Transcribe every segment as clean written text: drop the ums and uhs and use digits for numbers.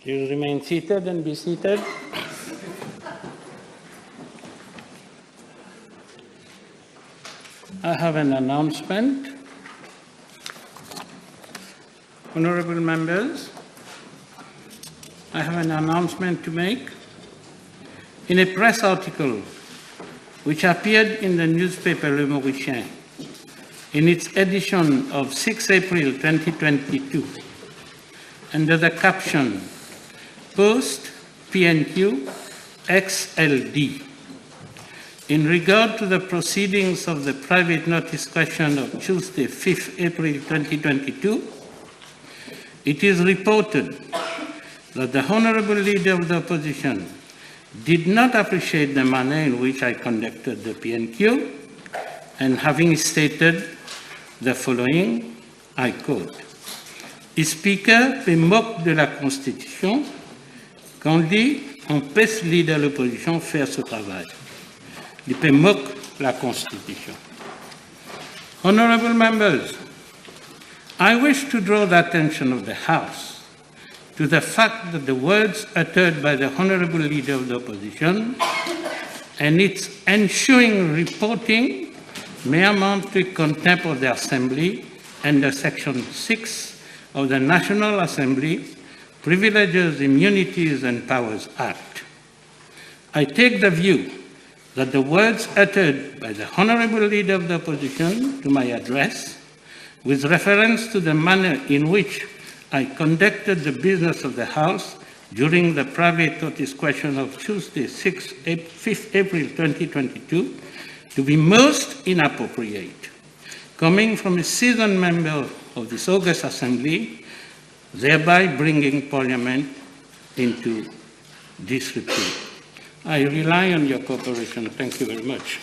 Please remain seated and be seated. I have an announcement. Honourable members, I have an announcement to make. In a press article which appeared in the newspaper Le Mauricien in its edition of 6 April 2022, under the caption, Post PNQ XLD, in regard to the proceedings of the private notice question of Tuesday, 5th April 2022, it is reported that the Honourable Leader of the Opposition did not appreciate the manner in which I conducted the PNQ, and having stated the following, I quote, « Le speaker fait moque de la Constitution quand lui empêche le leader de l'opposition faire ce travail. Il fait moque la Constitution. » Honourable members, I wish to draw the attention of the House to the fact that the words uttered by the Honourable Leader of the Opposition and its ensuing reporting may amount to contempt of the Assembly under Section 6 of the National Assembly Privileges, Immunities and Powers Act. I take the view that the words uttered by the Honourable Leader of the Opposition to my address, with reference to the manner in which I conducted the business of the House during the private notice question of Tuesday, 5th April 2022, to be most inappropriate, coming from a seasoned member of this august Assembly, thereby bringing Parliament into disrepute. I rely on your cooperation. Thank you very much.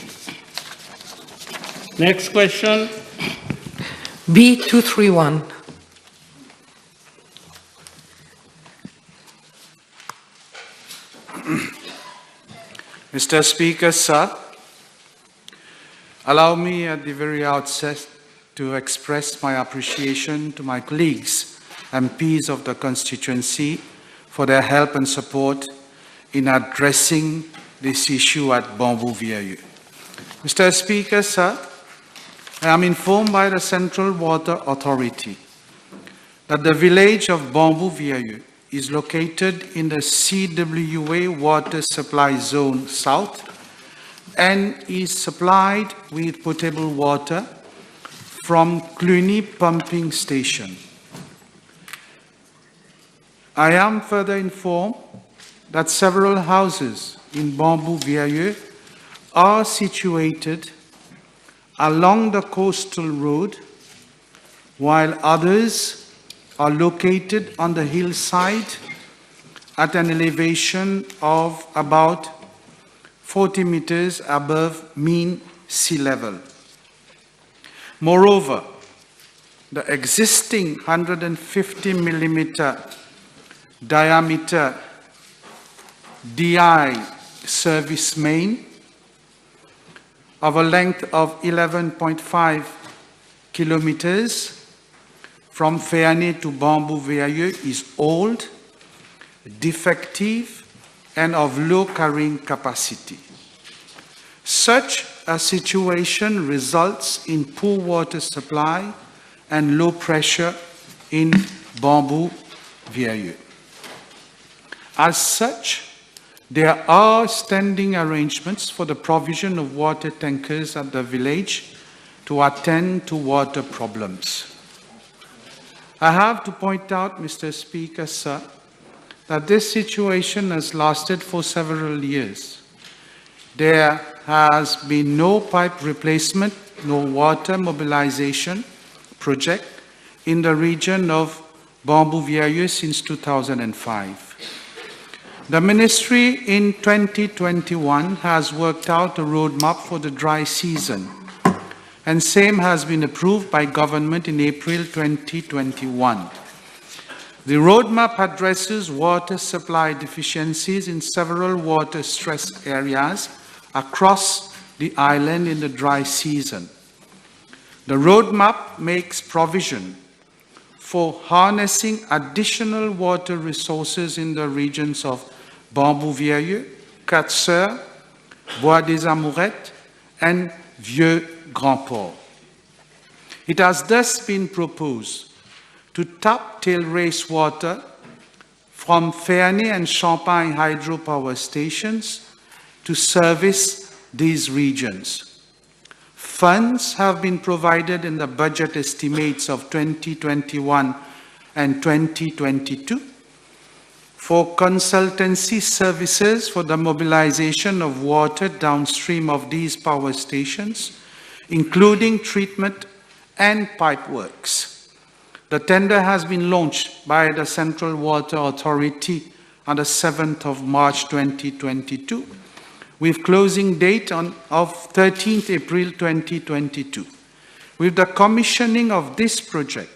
Next question. B231. Mr. Speaker, sir, allow me at the very outset to express my appreciation to my colleagues MPs of the constituency for their help and support in addressing this issue at Bambou-Vieilleux. Mr. Speaker, sir, I am informed by the Central Water Authority that the village of Bambou-Vieilleux is located in the CWA Water Supply Zone South and is supplied with potable water from Cluny Pumping Station. I am further informed that several houses in Bambou-Vieilleux are situated along the coastal road, while others are located on the hillside at an elevation of about 40 meters above mean sea level. Moreover, the existing 150 millimeter diameter DI service main of a length of 11.5 kilometers from Féané to Bambou-Vieilleux is old, defective, and of low carrying capacity. Such a situation results in poor water supply and low pressure in Bambou-Vieilleux. As such, there are standing arrangements for the provision of water tankers at the village to attend to water problems. I have to point out, Mr. Speaker, sir, that this situation has lasted for several years. There has been no pipe replacement, no water mobilization project in the region of Bambou-Vieilleux since 2005. The Ministry in 2021 has worked out a roadmap for the dry season, and same has been approved by government in April 2021. The roadmap addresses water supply deficiencies in several water-stressed areas across the island in the dry season. The roadmap makes provision for harnessing additional water resources in the regions of Bambou-Vieilleux, Quatre-Sœurs, Bois des Amourettes, and Vieux-Grand-Port. It has thus been proposed to tap tail racewater from Ferney and Champagne hydropower stations to service these regions. Funds have been provided in the budget estimates of 2021 and 2022 for consultancy services for the mobilization of water downstream of these power stations, including treatment and pipe works. The tender has been launched by the Central Water Authority on the 7th of March 2022, with closing date of 13th April 2022. With the commissioning of this project,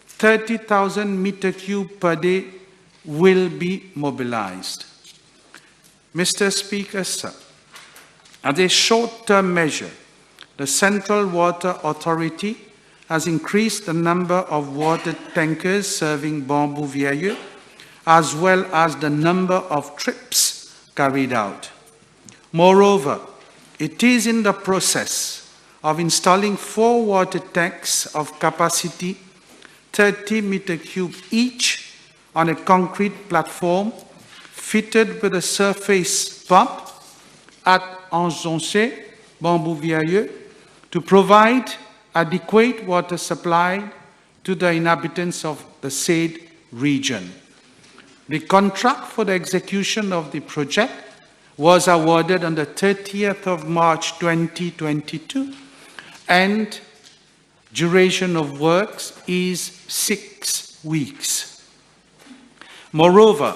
30,000 meter cube per day will be mobilized. Mr. Speaker, sir, as a short-term measure, the Central Water Authority has increased the number of water tankers serving Bambou-Vieilleux, as well as the number of trips carried out. Moreover, it is in the process of installing 4 water tanks of capacity 30 meter cube each on a concrete platform fitted with a surface pump at Anjonché, Bambou-Vieilleux, to provide adequate water supply to the inhabitants of the said region. The contract for the execution of the project was awarded on the 30th of March 2022, and duration of works is 6 weeks. Moreover,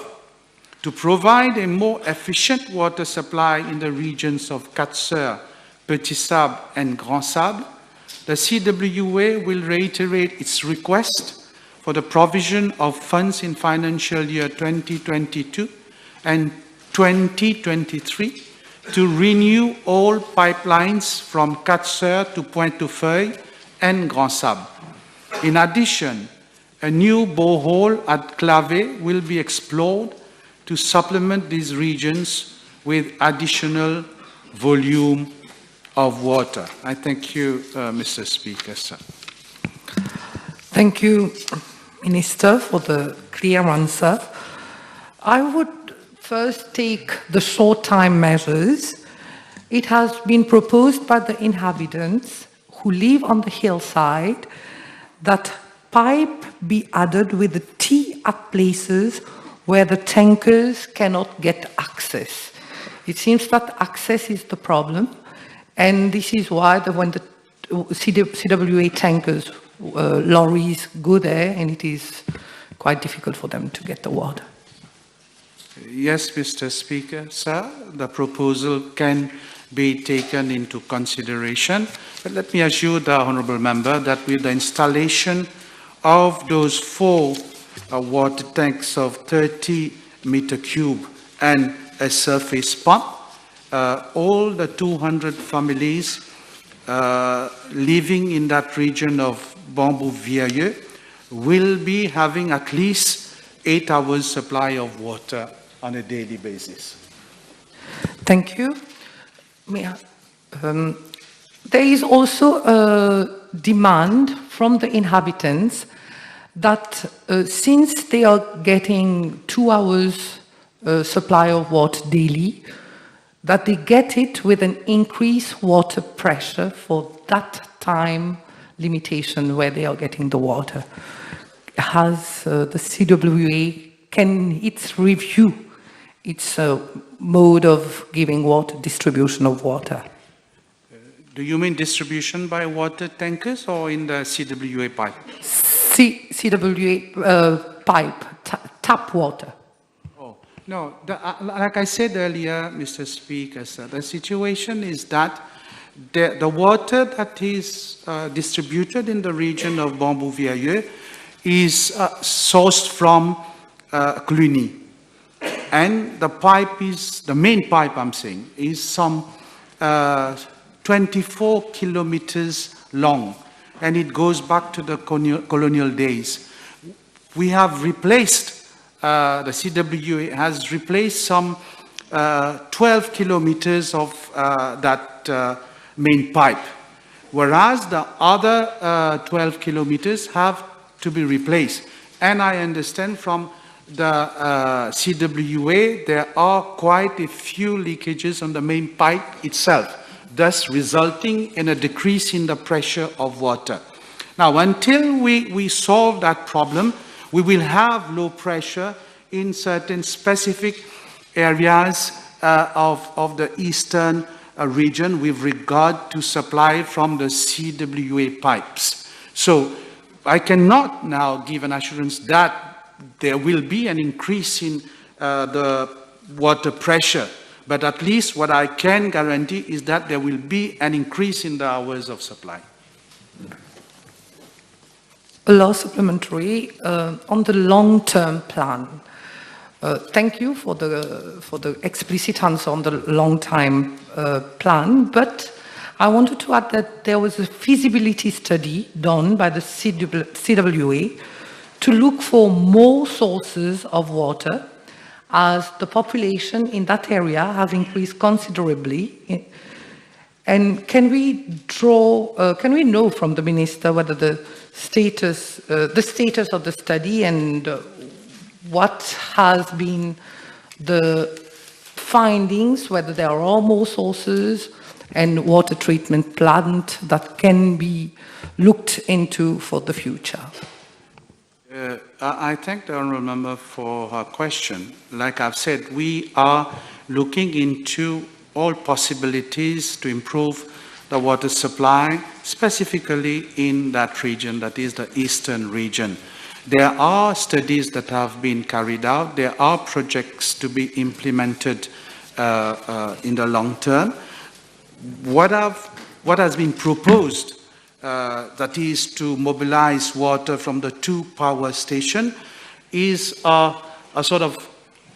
to provide a more efficient water supply in the regions of Quatre-Sœurs, Petit Sable, and Grand Sable, the CWA will reiterate its request for the provision of funds in financial year 2022 and 2023 to renew all pipelines from Quatre-Sœurs to Pointe-aux-Feuilles and Grand Sable. In addition, a new borehole at Clavé will be explored to supplement these regions with additional volume of water. I thank you, Mr. Speaker, sir. Thank you, Minister, for the clear answer. I would first take the short-time measures. It has been proposed by the inhabitants who live on the hillside that pipe be added with the T at places where the tankers cannot get access. It seems that access is the problem, and this is why when the CWA tankers, lorries go there, and it is quite difficult for them to get the water. Yes, Mr. Speaker, sir, the proposal can be taken into consideration. But let me assure the Honourable Member that with the installation of those 4 water tanks of 30 meter cube and a surface pump, all the 200 families living in that region of Bambou-Vieilleux will be having at least 8 hours supply of water on a daily basis. Thank you. There is also a demand from the inhabitants that since they are getting 2 hours supply of water daily, that they get it with an increased water pressure for that time limitation where they are getting the water. Has the CWA, can it review its mode of giving water, distribution of water? Do you mean distribution by water tankers or in the CWA pipe? CWA pipe, tap water. Oh, no, like I said earlier, Mr. Speaker, sir, the situation is that the water that is distributed in the region of Bambou-Vieilleux is sourced from Cluny. And the pipe is, the main pipe I'm saying, is some 24 kilometers long. and it goes back to the colonial days. We have replaced, the CWA has replaced some 12 kilometers of that main pipe, whereas the other 12 kilometers have to be replaced. And I understand from the CWA, there are quite a few leakages on the main pipe itself, thus resulting in a decrease in the pressure of water. Now, until we solve that problem, we will have low pressure in certain specific areas of the eastern region with regard to supply from the CWA pipes. So I cannot now give an assurance that there will be an increase in the water pressure, but at least what I can guarantee is that there will be an increase in the hours of supply. A law supplementary on the long-term plan. Thank you for the explicit answer on the long-time plan, but I wanted to add that there was a feasibility study done by the CWA to look for more sources of water as the population in that area has increased considerably. And can we know from the Minister whether the status of the study and what has been the findings, whether there are more sources and water treatment plant that can be looked into for the future? I thank the Honourable Member for her question. Like I've said, we are looking into all possibilities to improve the water supply, specifically in that region, that is the eastern region. There are studies that have been carried out. There are projects to be implemented in the long term. What has been proposed, that is to mobilize water from the 2 power stations, is a sort of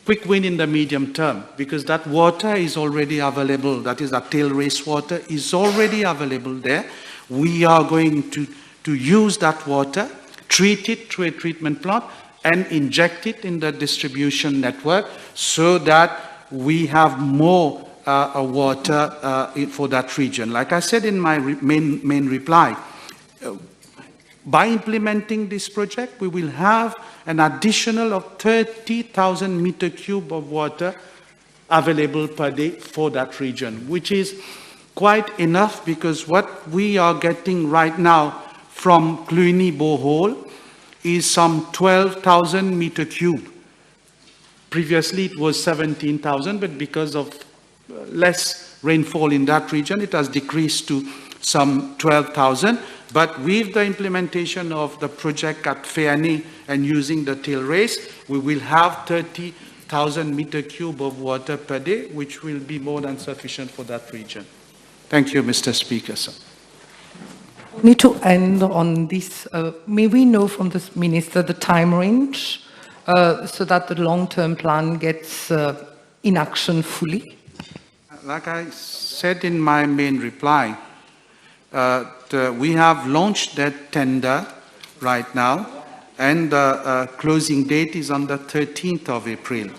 quick win in the medium term, because that water is already available. That is, that tail race water is already available there. We are going to use that water, treat it through a treatment plant, and inject it in the distribution network so that we have more water for that region. Like I said in my main reply, by implementing this project, we will have an additional of 30,000 meter cube of water available per day for that region, which is quite enough, because what we are getting right now from Cluny borehole is some 12,000 meter cube. Previously it was 17,000, but because of less rainfall in that region, it has decreased to some 12,000. But with the implementation of the project at Féané and using the tail race, we will have 30,000 meter cube of water per day, which will be more than sufficient for that region. Thank you, Mr. Speaker. Sir. We need to end on this. May we know from the Minister the time range so that the long-term plan gets in action fully? Like I said in my main reply, we have launched that tender right now, and the closing date is on the 13th of April.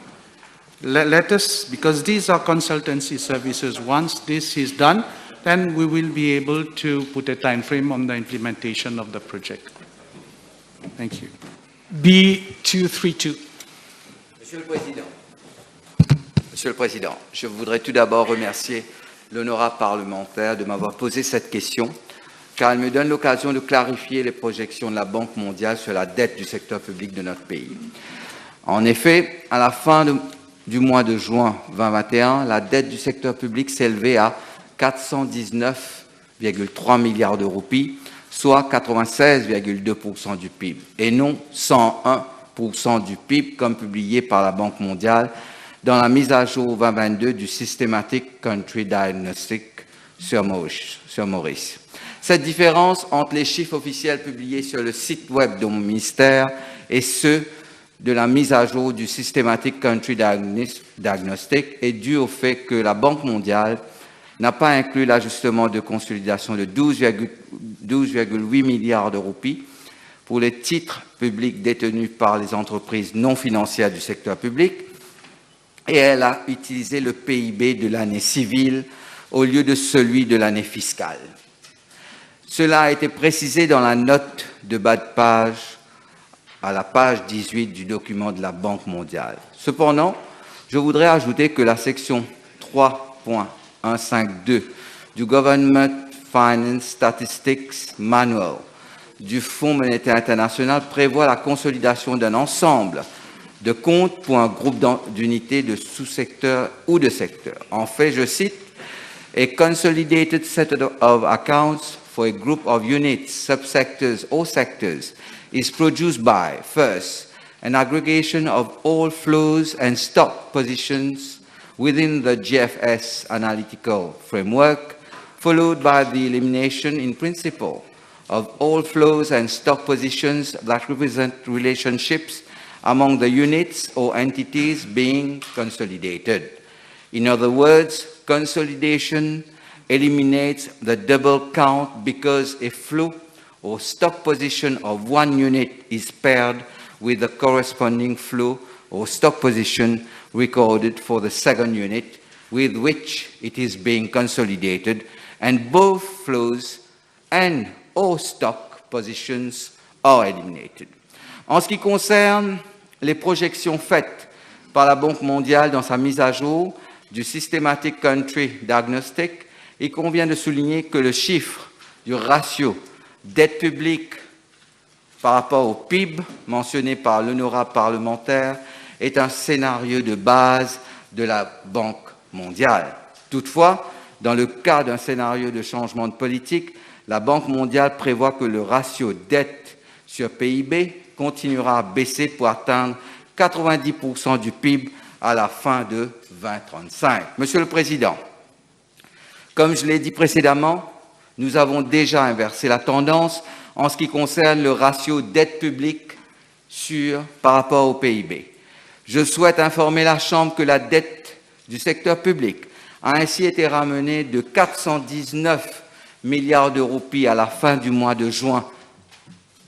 Let us, because these are consultancy services, once this is done, then we will be able to put a time frame on the implementation of the project. Thank you. B232. Monsieur le Président, je voudrais tout d'abord remercier l'honorable parlementaire de m'avoir posé cette question, car elle me donne l'occasion de clarifier les projections de la Banque mondiale sur la dette du secteur public de notre pays. En effet, à la fin du mois de juin 2021, la dette du secteur public s'élevait à 419,3 milliards de roupies, soit 96,2% du PIB, et non 101% du PIB comme publié par la Banque mondiale dans la mise à jour 2022 du Systematic Country Diagnostic sur Maurice. Cette différence entre les chiffres officiels publiés sur le site web de mon ministère et ceux de la mise à jour du Systematic Country Diagnostic est due au fait que la Banque mondiale n'a pas inclus l'ajustement de consolidation de 12,8 milliards de roupies pour les titres publics détenus par les entreprises non financières du secteur public, et elle a utilisé le PIB de l'année civile au lieu de celui de l'année fiscale. Cela a été précisé dans la note de bas de page à la page 18 du document de la Banque mondiale. Cependant, je voudrais ajouter que la section 3.152 du Government Finance Statistics Manual du Fonds monétaire international prévoit la consolidation d'un ensemble de comptes pour un groupe d'unités de sous-secteurs ou de secteurs. En fait, je cite, « A consolidated set of accounts for a group of units, subsectors or sectors is produced by, first, an aggregation of all flows and stock positions within the GFS analytical framework, followed by the elimination in principle of all flows and stock positions that represent relationships among the units or entities being consolidated. In other words, consolidation eliminates the double count because a flow or stock position of one unit is paired with the corresponding flow or stock position recorded for the second unit with which it is being consolidated, and both flows and all stock positions are eliminated. En ce qui concerne les projections faites par la Banque mondiale dans sa mise à jour du Systematic Country Diagnostic, il convient de souligner que le chiffre du ratio dette publique par rapport au PIB mentionné par l'honorable parlementaire est un scénario de base de la Banque mondiale. Toutefois, dans le cas d'un scénario de changement de politique, la Banque mondiale prévoit que le ratio dette sur PIB continuera à baisser pour atteindre 90% du PIB à la fin de 2035. Monsieur le Président, comme je l'ai dit précédemment, nous avons déjà inversé la tendance en ce qui concerne le ratio dette publique par rapport au PIB. Je souhaite informer la Chambre que la dette du secteur public a ainsi été ramenée de 419 milliards de roupies à la fin du mois de juin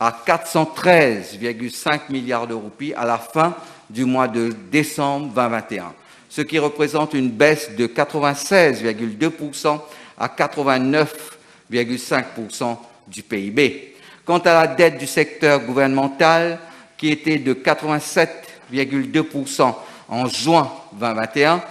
à 413,5 milliards de roupies à la fin du mois de décembre 2021, ce qui représente une baisse de 96,2% à 89,5% du PIB. Quant à la dette du secteur gouvernemental, qui était de 87,2% en juin 2021,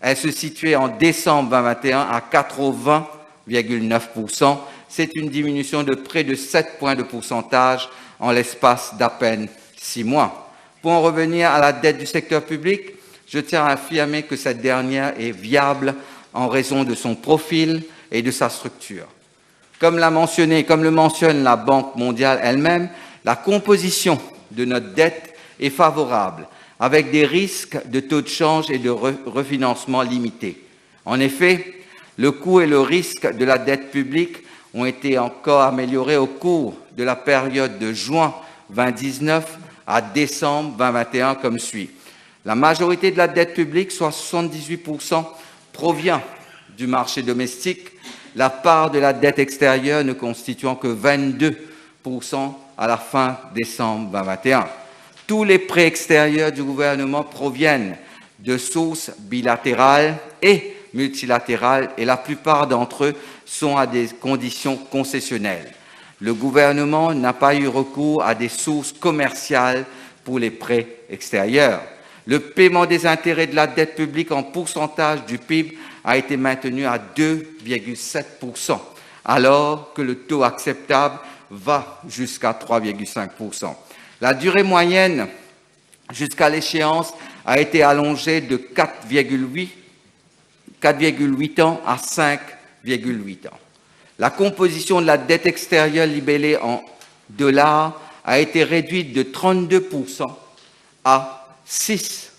elle se situait en décembre 2021 à 80,9%. C'est une diminution de près de 7 points de pourcentage en l'espace d'à peine 6 mois. Pour en revenir à la dette du secteur public, je tiens à affirmer que cette dernière est viable en raison de son profil et de sa structure. Comme le mentionne la Banque mondiale elle-même, la composition de notre dette est favorable, avec des risques de taux de change et de refinancement limités. En effet, le coût et le risque de la dette publique ont été encore améliorés au cours de la période de juin 2019 à décembre 2021 comme suit. La majorité de la dette publique, soit 78%, provient du marché domestique, la part de la dette extérieure ne constituant que 22% à la fin décembre 2021. Tous les prêts extérieurs du gouvernement proviennent de sources bilatérales et multilatérales et la plupart d'entre eux sont à des conditions concessionnelles. Le gouvernement n'a pas eu recours à des sources commerciales pour les prêts extérieurs. Le paiement des intérêts de la dette publique en pourcentage du PIB a été maintenu à 2,7%, alors que le taux acceptable va jusqu'à 3,5%. La durée moyenne jusqu'à l'échéance a été allongée de 4,8 ans à 5,8 ans. La composition de la dette extérieure libellée en dollars a été réduite de 32% à 6%.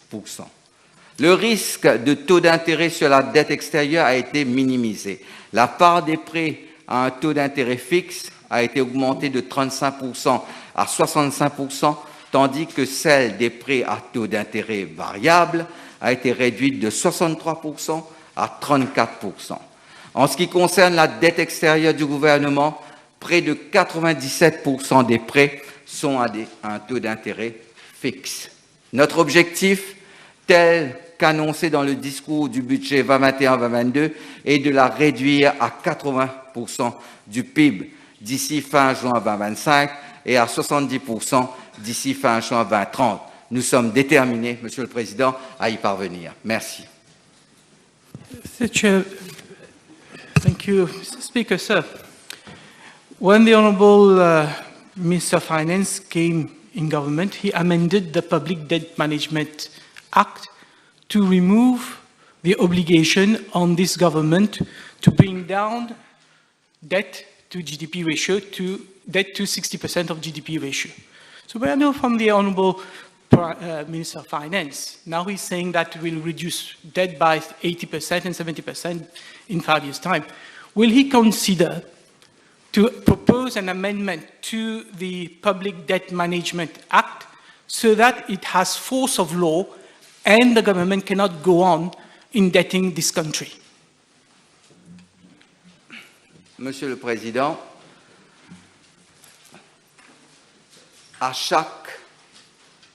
Le risque de taux d'intérêt sur la dette extérieure a été minimisé. La part des prêts à un taux d'intérêt fixe a été augmentée de 35% à 65%, tandis que celle des prêts à taux d'intérêt variable a été réduite de 63% à 34%. En ce qui concerne la dette extérieure du gouvernement, près de 97% des prêts sont à un taux d'intérêt fixe. Notre objectif, tel qu'annoncé dans le discours du budget 2021-2022, est de la réduire à 80% du PIB d'ici fin juin 2025 et à 70% d'ici fin juin 2030. Nous sommes déterminés, Monsieur le Président, à y parvenir. Merci. Mr. Chair, thank you, Mr. Speaker, sir. When the Honourable Minister of Finance came in government, he amended the Public Debt Management Act to remove the obligation on this government to bring down debt to GDP ratio to debt to 60% of GDP ratio. So we know from the Honourable Minister of Finance, now he's saying that we'll reduce debt by 80% and 70% in 5 years' time. Will he consider to propose an amendment to the Public Debt Management Act so that it has force of law and the government cannot go on indebting this country? Monsieur le Président, à chaque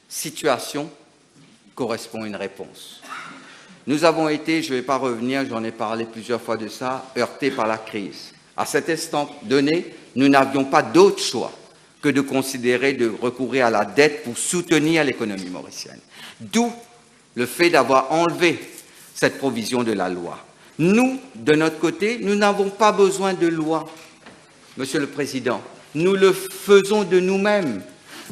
situation correspond une réponse. Nous avons été, je ne vais pas revenir, j'en ai parlé plusieurs fois de ça, heurtés par la crise. À cet instant donné, nous n'avions pas d'autre choix que de considérer de recourir à la dette pour soutenir l'économie mauricienne. D'où le fait d'avoir enlevé cette provision de la loi. Nous, de notre côté, nous n'avons pas besoin de loi, Monsieur le Président. Nous le faisons de nous-mêmes.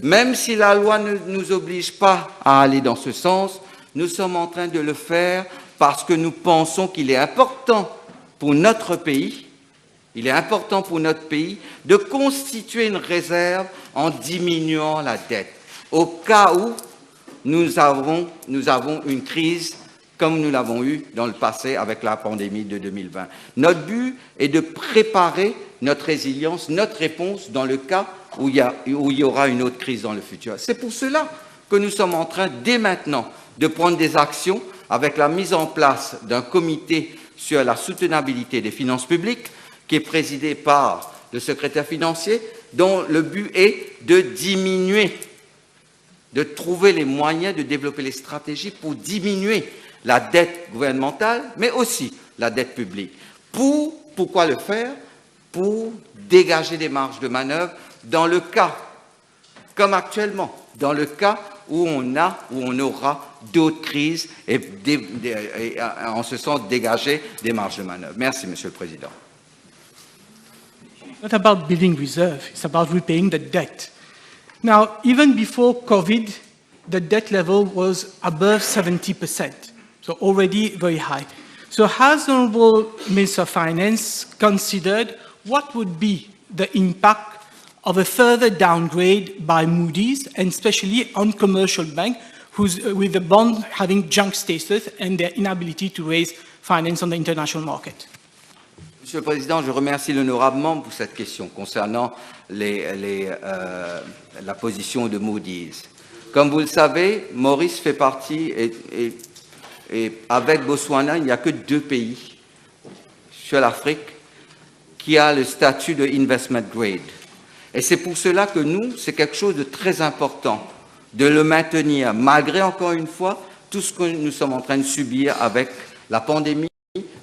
Même si la loi ne nous oblige pas à aller dans ce sens, nous sommes en train de le faire parce que nous pensons qu'il est important pour notre pays, de constituer une réserve en diminuant la dette, au cas où nous avons une crise comme nous l'avons eu dans le passé avec la pandémie de 2020. Notre but est de préparer notre résilience, notre réponse dans le cas où il y aura une autre crise dans le futur. C'est pour cela que nous sommes en train, dès maintenant, de prendre des actions avec la mise en place d'un comité sur la soutenabilité des finances publiques, qui est présidé par le secrétaire financier, dont le but est de diminuer, de trouver les moyens de développer les stratégies pour diminuer la dette gouvernementale, mais aussi la dette publique. Pourquoi le faire? Pour dégager des marges de manœuvre dans le cas, comme actuellement, dans le cas où on aura d'autres crises et en ce sens dégager des marges de manœuvre. Merci, Monsieur le Président. Not about building reserve, it's about repaying the debt. Now, even before COVID, the debt level was above 70%, so already very high. So has the Honourable Minister of Finance considered what would be the impact of a further downgrade by Moody's, and especially on commercial bank, with the bond having junk status and their inability to raise finance on the international market? Monsieur le Président, je remercie l'honorable membre pour cette question concernant la position de Moody's. Comme vous le savez, Maurice fait partie, et avec Botswana, il n'y a que 2 pays sur l'Afrique qui a le statut de investment grade. Et c'est pour cela que nous, c'est quelque chose de très important de le maintenir, malgré, encore une fois, tout ce que nous sommes en train de subir avec la pandémie,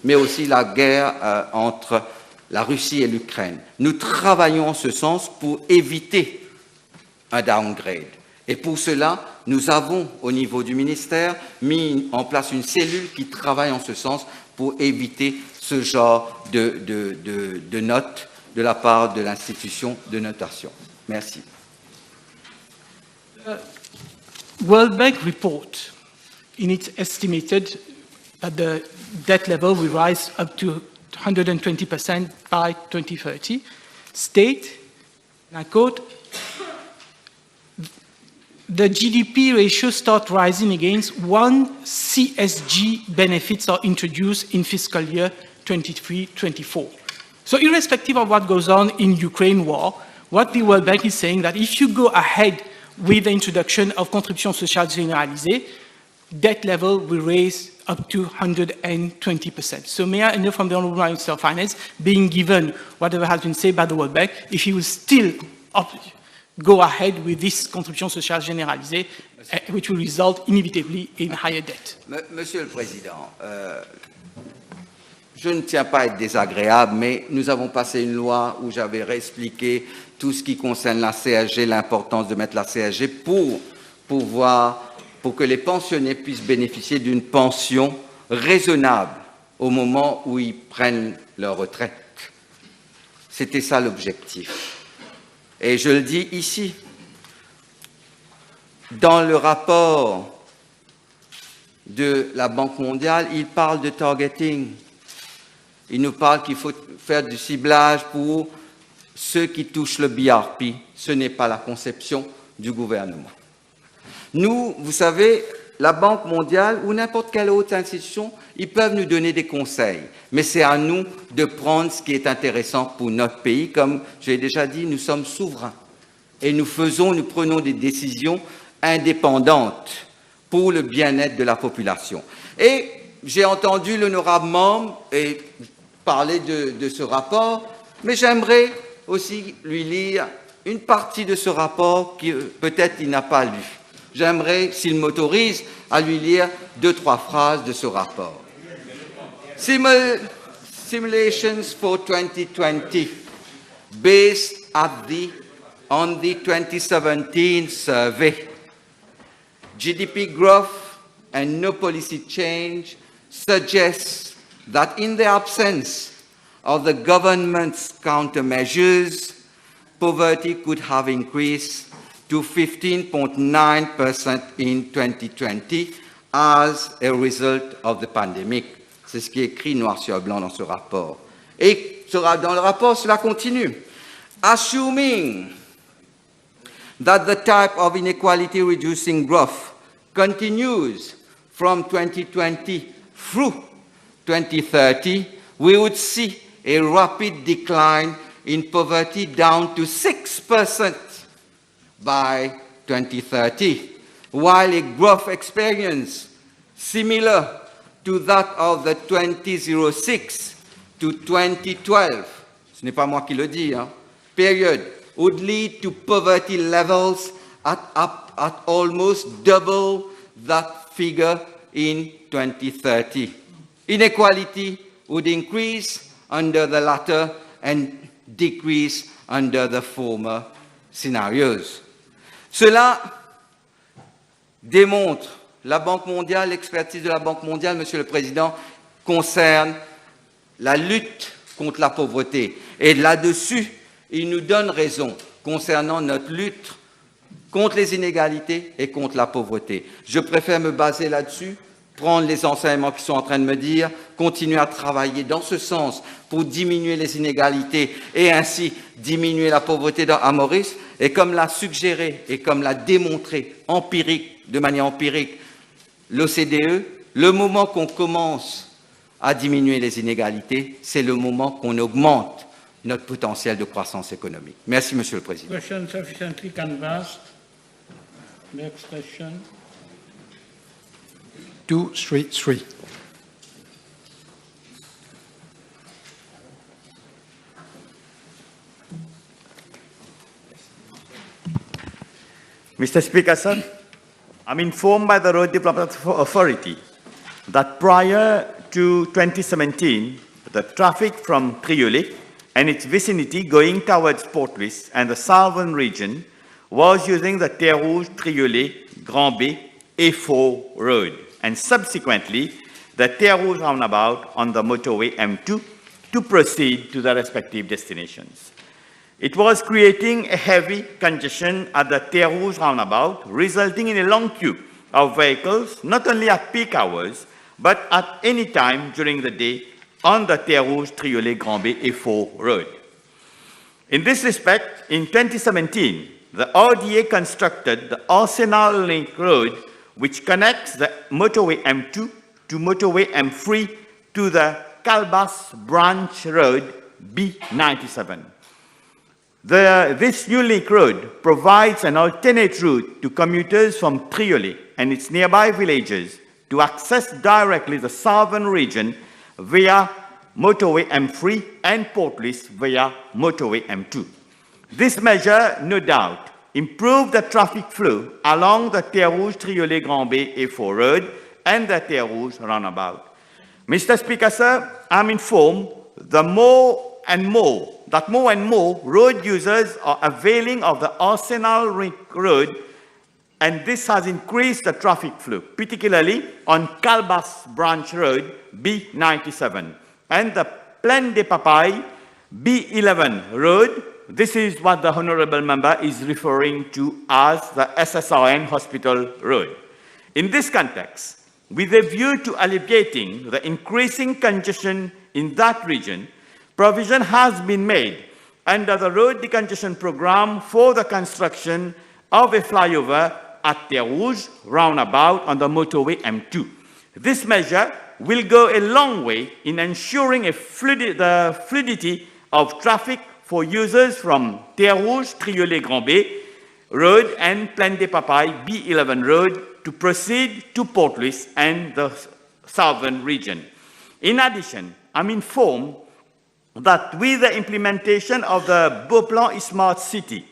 mais aussi la guerre entre la Russie et l'Ukraine. Nous travaillons en ce sens pour éviter un downgrade. Et pour cela, nous avons, au niveau du ministère, mis en place une cellule qui travaille en ce sens pour éviter ce genre de notes de la part de l'institution de notation. Merci. World Bank report, in its estimated that the debt level will rise up to 120% by 2030, state, and I quote, the GDP ratio start rising against one CSG benefits are introduced in fiscal year 23-24. So irrespective of what goes on in Ukraine war, what the World Bank is saying that if you go ahead with the introduction of contribution sociale généralisée, debt level will raise up to 120%. So may I know from the Honourable Minister of Finance, being given whatever has been said by the World Bank, if he will still go ahead with this contribution sociale généralisée, which will result inevitably in higher debt. Monsieur le Président, je ne tiens pas à être désagréable, mais nous avons passé une loi où j'avais réexpliqué tout ce qui concerne la CSG, l'importance de mettre la CSG pour que les pensionnés puissent bénéficier d'une pension raisonnable au moment où ils prennent leur retraite. C'était ça l'objectif. Et je le dis ici, dans le rapport de la Banque mondiale, il parle de targeting. Il nous parle qu'il faut faire du ciblage pour ceux qui touchent le BRP. Ce n'est pas la conception du gouvernement. Nous, vous savez, la Banque mondiale ou n'importe quelle autre institution, ils peuvent nous donner des conseils. Mais c'est à nous de prendre ce qui est intéressant pour notre pays. Comme je l'ai déjà dit, nous sommes souverains. Et nous prenons des décisions indépendantes pour le bien-être de la population. Et j'ai entendu l'honorable membre parler de ce rapport, mais j'aimerais aussi lui lire une partie de ce rapport que peut-être il n'a pas lu. J'aimerais, s'il m'autorise, à lui lire 2-3 phrases de ce rapport. Simulations for 2020, based on the 2017 survey. GDP growth and no policy change suggests that in the absence of the government's countermeasures, poverty could have increased to 15.9% in 2020 as a result of the pandemic. C'est ce qui est écrit noir sur blanc dans ce rapport. Et dans le rapport, cela continue. Assuming that the type of inequality reducing growth continues from 2020 through 2030, we would see a rapid decline in poverty down to 6% by 2030, while a growth experience similar to that of the 2006 to 2012, ce n'est pas moi qui le dis, period, would lead to poverty levels at almost double that figure in 2030. Inequality would increase under the latter and decrease under the former scenarios. Cela démontre, la Banque mondiale, l'expertise de la Banque mondiale, Monsieur le Président, concerne la lutte contre la pauvreté. Et là-dessus, il nous donne raison concernant notre lutte contre les inégalités et contre la pauvreté. Je préfère me baser là-dessus, prendre les enseignements qui sont en train de me dire, continuer à travailler dans ce sens pour diminuer les inégalités et ainsi diminuer la pauvreté à Maurice. Et comme l'a suggéré et comme l'a démontré de manière empirique l'OCDE, le moment qu'on commence à diminuer les inégalités, c'est le moment qu'on augmente notre potentiel de croissance économique. Merci, Monsieur le Président. Question sufficiently canvassed. Next question. 233. Mr. Speaker, sir, I'm informed by the Road Development Authority that prior to 2017, the traffic from Triolet and its vicinity going towards Port Louis and the Salvan region was using the Terre Rouge, Triolet, Grand Bay, A4 road, and subsequently the Terre Rouge roundabout on the motorway M2 to proceed to their respective destinations. It was creating a heavy congestion at the Terre Rouge roundabout, resulting in a long queue of vehicles, not only at peak hours, but at any time during the day on the Terre Rouge, Triolet, Grand Bay, A4 road. In this respect, in 2017, the RDA constructed the Arsenal Link Road, which connects the motorway M2 to motorway M3 to the Calbas Branch Road B97. This new link road provides an alternate route to commuters from Triolet and its nearby villages to access directly the southern region via motorway M3 and Portlace via motorway M2. This measure, no doubt, improved the traffic flow along the Terre Rouge, Triolet, Grand Bay, A4 road and the Terre Rouge roundabout. Mr. Speaker, sir, I'm informed that more and more road users are availing of the Arsenal Ring Road, and this has increased the traffic flow, particularly on Calbas Branch Road, B97, and the Plaine des Papayes, B11 Road. This is what the Honourable Member is referring to as the SSRN Hospital Road. In this context, with a view to alleviating the increasing congestion in that region, provision has been made under the road decongestion program for the construction of a flyover at Terre Rouge roundabout on the motorway M2. This measure will go a long way in ensuring the fluidity of traffic for users from Terre Rouge, Triolet, Grand Bay Road and Plaine des Papayes, B11 Road to proceed to Portlace and the southern region. In addition, I'm informed that with the implementation of the Beauplan Smart City,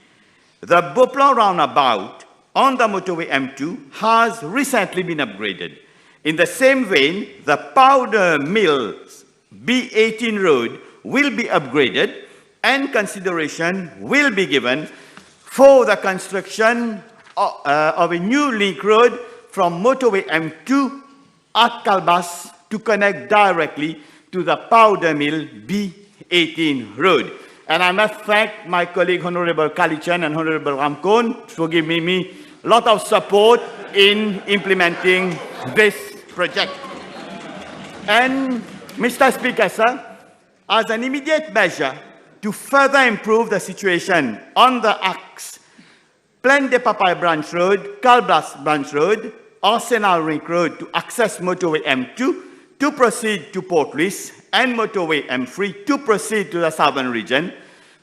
the Beauplan roundabout on the motorway M2 has recently been upgraded. In the same vein, the Powder Mills B18 road will be upgraded and consideration will be given for the construction of a new link road from motorway M2 at Calbas to connect directly to the Powder Mill B18 road. And I must thank my colleague Honourable Kalichan and Honourable Ramkon for giving me a lot of support in implementing this project. And Mr. Speaker, sir, as an immediate measure to further improve the situation on the AX, Plaine des Papayes Branch Road, Calbas Branch Road, Arsenal Ring Road to access motorway M2 to proceed to Portlace and motorway M3 to proceed to the southern region,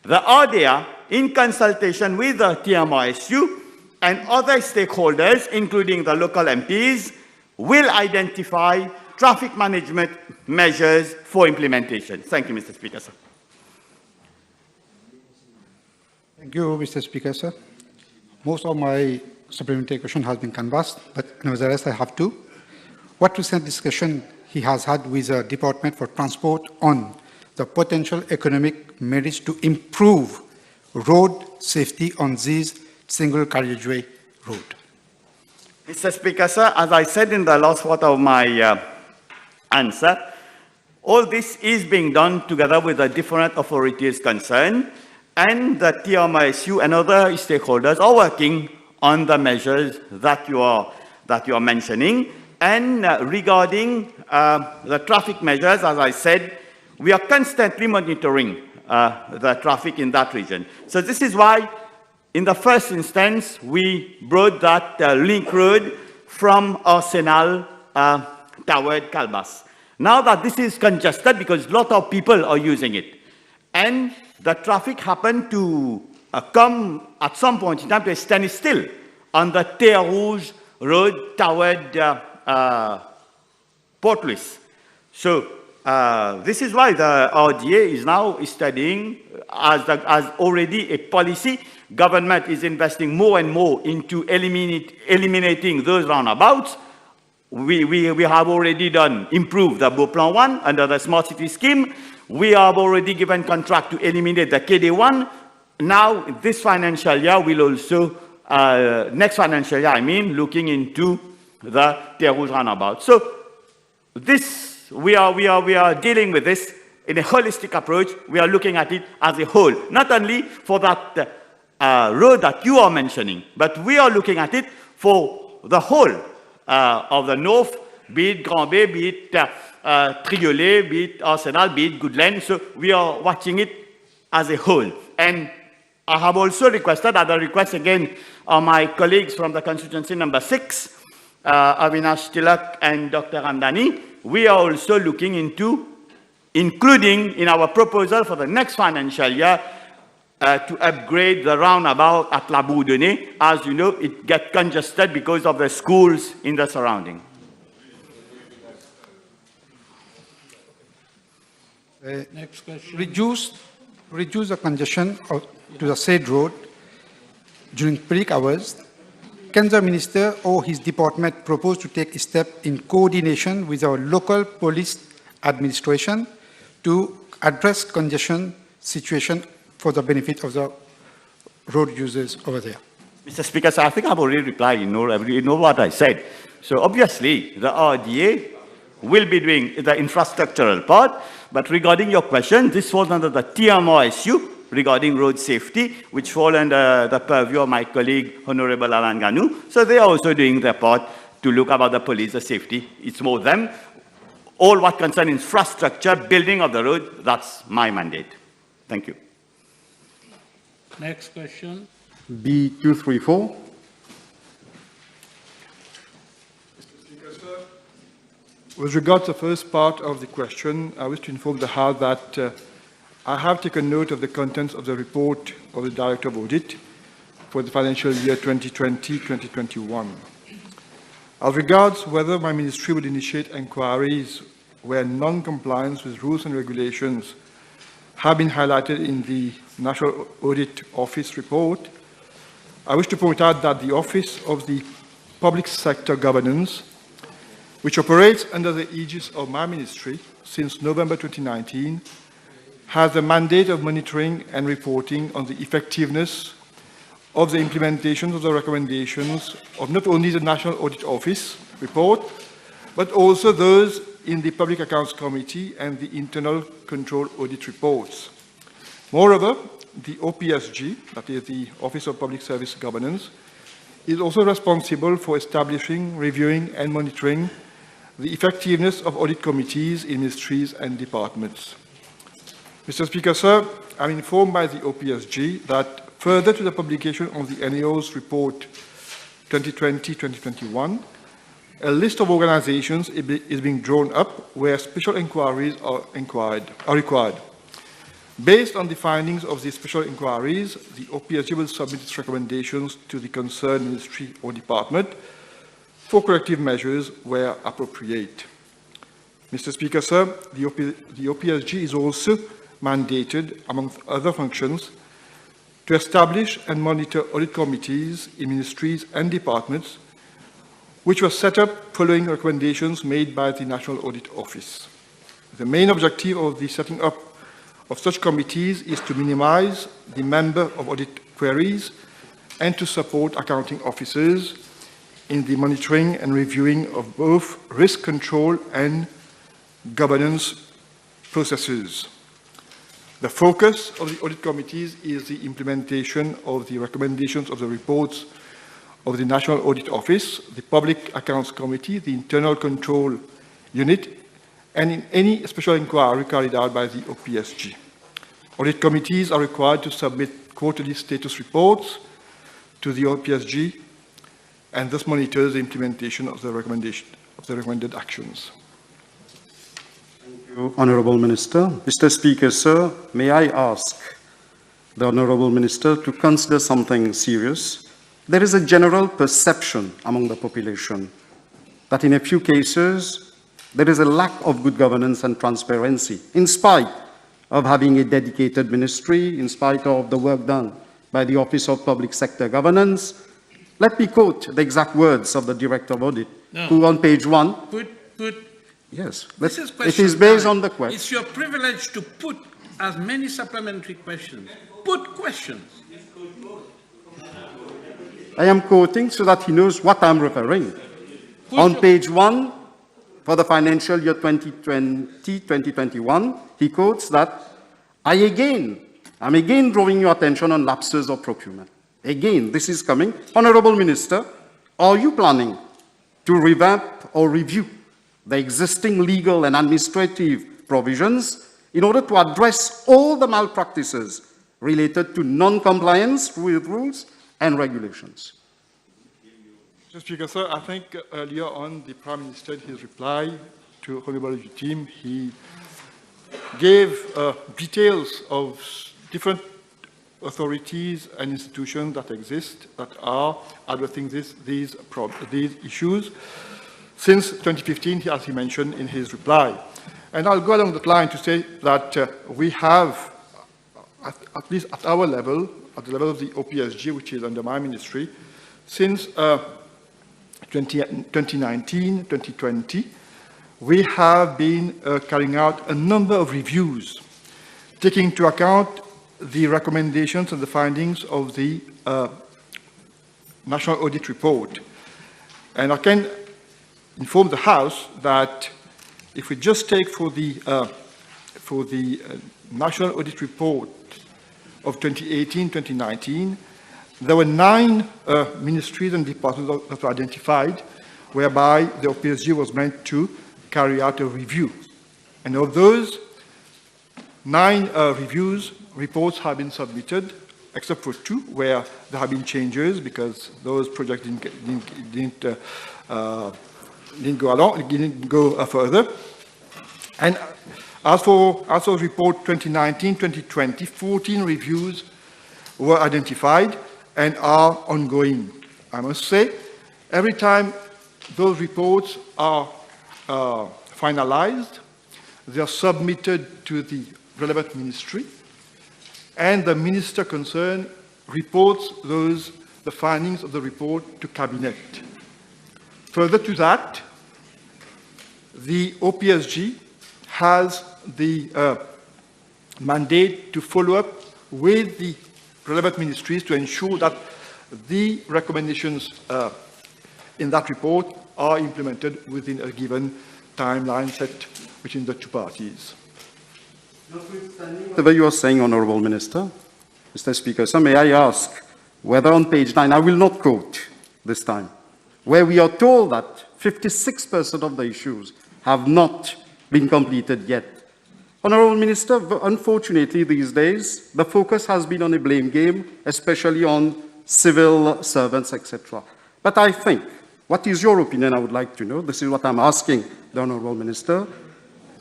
the RDA, in consultation with the TMRSU and other stakeholders, including the local MPs, will identify traffic management measures for implementation. Thank you, Mr. Speaker, sir. Thank you, Mr. Speaker, sir. Most of my supplementary question has been canvassed, but nevertheless, I have two. What recent discussion he has had with the Department for Transport on the potential economic merits to improve road safety on these single carriageway road? Mr. Speaker, sir, as I said in the last part of my answer, all this is being done together with the different authorities concerned, and the TMRSU and other stakeholders are working on the measures that you are mentioning. And regarding the traffic measures, as I said, we are constantly monitoring the traffic in that region. So this is why, in the first instance, we brought that link road from Arsenal toward Calbas. Now that this is congested because a lot of people are using it, and the traffic happened to come at some point in time to a standstill on the Terre Rouge road toward Portlace. So this is why the RDA is now studying, as already a policy. Government is investing more and more into eliminating those roundabouts. We have already improved the Beauplan one under the Smart City scheme. We have already given contract to eliminate the KD1. Now, this financial year, we'll also, next financial year, looking into the Terre Rouge roundabout. So, this, we are dealing with this in a holistic approach. We are looking at it as a whole, not only for that road that you are mentioning, but we are looking at it for the whole of the north, be it Grand Bay, be it Triolet, be it Arsenal, be it Goodland. So we are watching it as a whole. And I have also requested, other requests again, my colleagues from the constituency number 6, Avinash Tilak and Dr. Ramdani, we are also looking into including in our proposal for the next financial year to upgrade the roundabout at La Bourdonnais. As you know, it gets congested because of the schools in the surrounding. Next question. Reduce the congestion to the said road during peak hours. Can the minister or his department propose to take a step in coordination with our local police administration to address congestion situation for the benefit of the road users over there? Mr. Speaker, so I think I've already replied. You know what I said. So obviously, the RDA will be doing the infrastructural part. But regarding your question, this falls under the TMR issue regarding road safety, which fall under the purview of my colleague, Honourable Alan Ganou. So they are also doing their part to look about the police, the safety. It's more them. All what concerns infrastructure, building of the road, that's my mandate. Thank you. Next question. B234. With regard to the first part of the question, I wish to inform the House that I have taken note of the contents of the report of the Director of Audit for the financial year 2020-2021. As regards whether my ministry would initiate inquiries where non-compliance with rules and regulations have been highlighted in the National Audit Office report, I wish to point out that the Office of the Public Sector Governance, which operates under the aegis of my ministry since November 2019, has the mandate of monitoring and reporting on the effectiveness of the implementation of the recommendations of not only the National Audit Office report, but also those in the Public Accounts Committee and the Internal Control Audit reports. Moreover, the OPSG, that is the Office of Public Service Governance, is also responsible for establishing, reviewing, and monitoring the effectiveness of audit committees in ministries and departments. Mr. Speaker, sir, I'm informed by the OPSG that further to the publication of the NAO's report 2020-2021, a list of organizations is being drawn up where special inquiries are required. Based on the findings of these special inquiries, the OPSG will submit its recommendations to the concerned ministry or department for corrective measures where appropriate. Mr. Speaker, sir, the OPSG is also mandated, among other functions, to establish and monitor audit committees in ministries and departments which were set up following recommendations made by the National Audit Office. The main objective of the setting up of such committees is to minimize the number of audit queries and to support accounting officers in the monitoring and reviewing of both risk control and governance processes. The focus of the audit committees is the implementation of the recommendations of the reports of the National Audit Office, the Public Accounts Committee, the Internal Control Unit, and in any special inquiry carried out by the OPSG. Audit committees are required to submit quarterly status reports to the OPSG and thus monitors the implementation of the recommended actions. Thank you, Honourable Minister. Mr. Speaker, sir, may I ask the Honourable Minister to consider something serious? There is a general perception among the population that in a few cases there is a lack of good governance and transparency, in spite of having a dedicated ministry, in spite of the work done by the Office of Public Sector Governance. Let me quote the exact words of the Director of Audit, who on page 1... Yes, it is based on the question. It's your privilege to put as many supplementary questions. Put questions. I am quoting so that he knows what I'm referring. On page 1, for the financial year 2020-2021, he quotes that, I'm again drawing your attention on lapses of procurement. Again, this is coming. Honourable Minister, are you planning to revamp or review the existing legal and administrative provisions in order to address all the malpractices related to non-compliance with rules and regulations? Mr. Speaker, sir, I think earlier on the Prime Minister, in his reply to Honourable team, he gave details of different authorities and institutions that exist that are addressing these issues since 2015, as he mentioned in his reply. And I'll go along that line to say that we have, at least at our level, at the level of the OPSG, which is under my ministry, since 2019, 2020, we have been carrying out a number of reviews, taking into account the recommendations and the findings of the National Audit Report. And I can inform the House that if we just take for the National Audit Report of 2018-2019, there were 9 ministries and departments that were identified whereby the OPSG was meant to carry out a review. And of those 9 reports have been submitted, except for 2 where there have been changes because those projects didn't go further. And as for report 2019-2020, 14 reviews were identified and are ongoing. I must say, every time those reports are finalized, they are submitted to the relevant ministry, and the minister concerned reports the findings of the report to Cabinet. Further to that, the OPSG has the mandate to follow up with the relevant ministries to ensure that the recommendations in that report are implemented within a given timeline set between the 2 parties. Whatever you are saying, Honourable Minister, Mr. Speaker, so may I ask whether on page 9, I will not quote this time, where we are told that 56% of the issues have not been completed yet. Honourable Minister, unfortunately these days, the focus has been on a blame game, especially on civil servants, etc. But I think, what is your opinion, I would like to know, this is what I'm asking the Honourable Minister,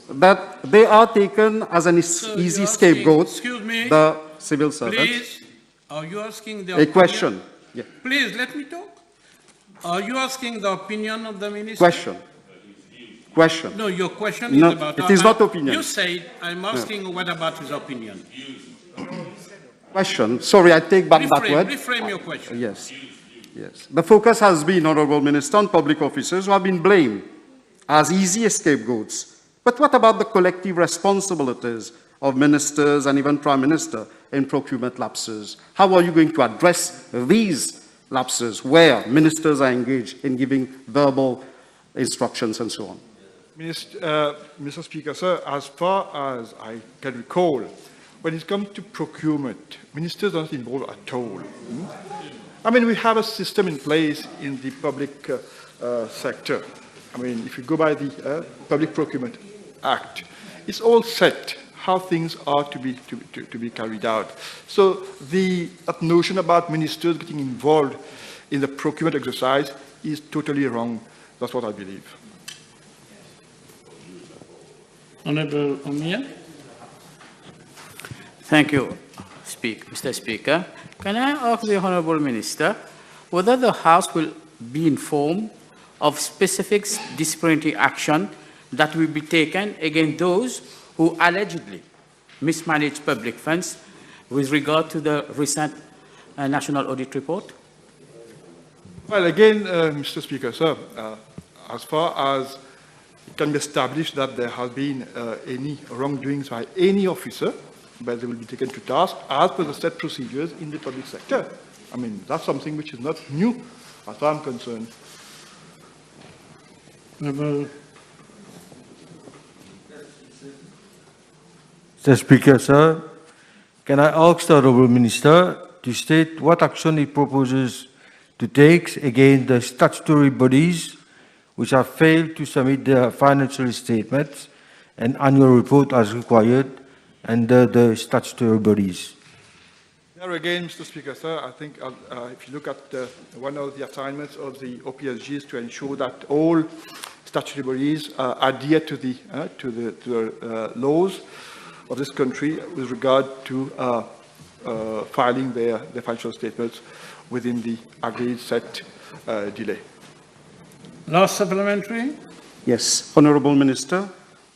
that they are taken as an easy scapegoat, the civil servants. Please, are you asking the opinion? A question. Yeah. Please, let me talk. Are you asking the opinion of the minister? Question. No, your question is about... It is not opinion. You said, I'm asking what about his opinion? Question. Sorry, I take back that word. Reframe your question. Yes. Yes. The focus has been, Honourable Minister, on public officers who have been blamed as easy scapegoats. But what about the collective responsibilities of ministers and even Prime Minister in procurement lapses? How are you going to address these lapses where ministers are engaged in giving verbal instructions and so on? Mr. Speaker, sir, as far as I can recall, when it comes to procurement, ministers are not involved at all. I mean, we have a system in place in the public sector. I mean, if you go by the Public Procurement Act, it's all set how things are to be carried out. So that notion about ministers getting involved in the procurement exercise is totally wrong. That's what I believe. Honourable Omia. Thank you, Mr. Speaker. Can I ask the Honourable Minister whether the House will be informed of specific disciplinary action that will be taken against those who allegedly mismanage public funds with regard to the recent National Audit Report? Well, again, Mr. Speaker, sir, as far as it can be established that there has been any wrongdoings by any officer, but they will be taken to task as per the set procedures in the public sector. I mean, that's something which is not new as far as I'm concerned. Mr. Speaker, sir, can I ask the Honourable Minister to state what action he proposes to take against the statutory bodies which have failed to submit their financial statements and annual report as required under the statutory bodies? There again, Mr. Speaker, sir, I think if you look at one of the assignments of the OPSG is to ensure that all statutory bodies adhere to the laws of this country with regard to filing their financial statements within the agreed set delay. Last supplementary. Yes, Honourable Minister,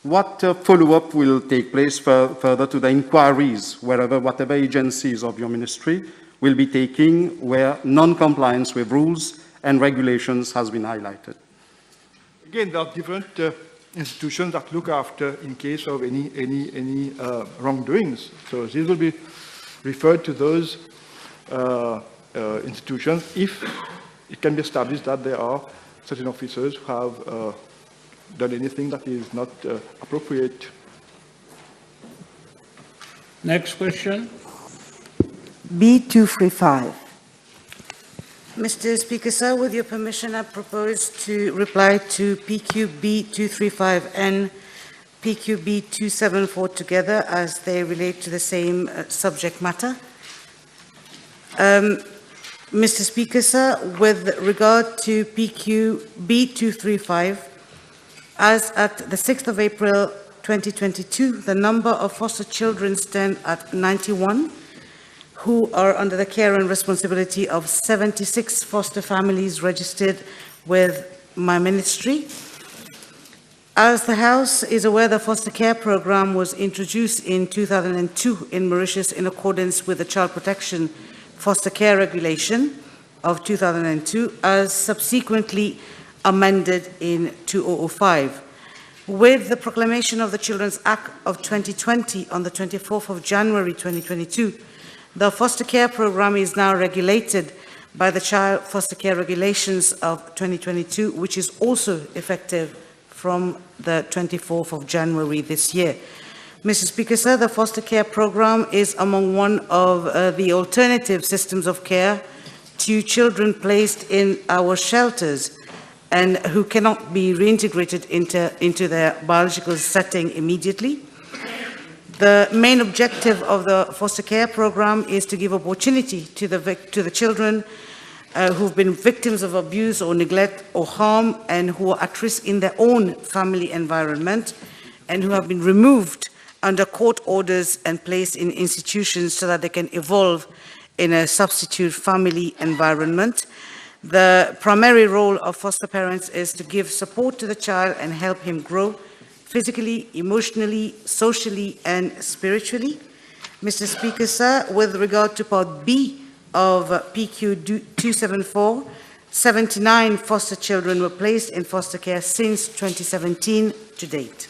what follow-up will take place further to the inquiries, whatever agencies of your ministry will be taking where non-compliance with rules and regulations has been highlighted? Again, there are different institutions that look after in case of any wrongdoings. So these will be referred to those institutions if it can be established that there are certain officers who have done anything that is not appropriate. Next question. B235. Mr. Speaker, sir, with your permission, I propose to reply to PQB 235 and PQB 274 together as they relate to the same subject matter. Mr. Speaker, sir, with regard to PQB 235, as at the 6th of April 2022, the number of foster children stand at 91, who are under the care and responsibility of 76 foster families registered with my ministry. As the House is aware, the foster care program was introduced in 2002 in Mauritius in accordance with the Child Protection Foster Care Regulation of 2002, as subsequently amended in 2005. With the proclamation of the Children's Act of 2020 on the 24th of January 2022, the foster care program is now regulated by the Child Foster Care Regulations of 2022, which is also effective from the 24th of January this year. Mr. Speaker, sir, the foster care program is among one of the alternative systems of care to children placed in our shelters and who cannot be reintegrated into their biological setting immediately. The main objective of the foster care program is to give opportunity to the children who've been victims of abuse or neglect or harm and who are at risk in their own family environment and who have been removed under court orders and placed in institutions so that they can evolve in a substitute family environment. The primary role of foster parents is to give support to the child and help him grow physically, emotionally, socially, and spiritually. Mr. Speaker, sir, with regard to Part B of PQ 274, 79 foster children were placed in foster care since 2017 to date.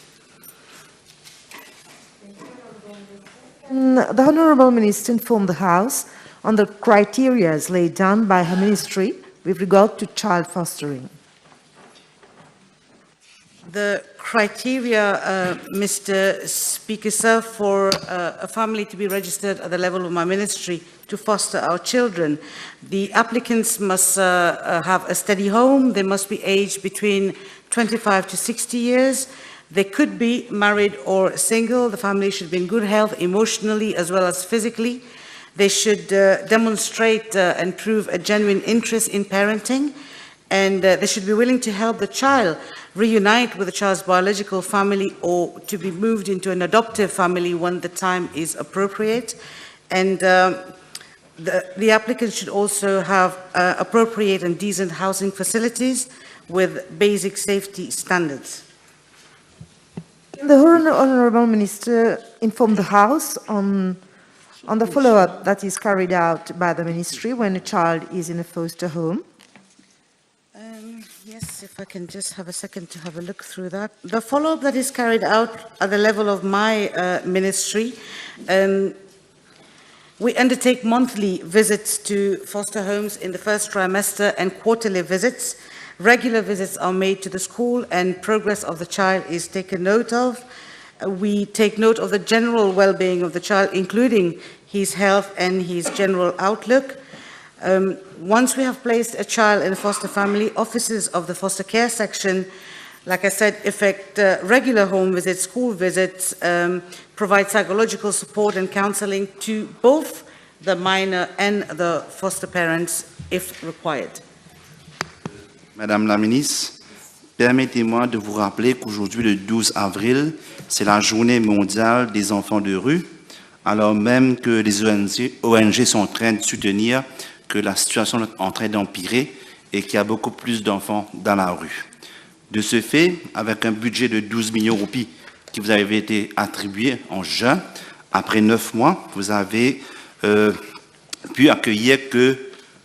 The Honourable Minister informed the House on the criteria laid down by her ministry with regard to child fostering. The criteria, Mr. Speaker, sir, for a family to be registered at the level of my ministry to foster our children, the applicants must have a steady home, they must be aged between 25 to 60 years, they could be married or single, the family should be in good health emotionally as well as physically, they should demonstrate and prove a genuine interest in parenting, and they should be willing to help the child reunite with the child's biological family or to be moved into an adoptive family when the time is appropriate. And the applicant should also have appropriate and decent housing facilities with basic safety standards. The Honourable Minister informed the House on the follow-up that is carried out by the ministry when a child is in a foster home. Yes, if I can just have a second to have a look through that. The follow-up that is carried out at the level of my ministry, we undertake monthly visits to foster homes in the first trimester and quarterly visits. Regular visits are made to the school and progress of the child is taken note of. We take note of the general well-being of the child, including his health and his general outlook. Once we have placed a child in a foster family, officers of the foster care section, like I said, effect regular home visits, school visits, provide psychological support and counseling to both the minor and the foster parents if required. Madame la Ministre, permettez-moi de vous rappeler qu'aujourd'hui, le 12 avril, c'est la journée mondiale des enfants de rue. alors même que les ONG sont en train de soutenir que la situation est en train d'empirer et qu'il y a beaucoup plus d'enfants dans la rue. De ce fait, avec un budget de 12 millions de roupies qui vous avait été attribué en juin, après 9 mois, vous avez pu accueillir que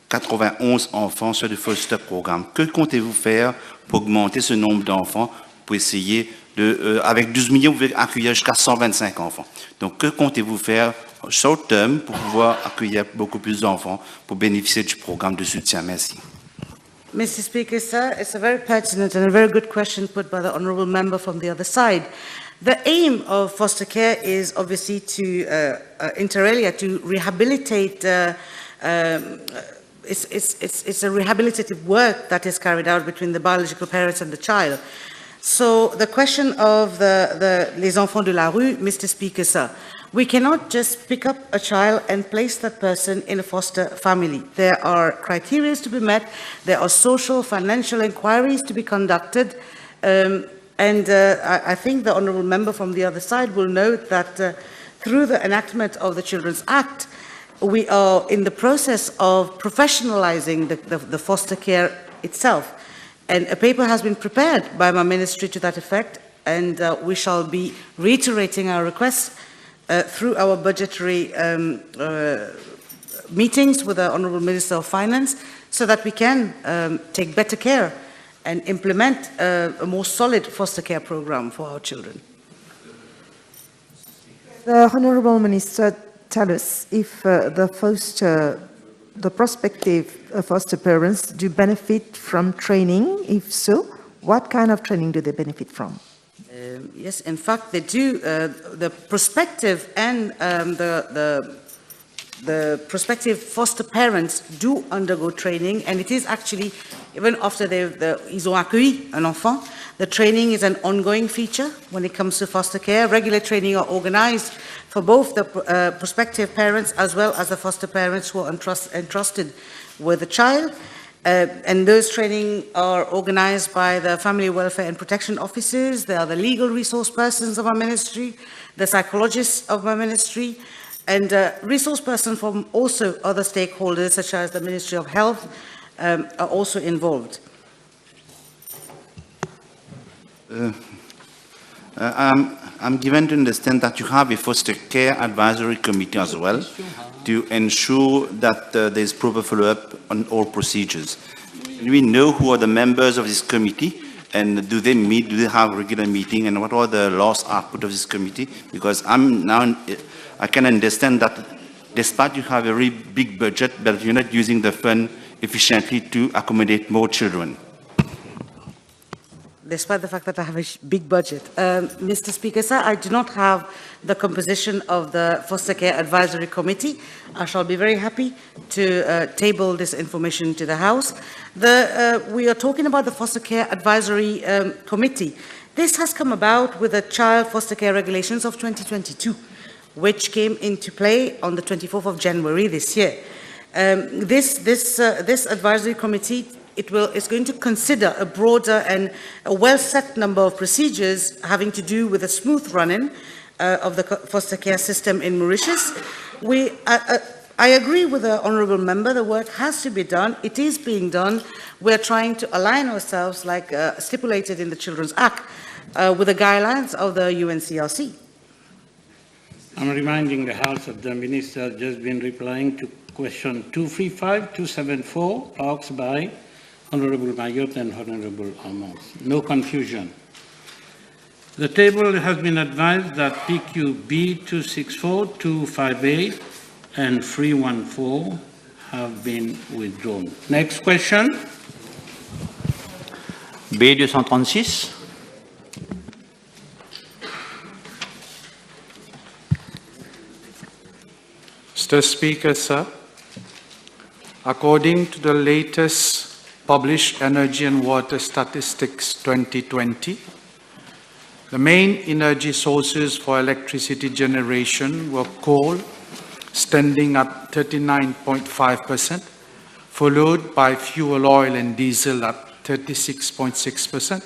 91 enfants sur le foster programme. Que comptez-vous faire pour augmenter ce nombre d'enfants, pour essayer de, avec 12 millions, vous pouvez accueillir jusqu'à 125 enfants. Donc, que comptez-vous faire short term pour pouvoir accueillir beaucoup plus d'enfants pour bénéficier du programme de soutien? Merci. Mr. Speaker, sir, it's a very pertinent and a very good question put by the honourable member from the other side. The aim of foster care is obviously to, inter alia, to rehabilitate. It's a rehabilitative work that is carried out between the biological parents and the child. So the question of les enfants de la rue, Mr. Speaker, sir, we cannot just pick up a child and place that person in a foster family. There are criteria to be met. There are social, financial inquiries to be conducted. I think the honourable member from the other side will note that through the enactment of the Children's Act, we are in the process of professionalising the foster care itself. And a paper has been prepared by my ministry to that effect, and we shall be reiterating our requests through our budgetary meetings with the Honourable Minister of Finance, so that we can take better care and implement a more solid foster care programme for our children. The Honourable Minister, tell us if the prospective foster parents do benefit from training. If so, what kind of training do they benefit from? Yes, in fact, they do. The prospective and the prospective foster parents do undergo training, and it is actually, even after ils ont accueilli un enfant, the training is an ongoing feature when it comes to foster care. Regular training are organized for both the prospective parents as well as the foster parents who are entrusted with the child. And those training are organized by the Family Welfare and Protection Officers. They are the legal resource persons of our ministry, the psychologists of our ministry, and resource persons from also other stakeholders, such as the Ministry of Health, are also involved. I'm given to understand that you have a foster care advisory committee as well to ensure that there is proper follow-up on all procedures. Do we know who are the members of this committee, and do they meet, do they have regular meeting, and what are the last output of this committee? Because I can understand that despite you have a very big budget, but you're not using the fund efficiently to accommodate more children. Despite the fact that I have a big budget. Mr. Speaker, sir, I do not have the composition of the Foster Care Advisory Committee. I shall be very happy to table this information to the House. We are talking about the Foster Care Advisory Committee. This has come about with the Child Foster Care Regulations of 2022, which came into play on the 24th of January this year. This advisory committee is going to consider a broader and a well-set number of procedures having to do with the smooth running of the foster care system in Mauritius. I agree with the honourable member, the work has to be done, it is being done. We're trying to align ourselves, like stipulated in the Children's Act, with the guidelines of the UNCRC. I'm reminding the House that the Minister has just been replying to question 235-274, asked by Honourable Mayotte and Honourable Amos. No confusion. The table has been advised that PQB 264, 258 and 314 have been withdrawn. Next question. B 236. Mr. Speaker, sir, according to the latest published Energy and Water Statistics 2020, the main energy sources for electricity generation were coal, standing at 39.5%, followed by fuel oil and diesel at 36.6%,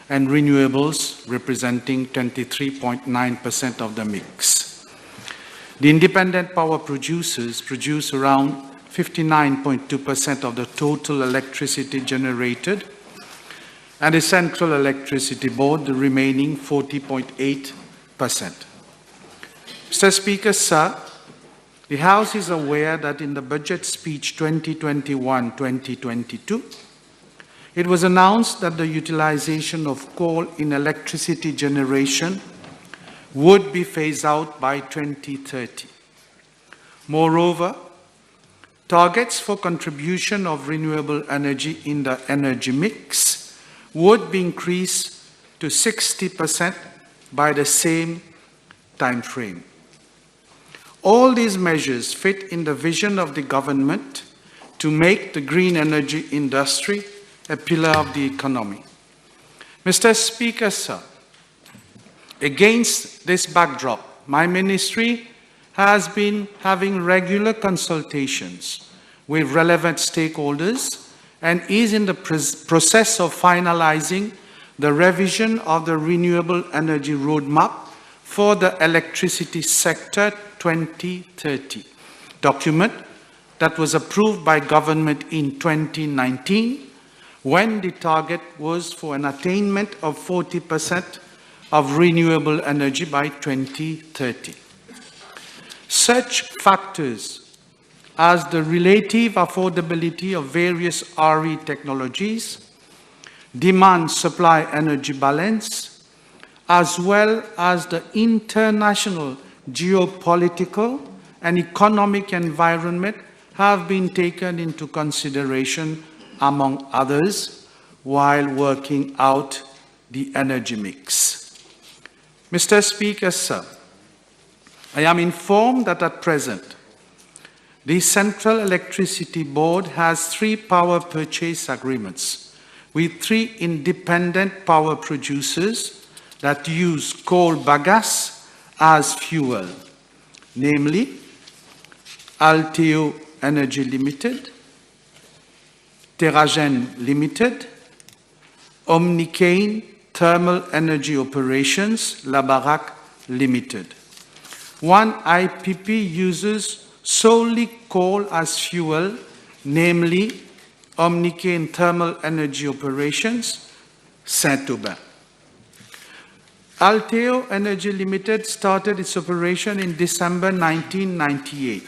and renewables representing 23.9% of the mix. The independent power producers produce around 59.2% of the total electricity generated, and the Central Electricity Board the remaining 40.8%. Mr. Speaker, sir, the House is aware that in the Budget Speech 2021-2022, it was announced that the utilization of coal in electricity generation would be phased out by 2030. Moreover, targets for contribution of renewable energy in the energy mix would be increased to 60% by the same time frame. All these measures fit in the vision of the government to make the green energy industry a pillar of the economy. Mr. Speaker, sir, against this backdrop, my ministry has been having regular consultations with relevant stakeholders and is in the process of finalizing the revision of the Renewable Energy Roadmap for the electricity sector 2030 document that was approved by government in 2019, when the target was for an attainment of 40% of renewable energy by 2030. Such factors as the relative affordability of various RE technologies, demand-supply energy balance, as well as the international geopolitical and economic environment have been taken into consideration, among others, while working out the energy mix. Mr. Speaker, sir, I am informed that at present, the Central Electricity Board has 3 power purchase agreements with 3 independent power producers that use coal bagasse as fuel, namely Alteo Energy Limited, Terragen Limited, Omnicane Thermal Energy Operations, Labarac Limited. One IPP uses solely coal as fuel, namely Omnicane Thermal Energy Operations, Saint-Aubin. Alteo Energy Limited started its operation in December 1998.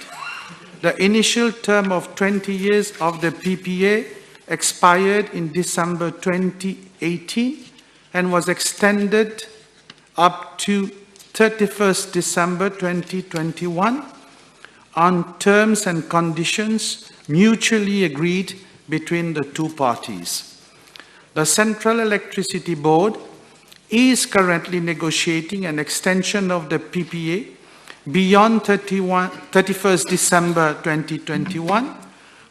The initial term of 20 years of the PPA expired in December 2018 and was extended up to 31st December 2021 on terms and conditions mutually agreed between the 2 parties. The Central Electricity Board is currently negotiating an extension of the PPA beyond 31st December 2021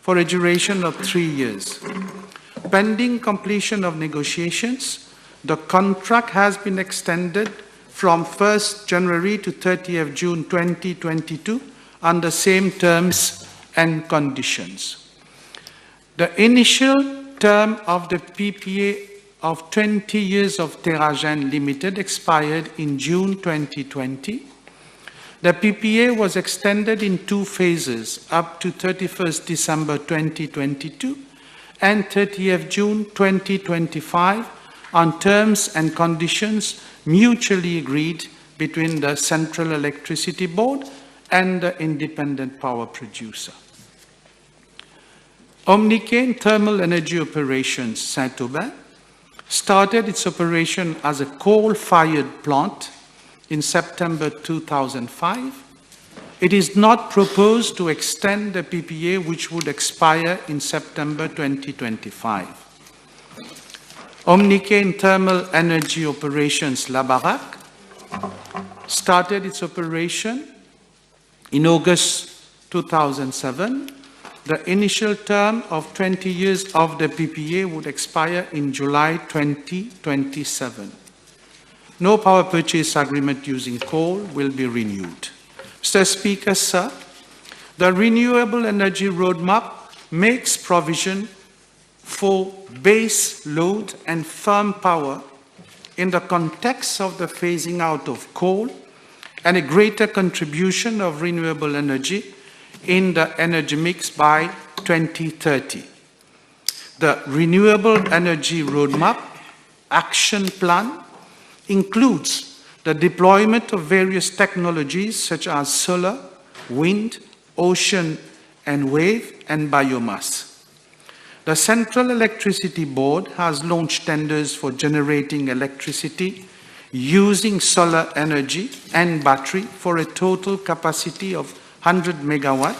for a duration of 3 years. Pending completion of negotiations, the contract has been extended from 1st January to 30th June 2022 on the same terms and conditions. The initial term of the PPA of 20 years of Terragen Limited expired in June 2020. The PPA was extended in 2 phases up to 31st December 2022 and 30th June 2025 on terms and conditions mutually agreed between the Central Electricity Board and the independent power producer. Omnicane Thermal Energy Operations, Saint-Aubin, started its operation as a coal-fired plant in September 2005. It is not proposed to extend the PPA, which would expire in September 2025. Omnicane Thermal Energy Operations, Labarac, started its operation in August 2007. The initial term of 20 years of the PPA would expire in July 2027. No power purchase agreement using coal will be renewed. Mr. Speaker, sir, the Renewable Energy Roadmap makes provision for base load and firm power in the context of the phasing out of coal and a greater contribution of renewable energy in the energy mix by 2030. The Renewable Energy Roadmap Action Plan includes the deployment of various technologies such as solar, wind, ocean and wave, and biomass. The Central Electricity Board has launched tenders for generating electricity using solar energy and battery for a total capacity of 100 megawatt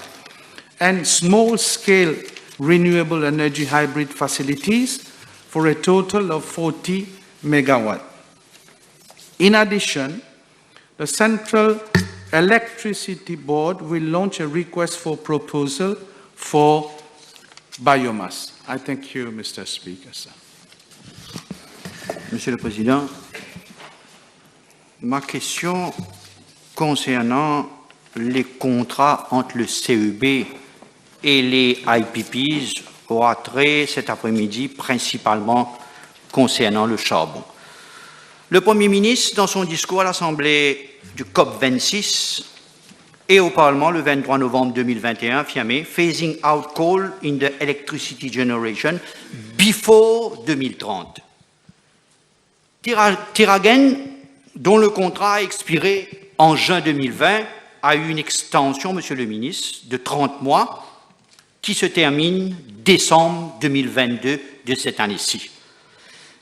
and small-scale renewable energy hybrid facilities for a total of 40 megawatt. In addition, the Central Electricity Board will launch a request for proposal for biomass. I thank you, Mr. Speaker, sir. Monsieur le Président, ma question concernant les contrats entre le CEB et les IPPs aura trait cet après-midi principalement concernant le charbon. Le Premier ministre, dans son discours à l'Assemblée du COP26 et au Parlement le 23 novembre 2021, affirmé « phasing out coal in the electricity generation before 2030 ». Tiragen, dont le contrat a expiré en juin 2020, a eu une extension, Monsieur le ministre, de 30 mois qui se termine décembre 2022 de cette année-ci.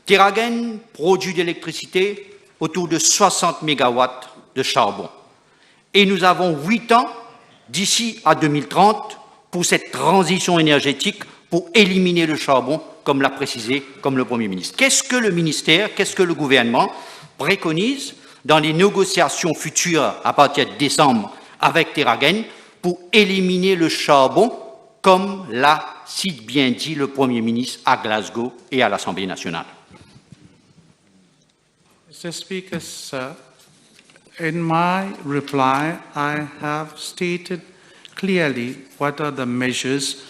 Tiragen produit de l'électricité autour de 60 mégawatts de charbon. Et nous avons 8 ans d'ici à 2030 pour cette transition énergétique pour éliminer le charbon, comme l'a précisé comme le Premier ministre. Qu'est-ce que le ministère, qu'est-ce que le gouvernement préconise dans les négociations futures à partir de décembre avec Tiragen pour éliminer le charbon, comme l'a si bien dit le Premier ministre à Glasgow et à l'Assemblée nationale? Mr. Speaker, sir, in my reply, I have stated clearly what are the measures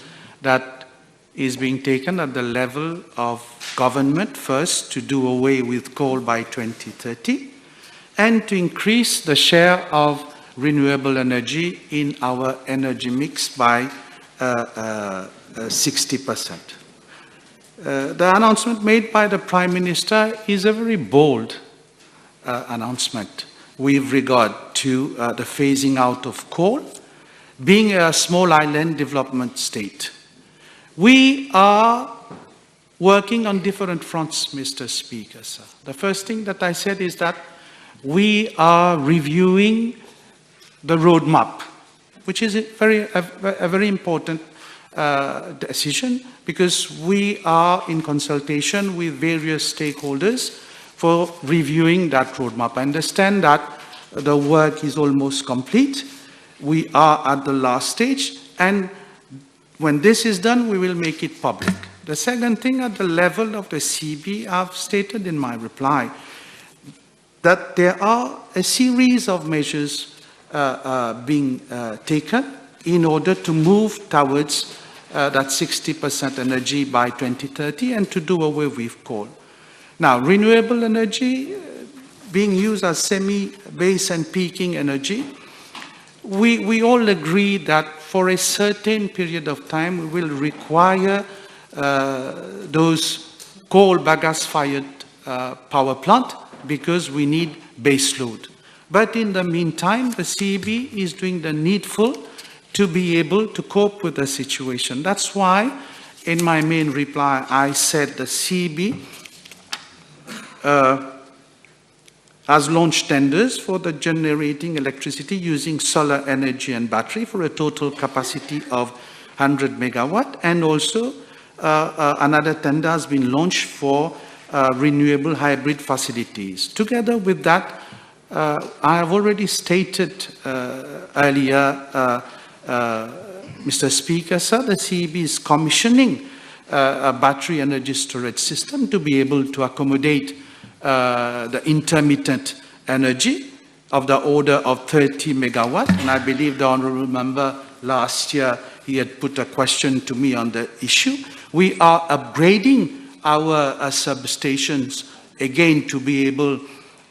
that is being taken at the level of government, first to do away with coal by 2030, and to increase the share of renewable energy in our energy mix by 60%. The announcement made by the Prime Minister is a very bold announcement with regard to the phasing out of coal, being a small island development state. We are working on different fronts, Mr. Speaker, sir. The first thing that I said is that we are reviewing the roadmap, which is a very important decision, because we are in consultation with various stakeholders for reviewing that roadmap. I understand that the work is almost complete. We are at the last stage, and when this is done, we will make it public. The second thing, at the level of the CB, I've stated in my reply that there are a series of measures being taken in order to move towards that 60% energy by 2030 and to do away with coal. Now, renewable energy being used as semi-base and peaking energy, we all agree that for a certain period of time we will require those coal bagasse-fired power plant because we need base load. But in the meantime, the CEB is doing the needful to be able to cope with the situation. That's why in my main reply I said the CEB has launched tenders for the generating electricity using solar energy and battery for a total capacity of 100 megawatt, and also another tender has been launched for renewable hybrid facilities. Together with that, I have already stated earlier, Mr. Speaker, sir, the CEB is commissioning a battery energy storage system to be able to accommodate the intermittent energy of the order of 30 megawatt. And I believe the Honourable Member last year, he had put a question to me on the issue. We are upgrading our substations again to be able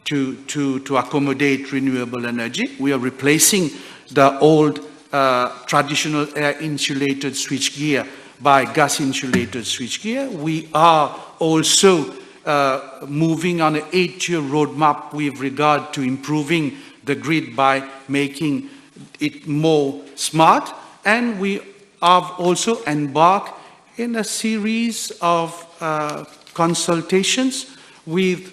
to accommodate renewable energy. We are replacing the old traditional air-insulated switchgear by gas-insulated switchgear. We are also moving on an 8-year roadmap with regard to improving the grid by making it more smart. And we have also embarked in a series of consultations with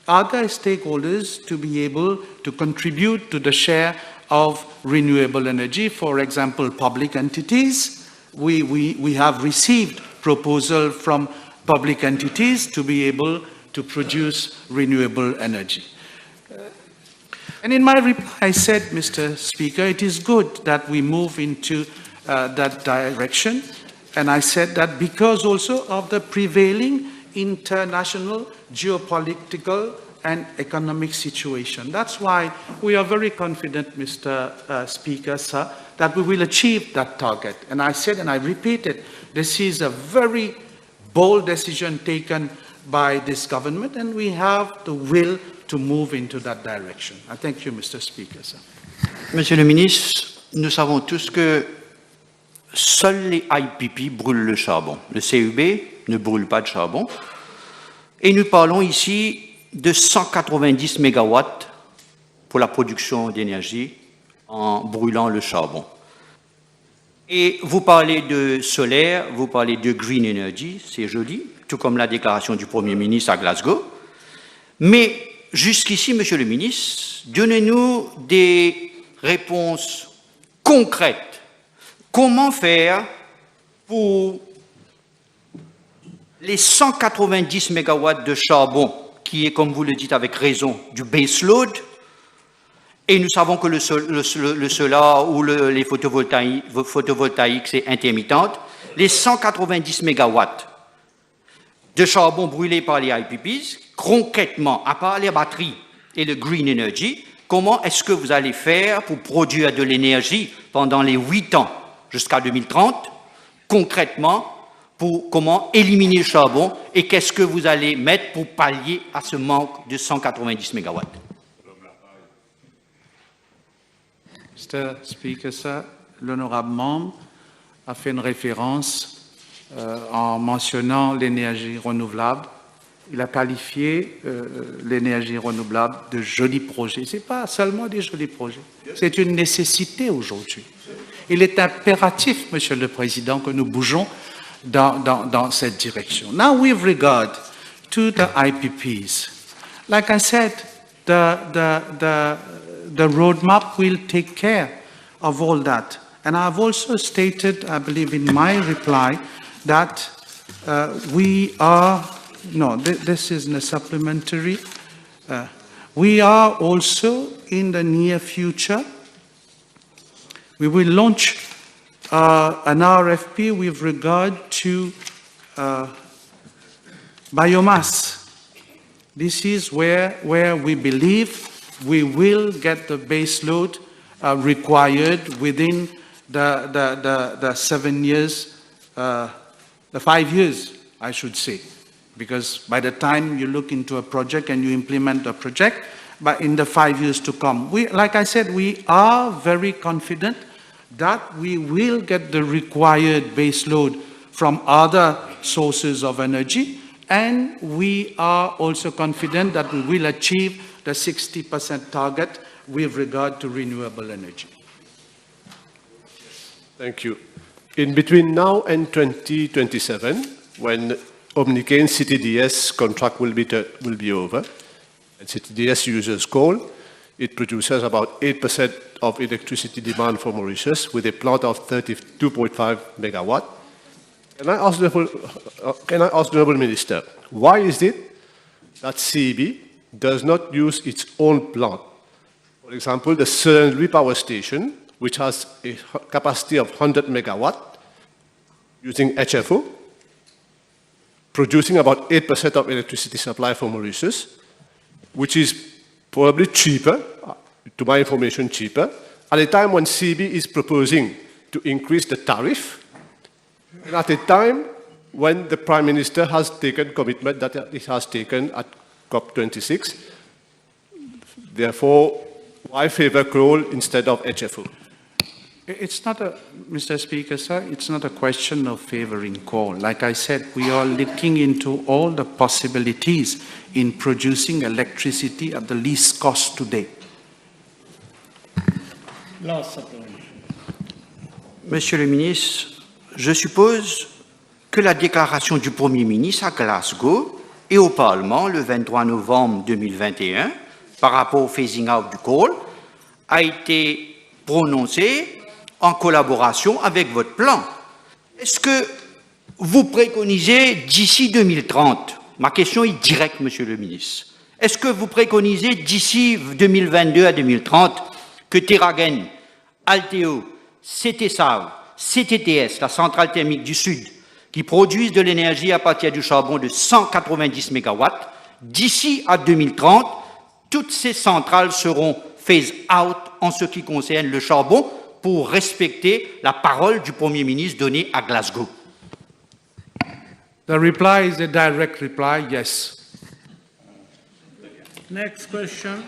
other stakeholders to be able to contribute to the share of renewable energy. For example, public entities. We have received proposal from public entities to be able to produce renewable energy. And in my reply, I said, Mr. Speaker, it is good that we move into that direction. And I said that because also of the prevailing international geopolitical and economic situation. That's why we are very confident, Mr. Speaker, sir, that we will achieve that target. And I said, and I repeated, this is a very bold decision taken by this government, and we have the will to move into that direction. I thank you, Mr. Speaker, sir. Monsieur le ministre, nous savons tous que seuls les IPP brûlent le charbon. Le CUB ne brûle pas de charbon. Et nous parlons ici de 190 mégawatts pour la production d'énergie en brûlant le charbon. Et vous parlez de solaire, vous parlez de green energy, c'est joli, tout comme la déclaration du Premier ministre à Glasgow. Mais jusqu'ici, Monsieur le ministre, donnez-nous des réponses concrètes. Comment faire pour les 190 mégawatts de charbon, qui est, comme vous le dites avec raison, du base load, et nous savons que le solar ou les photovoltaïques, c'est intermittente, les 190 mégawatts de charbon brûlés par les IPPs, concrètement, à part les batteries et le green energy, comment est-ce que vous allez faire pour produire de l'énergie pendant les 8 ans jusqu'à 2030, concrètement, pour comment éliminer le charbon et qu'est-ce que vous allez mettre pour pallier à ce manque de 190 mégawatts? Mr. Speaker, sir, l'honorable membre a fait une référence en mentionnant l'énergie renouvelable. Il a qualifié l'énergie renouvelable de joli projet. Ce n'est pas seulement des jolis projets, c'est une nécessité aujourd'hui. Il est impératif, Monsieur le Président, que nous bougeons dans cette direction. Now, with regard to the IPPs, like I said, the roadmap will take care of all that. And I've also stated, I believe in my reply, that we are, no, this is a supplementary. We are also in the near future, we will launch an RFP with regard to biomass. This is where we believe we will get the base load required within the 7 years, the 5 years, I should say. Because by the time you look into a project and you implement a project, but in the 5 years to come, like I said, we are very confident that we will get the required base load from other sources of energy, and we are also confident that we will achieve the 60% target with regard to renewable energy. Thank you. In between now and 2027, when Omnicane CTDS contract will be over, and CTDS users coal, it produces about 8% of electricity demand for Mauritius with a plant of 32.5 megawatt. Can I ask the Honourable Minister, why is it that CEB does not use its own plant? For example, the Saint-Louis Power Station, which has a capacity of 100 megawatt, using HFO, producing about 8% of electricity supply for Mauritius, which is probably cheaper, to my information cheaper, at a time when CB is proposing to increase the tariff, and at a time when the Prime Minister has taken commitment that it has taken at COP26, Therefore, why favor coal instead of HFO? It's not a, Mr. Speaker, sir, it's not a question of favoring coal. Like I said, we are looking into all the possibilities in producing electricity at the least cost today. Last supplementary. Monsieur le ministre, je suppose que la déclaration du Premier ministre à Glasgow et au Parlement le 23 novembre 2021 par rapport au phasing out du coal a été prononcée en collaboration avec votre plan. Est-ce que vous préconisez d'ici 2030, ma question est directe, Monsieur le ministre, est-ce que vous préconisez d'ici 2022 à 2030 que Terragen, Alteo, CTSAV, CTTS, la centrale thermique du Sud, qui produisent de l'énergie à partir du charbon de 190 MW, d'ici à 2030, toutes ces centrales seront phase out en ce qui concerne le charbon pour respecter la parole du Premier ministre donnée à Glasgow? The reply is a direct reply, yes. Next question.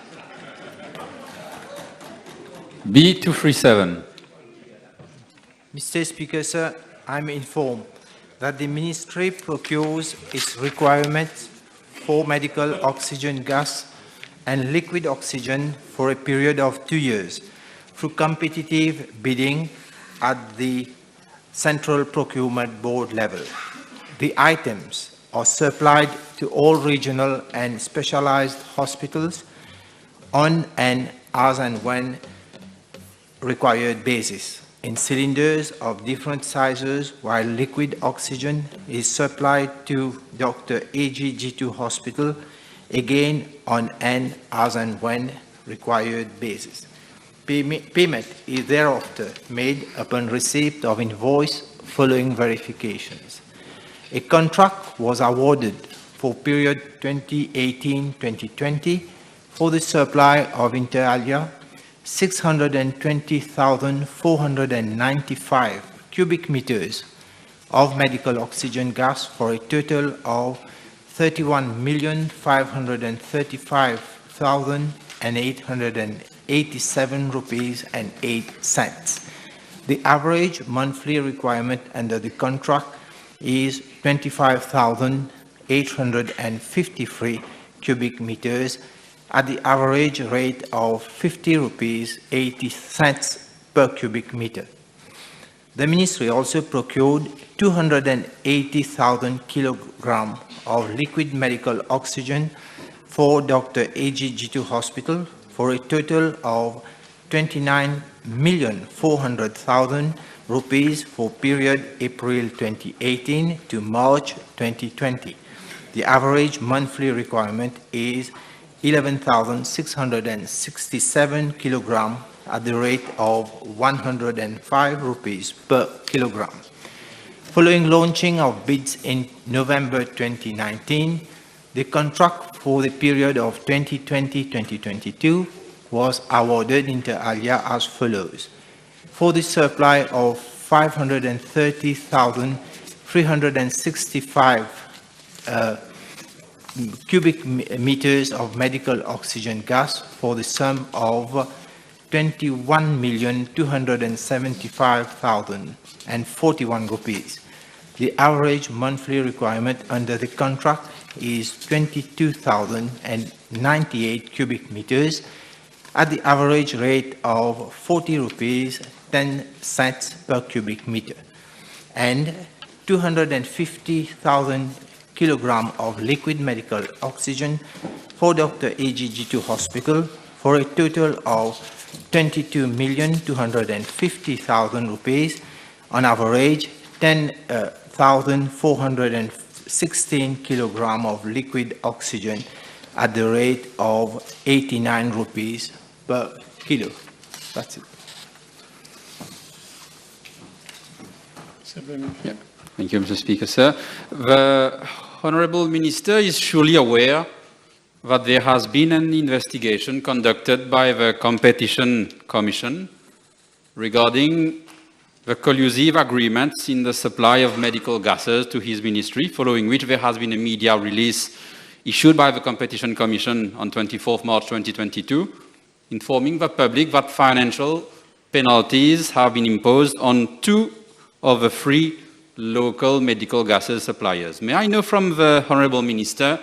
B237. Mr. Speaker, sir, I'm informed that the Ministry procures its requirements for medical oxygen gas and liquid oxygen for a period of 2 years through competitive bidding at the Central Procurement Board level. The items are supplied to all regional and specialized hospitals on an as and when required basis in cylinders of different sizes, while liquid oxygen is supplied to Dr. AGG2 Hospital, again on an as and when required basis. Payment is thereafter made upon receipt of invoice following verifications. A contract was awarded for period 2018-2020 for the supply of inter alia 620,495 cubic meters of medical oxygen gas for a total of 31,535,887 rupees and 8 cents. The average monthly requirement under the contract is 25,853 cubic meters at the average rate of 50 rupees 80 cents per cubic meter. The Ministry also procured 280,000 kilograms of liquid medical oxygen for Dr. AGG2 Hospital for a total of 29,400,000 rupees for period April 2018 to March 2020. The average monthly requirement is 11,667 kilograms at the rate of 105 rupees per kilogram. Following launching of bids in November 2019, the contract for the period of 2020-2022 was awarded inter alia as follows. For the supply of 530,365 cubic meters of medical oxygen gas for the sum of 21,275,041 rupees. The average monthly requirement under the contract is 22,098 cubic meters at the average rate of 40 rupees 10 cents per cubic meter, and 250,000 kilograms of liquid medical oxygen for Dr. AGG2 Hospital for a total of 22,250,000 rupees, on average 10,416 kilograms of liquid oxygen at the rate of 89 rupees per kilo. That's it. Yeah. Thank you, Mr. Speaker, sir. The Honourable Minister is surely aware that there has been an investigation conducted by the Competition Commission regarding the collusive agreements in the supply of medical gases to his ministry, following which there has been a media release issued by the Competition Commission on 24th March 2022, informing the public that financial penalties have been imposed on 2 of the 3 local medical gases suppliers. May I know from the Honourable Minister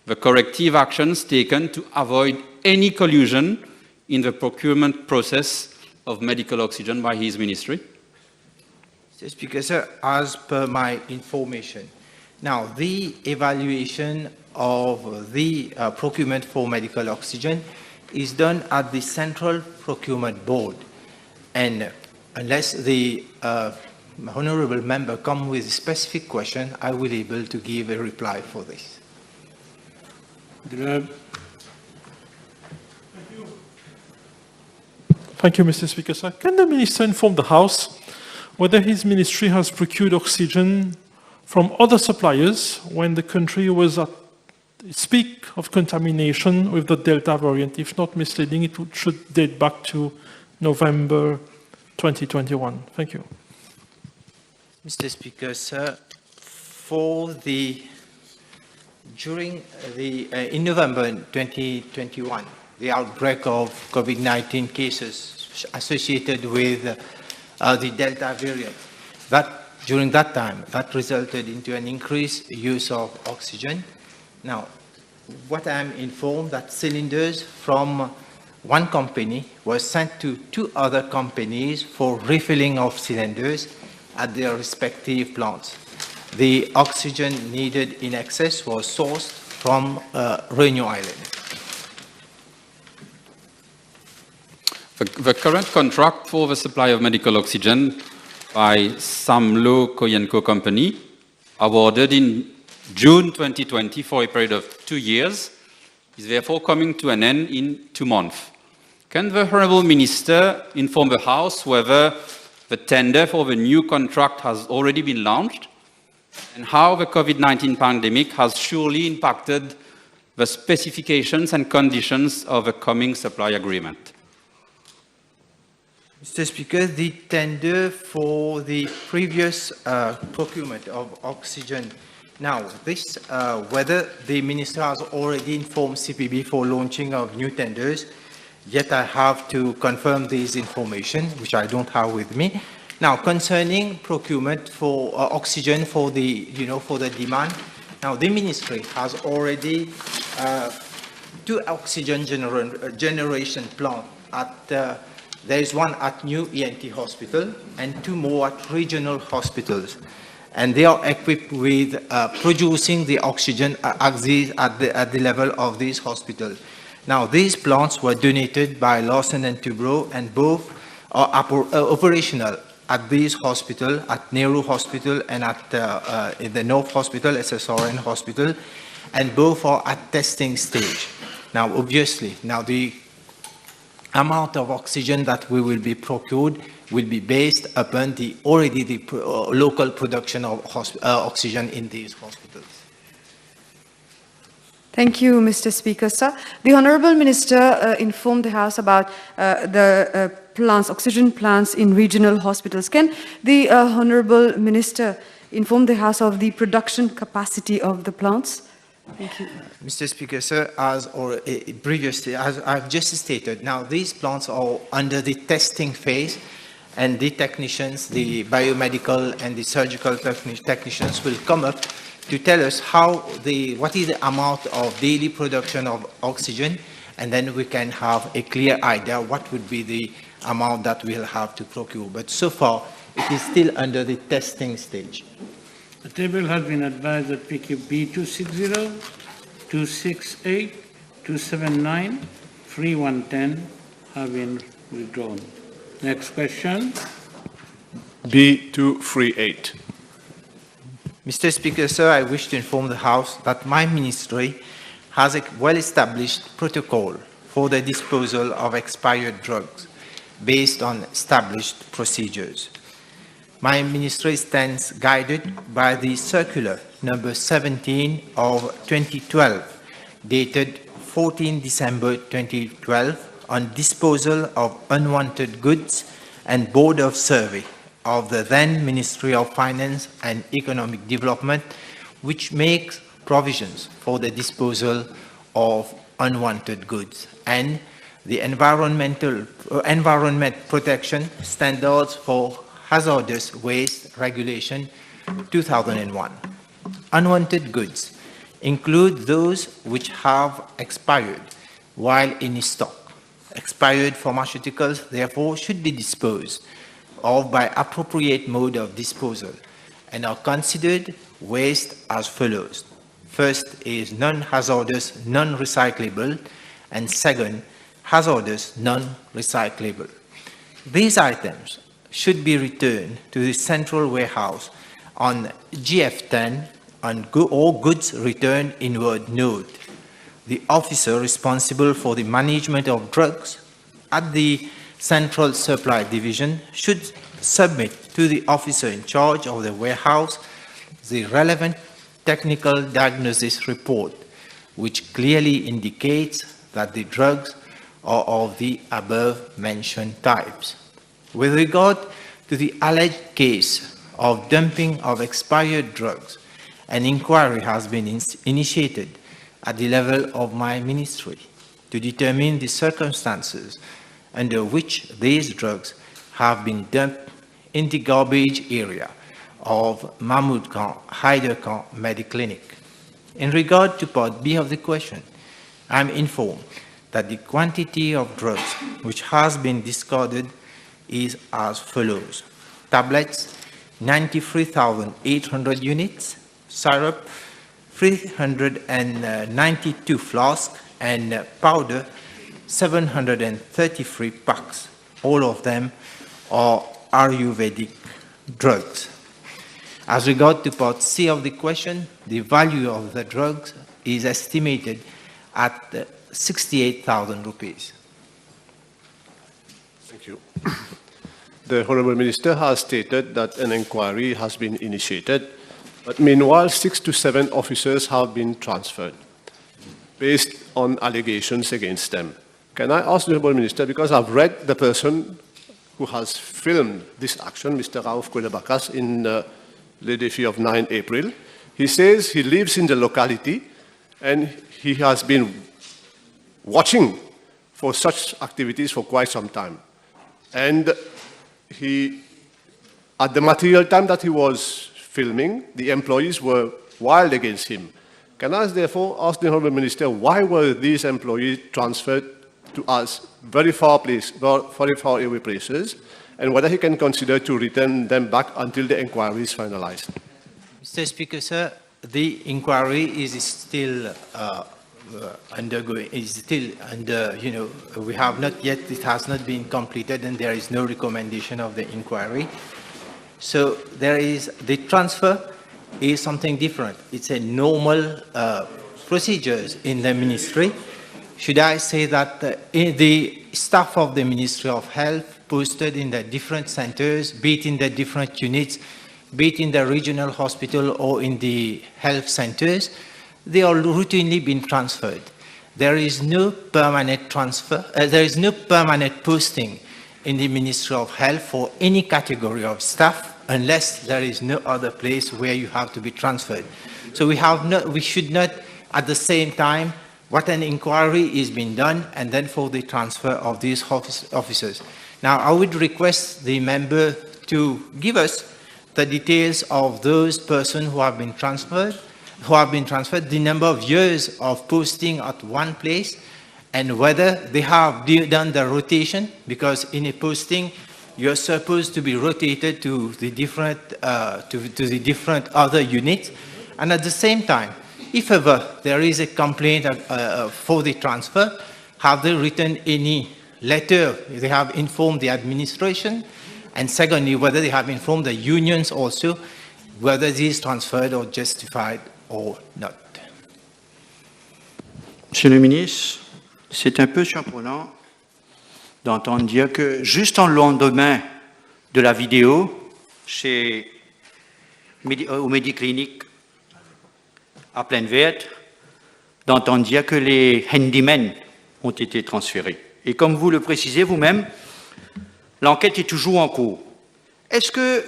the corrective actions taken to avoid any collusion in the procurement process of medical oxygen by his ministry? Mr. Speaker, sir, as per my information, now the evaluation of the procurement for medical oxygen is done at the Central Procurement Board. And unless the Honourable Member comes with a specific question, I will be able to give a reply for this. Thank you, Mr. Speaker, sir. Can the Minister inform the House whether his ministry has procured oxygen from other suppliers when the country was at its peak of contamination with the Delta variant? If not misleading, it should date back to November 2021. Thank you. Mr. Speaker, sir, in November 2021, the outbreak of COVID-19 cases associated with the Delta variant, during that time, that resulted into an increased use of oxygen. Now, what I am informed that cylinders from one company were sent to 2 other companies for refilling of cylinders at their respective plants. The oxygen needed in excess was sourced from Réunion Island. The current contract for the supply of medical oxygen by Samlo Koyenko Company, awarded in June 2020 for a period of 2 years, is therefore coming to an end in 2 months. Can the Honourable Minister inform the House whether the tender for the new contract has already been launched and how the COVID-19 pandemic has surely impacted the specifications and conditions of the coming supply agreement? Mr. Speaker, the tender for the previous procurement of oxygen. Now, this, whether the Minister has already informed CPB for launching of new tenders, yet I have to confirm this information, which I don't have with me. Now, concerning procurement for oxygen for the, for the demand, now the Ministry has already 2 oxygen generation plants at there is one at New ENT Hospital and 2 more at regional hospitals. And they are equipped with producing the oxygen at the level of these hospitals. Now, these plants were donated by Lawson and Tubro, and both are operational at these hospitals, at Nehru Hospital and at in the North Hospital, SSRN Hospital, and both are at testing stage. Now, obviously, now the amount of oxygen that we will be procured will be based upon the local production of oxygen in these hospitals. Thank you, Mr. Speaker, sir. The Honourable Minister informed the House about the oxygen plants in regional hospitals. Can the Honourable Minister inform the House of the production capacity of the plants? Thank you. Mr. Speaker, sir, previously, as I've just stated, now these plants are under the testing phase, and the technicians, the biomedical and the surgical technicians will come up to tell us what is the amount of daily production of oxygen, and then we can have a clear idea what would be the amount that we'll have to procure. But so far, it is still under the testing stage. The table has been advised that PQB 260, 268, 279, 3110 have been withdrawn. Next question. B238. Mr. Speaker, sir, I wish to inform the House that my ministry has a well-established protocol for the disposal of expired drugs based on established procedures. My ministry stands guided by the circular number 17 of 2012, dated 14 December 2012, on disposal of unwanted goods and Board of Survey of the then Ministry of Finance and Economic Development, which makes provisions for the disposal of unwanted goods and the environment protection standards for hazardous waste regulation 2001. Unwanted goods include those which have expired while in stock. Expired pharmaceuticals, therefore, should be disposed of by appropriate mode of disposal and are considered waste as follows. First is non-hazardous, non-recyclable, and second, hazardous, non-recyclable. These items should be returned to the central warehouse on GF10 or goods returned inward note. The officer responsible for the management of drugs at the Central Supply Division should submit to the officer in charge of the warehouse the relevant technical diagnosis report, which clearly indicates that the drugs are of the above-mentioned types. With regard to the alleged case of dumping of expired drugs, an inquiry has been initiated at the level of my ministry to determine the circumstances under which these drugs have been dumped in the garbage area of Mahmoud Khan, Haider Khan Mediclinic. In regard to part B of the question, I am informed that the quantity of drugs which has been discarded is as follows. Tablets, 93,800 units, syrup, 392 flasks, and powder, 733 packs. All of them are Ayurvedic drugs. As regard to part C of the question, the value of the drugs is estimated at 68,000 rupees. Thank you. The Honourable Minister has stated that an inquiry has been initiated, but meanwhile 6 to 7 officers have been transferred based on allegations against them. Can I ask the Honourable Minister, because I've read the person who has filmed this action, Mr. Raouf Kwelebakas, in the Défi of 9 April, he says he lives in the locality and he has been watching for such activities for quite some time. And he, at the material time that he was filming, the employees were wild against him. Can I therefore ask the Honourable Minister, why were these employees transferred to us very far away places, and whether he can consider to return them back until the inquiry is finalized? Mr. Speaker, sir, the inquiry is still undergoing, is still under, we have not yet, it has not been completed and there is no recommendation of the inquiry. So there is, the transfer is something different. It's a normal procedures in the ministry. Should I say that the staff of the Ministry of Health posted in the different centers, be it in the different units, be it in the regional hospital or in the health centers, they are routinely being transferred. There is no permanent transfer, there is no permanent posting in the Ministry of Health for any category of staff unless there is no other place where you have to be transferred. So we should not, at the same time, what an inquiry is being done and then for the transfer of these officers. Now, I would request the member to give us the details of those persons who have been transferred, the number of years of posting at one place, and whether they have done the rotation, because in a posting, you're supposed to be rotated to the different, other units, and at the same time, if ever there is a complaint for the transfer, have they written any letter? They have informed the administration, and secondly, whether they have informed the unions also, whether this is transferred or justified or not. Monsieur le ministre, c'est un peu surprenant d'entendre dire que juste en lendemain de la vidéo au Mediclinic à Plaine Verte, d'entendre dire que les handymen ont été transférés. Et comme vous le précisez vous-même, l'enquête est toujours en cours. Est-ce que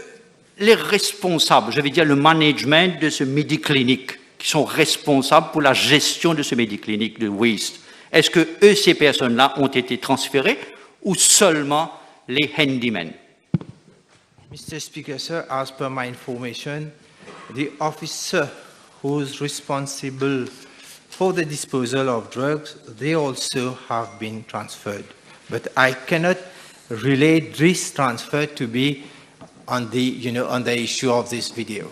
les responsables, je vais dire le management de ce Mediclinic qui sont responsables pour la gestion de ce Mediclinic de waste. Est-ce que ces personnes-là ont été transférées ou seulement les handymen? Mr. Speaker, sir, as per my information, the officer who's responsible for the disposal of drugs, they also have been transferred. But I cannot relate this transfer to be on the, on the issue of this video.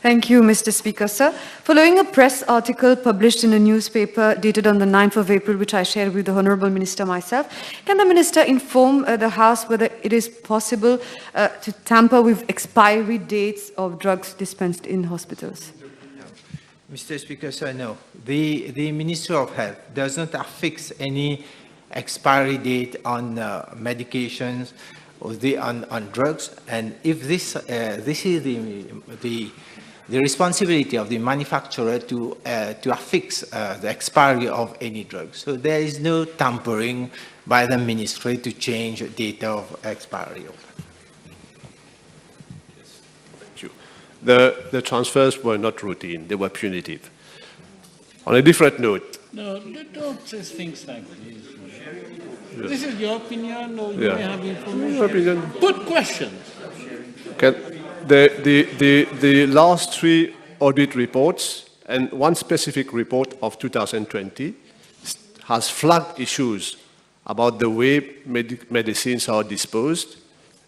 Thank you, Mr. Speaker, sir. Following a press article published in a newspaper dated on the 9th of April, which I shared with the Honourable Minister myself, can the Minister inform the House whether it is possible to tamper with expiry dates of drugs dispensed in hospitals? Mr. Speaker, sir, no. The Ministry of Health does not affix any expiry date on medications or on drugs, and if this is the responsibility of the manufacturer to affix the expiry of any drug. So there is no tampering by the ministry to change the date of expiry. Thank you. The transfers were not routine, they were punitive. On a different note. No, don't say things like this. Yeah. This is your opinion, or you may have information. Your opinion. Put questions. The last 3 audit reports and one specific report of 2020 has flagged issues about the way medicines are disposed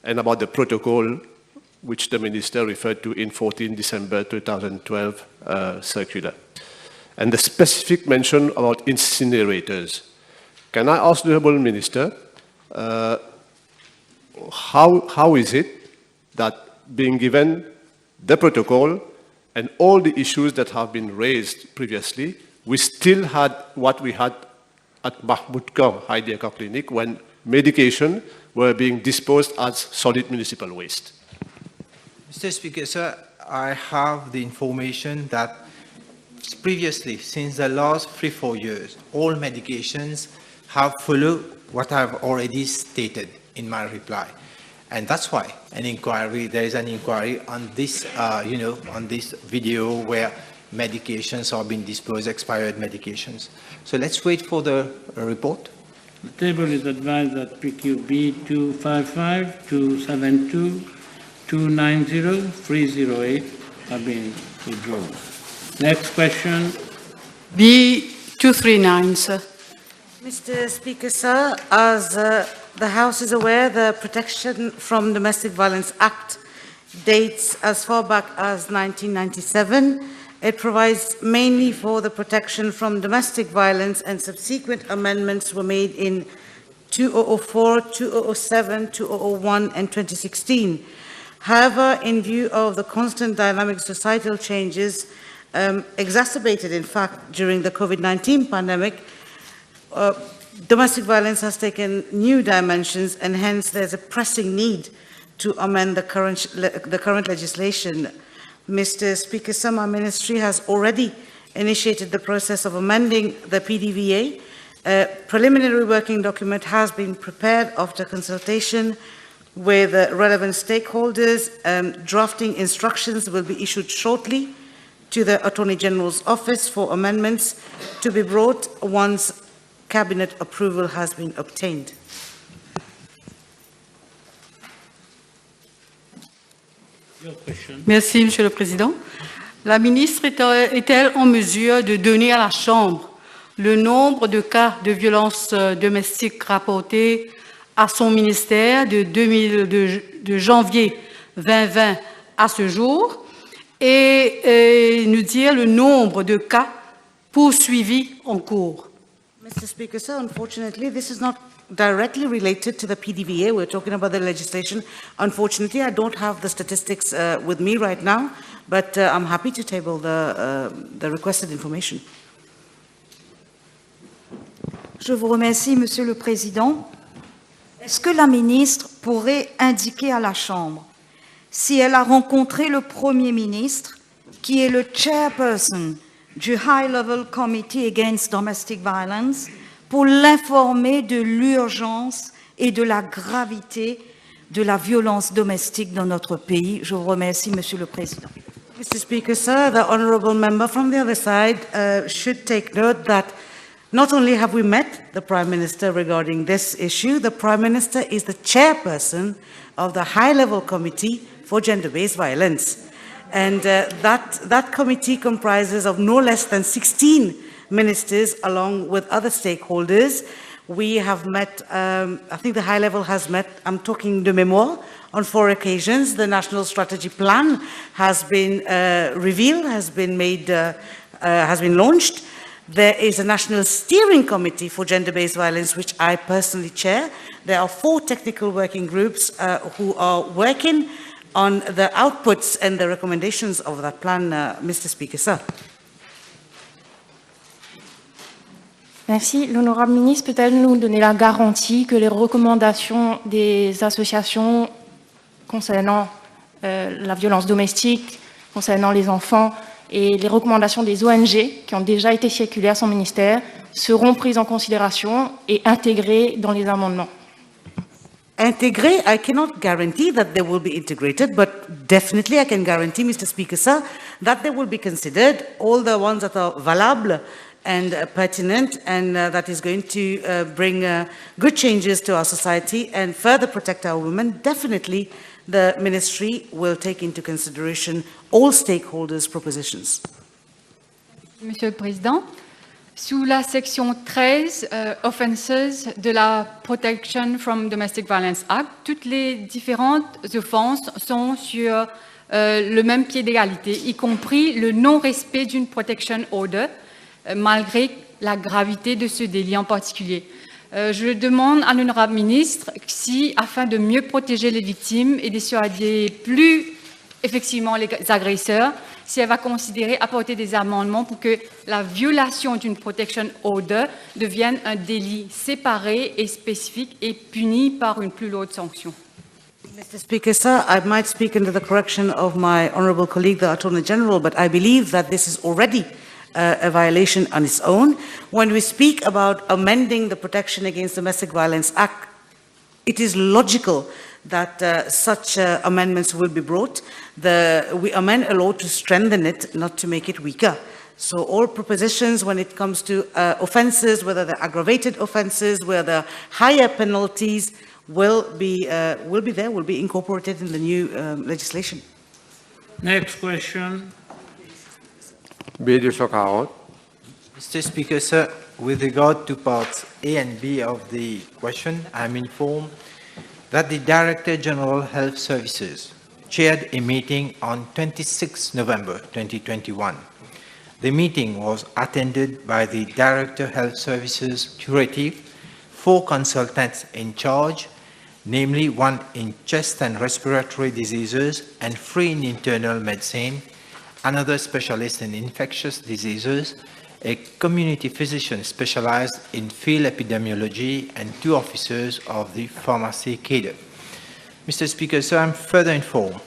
and about the protocol which the Minister referred to in 14 December 2012 circular. And the specific mention about incinerators. Can I ask the Honourable Minister, how is it that being given the protocol and all the issues that have been raised previously, we still had what we had at Mahmoudkar Haidiaka Clinic when medication were being disposed as solid municipal waste? Mr. Speaker, sir, I have the information that previously, since the last 3-4 years, all medications have followed what I've already stated in my reply. And that's why there is an inquiry on this, on this video where medications are being disposed, expired medications. So let's wait for the report. The table is advised that PQB 255, 272, 290, 308 have been withdrawn. Next question. B239, sir. Mr. Speaker, sir, as the House is aware, the Protection from Domestic Violence Act dates as far back as 1997. It provides mainly for the protection from domestic violence, and subsequent amendments were made in 2004, 2007, 2001, and 2016. However, in view of the constant dynamic societal changes, exacerbated, in fact, during the COVID-19 pandemic, domestic violence has taken new dimensions, and hence there's a pressing need to amend the current legislation. Mr. Speaker, sir, my ministry has already initiated the process of amending the PDVA. A preliminary working document has been prepared after consultation with relevant stakeholders. Drafting instructions will be issued shortly to the Attorney General's office for amendments to be brought once Cabinet approval has been obtained. Merci, Monsieur le Président. La ministre est-elle en mesure de donner à la Chambre le nombre de cas de violences domestiques rapportés à son ministère de janvier 2020 à ce jour et nous dire le nombre de cas poursuivis en cours? Mr. Speaker, sir, unfortunately, this is not directly related to the PDVA. We're talking about the legislation. Unfortunately, I don't have the statistics with me right now, but I'm happy to table the requested information. Je vous remercie, Monsieur le Président. Est-ce que la ministre pourrait indiquer à la Chambre si elle a rencontré le Premier ministre, qui est le chairperson du High Level Committee Against Domestic Violence, pour l'informer de l'urgence et de la gravité de la violence domestique dans notre pays. Je vous remercie, Monsieur le Président. Mr. Speaker, sir, the honourable member from the other side should take note that not only have we met the Prime Minister regarding this issue, the Prime Minister is the chairperson of the high-level committee for gender-based violence. And that committee comprises of no less than 16 ministers along with other stakeholders. We have met, I think the high level has met, I'm talking de mémoire, on 4 occasions. The National Strategy Plan has been revealed, has been launched. There is a National Steering Committee for Gender-Based Violence, which I personally chair. There are 4 technical working groups who are working on the outputs and the recommendations of that plan, Mr. Speaker, sir. Merci. L'honorable ministre peut-elle nous donner la garantie que les recommandations des associations concernant la violence domestique, concernant les enfants et les recommandations des ONG qui ont déjà été circulées à son ministère seront prises en considération et intégrées dans les amendements? Integrate, I cannot guarantee that they will be integrated, but definitely I can guarantee, Mr. Speaker, sir, that they will be considered, all the ones that are valable and pertinent, and that is going to bring good changes to our society and further protect our women. Definitely, the ministry will take into consideration all stakeholders' propositions. Monsieur le Président, sous la section 13, Offenses de la Protection from Domestic Violence Act, toutes les différentes offenses sont sur le même pied d'égalité, y compris le non-respect d'une protection order, malgré la gravité de ce délit en particulier. Je demande à l'honorable ministre si, afin de mieux protéger les victimes et dissuader plus effectivement les agresseurs, si elle va considérer apporter des amendements pour que la violation d'une protection order devienne un délit séparé et spécifique et puni par une plus lourde sanction. Mr. Speaker, sir, I might speak under the correction of my honourable colleague, the Attorney General, but I believe that this is already a violation on its own. When we speak about amending the Protection Against Domestic Violence Act, it is logical that such amendments will be brought. We amend a law to strengthen it, not to make it weaker. So all propositions when it comes to offences, whether they're aggravated offences, whether higher penalties will be incorporated in the new legislation. Next question. Mr. Speaker, sir, with regard to parts A and B of the question, I'm informed that the Director General Health Services chaired a meeting on 26 November 2021. The meeting was attended by the Director Health Services Curative, 4 consultants in charge, namely 1 in chest and respiratory diseases and 3 in internal medicine, another specialist in infectious diseases, a community physician specialized in field epidemiology, and 2 officers of the pharmacy cadre. Mr. Speaker, sir, I'm further informed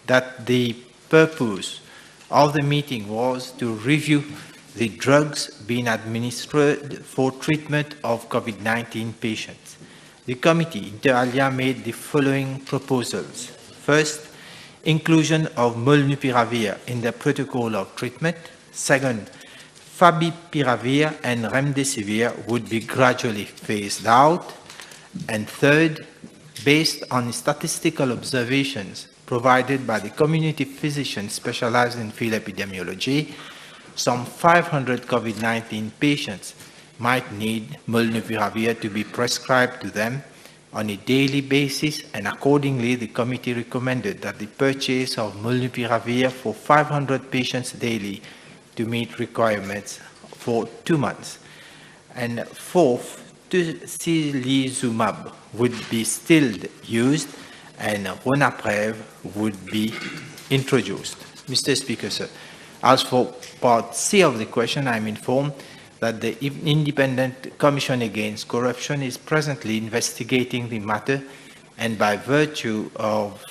that the purpose of the meeting was to review the drugs being administered for treatment of COVID-19 patients. The committee, inter alia, made the following proposals. First, inclusion of molnupiravir in the protocol of treatment. Second, favipiravir and remdesivir would be gradually phased out. And third, based on statistical observations provided by the community physician specialized in field epidemiology, some 500 COVID-19 patients might need molnupiravir to be prescribed to them on a daily basis, and accordingly the committee recommended that the purchase of molnupiravir for 500 patients daily to meet requirements for 2 months. And fourth, tocilizumab would be still used and Ronaprev would be introduced. Mr. Speaker, sir, as for part C of the question, I'm informed that the Independent Commission Against Corruption is presently investigating the matter, and by virtue of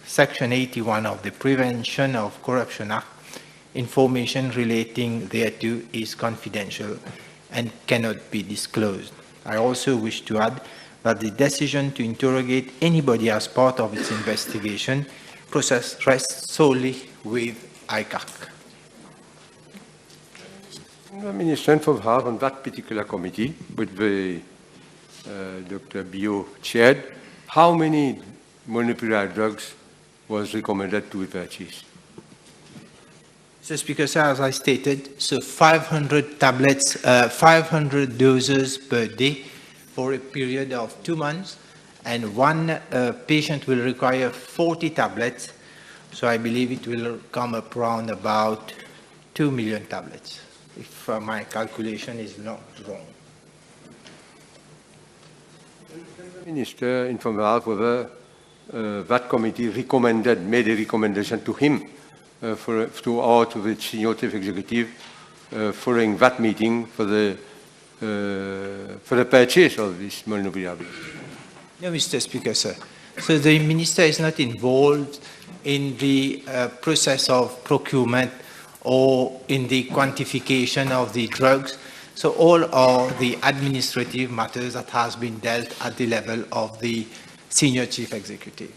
Section 81 of the Prevention of Corruption Act, information relating thereto is confidential and cannot be disclosed. I also wish to add that the decision to interrogate anybody as part of its investigation process rests solely with ICAC. The Minister informed House on that particular committee, with the Dr. Bio chaired, how many monopolar drugs was recommended to be purchased? Mr. Speaker, sir, as I stated, so 500 tablets, 500 doses per day for a period of 2 months, and one patient will require 40 tablets. So I believe it will come up around about 2 million tablets, if my calculation is not wrong. The Minister informed House whether that committee made a recommendation to him to the senior chief executive following that meeting for the purchase of this molnupiravir. No, Mr. Speaker, sir. So the Minister is not involved in the process of procurement or in the quantification of the drugs. So all are the administrative matters that has been dealt at the level of the senior chief executive.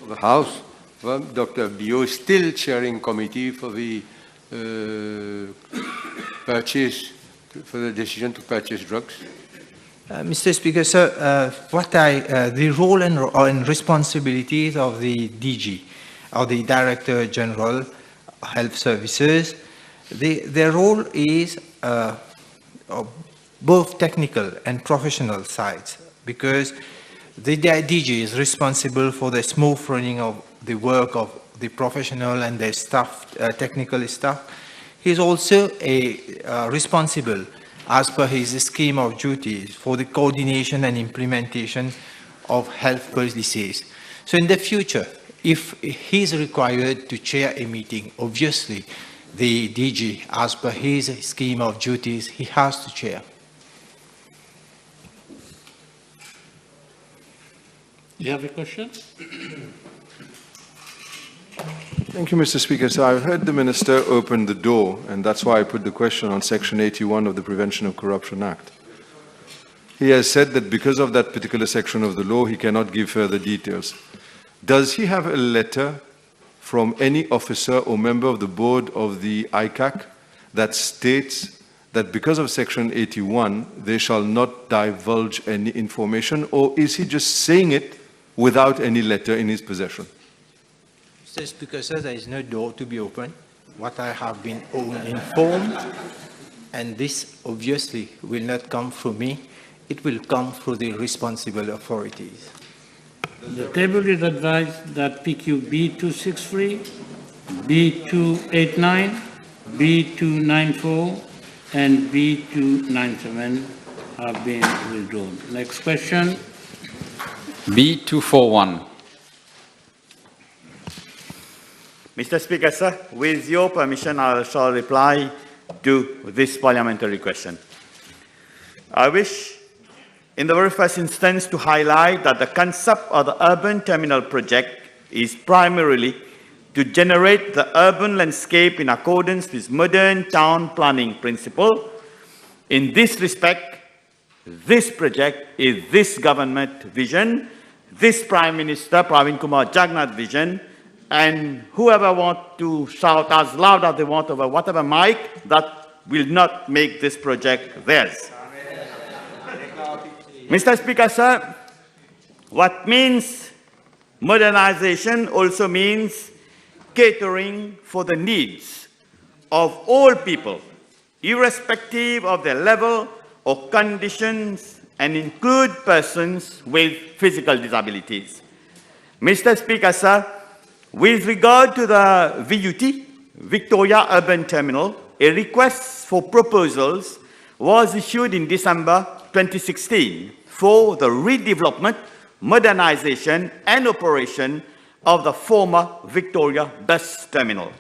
The House, Dr. Bio is still chairing committee for the purchase, for the decision to purchase drugs. Mr. Speaker, sir, the role and responsibilities of the DG, or the Director General Health Services, their role is both technical and professional sides, because the DG is responsible for the smooth running of the work of the professional and their staff, technical staff. He is also responsible, as per his scheme of duties, for the coordination and implementation of health policies. So in the future, if he is required to chair a meeting, obviously the DG, as per his scheme of duties, he has to chair. You have a question? Thank you, Mr. Speaker. So I've heard the Minister open the door, and that's why I put the question on Section 81 of the Prevention of Corruption Act. He has said that because of that particular section of the law, he cannot give further details. Does he have a letter from any officer or member of the board of the ICAC that states that because of Section 81, they shall not divulge any information, or is he just saying it without any letter in his possession? Mr. Speaker, sir, there is no door to be opened. What I have been informed, and this obviously will not come from me, it will come through the responsible authorities. The table is advised that PQ B263, B289, B294, and B297 have been withdrawn. Next question. B241. Mr. Speaker, sir, with your permission, I shall reply to this parliamentary question. I wish, in the very first instance, to highlight that the concept of the urban terminal project is primarily to generate the urban landscape in accordance with modern town planning principle. In this respect, this project is this government vision, this Prime Minister Pravin Kumar Jagannath vision, and whoever wants to shout as loud as they want over whatever mic, that will not make this project theirs. Mr. Speaker, sir, what means modernization also means catering for the needs of all people, irrespective of their level or conditions, and include persons with physical disabilities. Mr. Speaker, sir, with regard to the VUT, Victoria Urban Terminal, a request for proposals was issued in December 2016 for the redevelopment, modernization, and operation of the former Victoria Bus Terminal.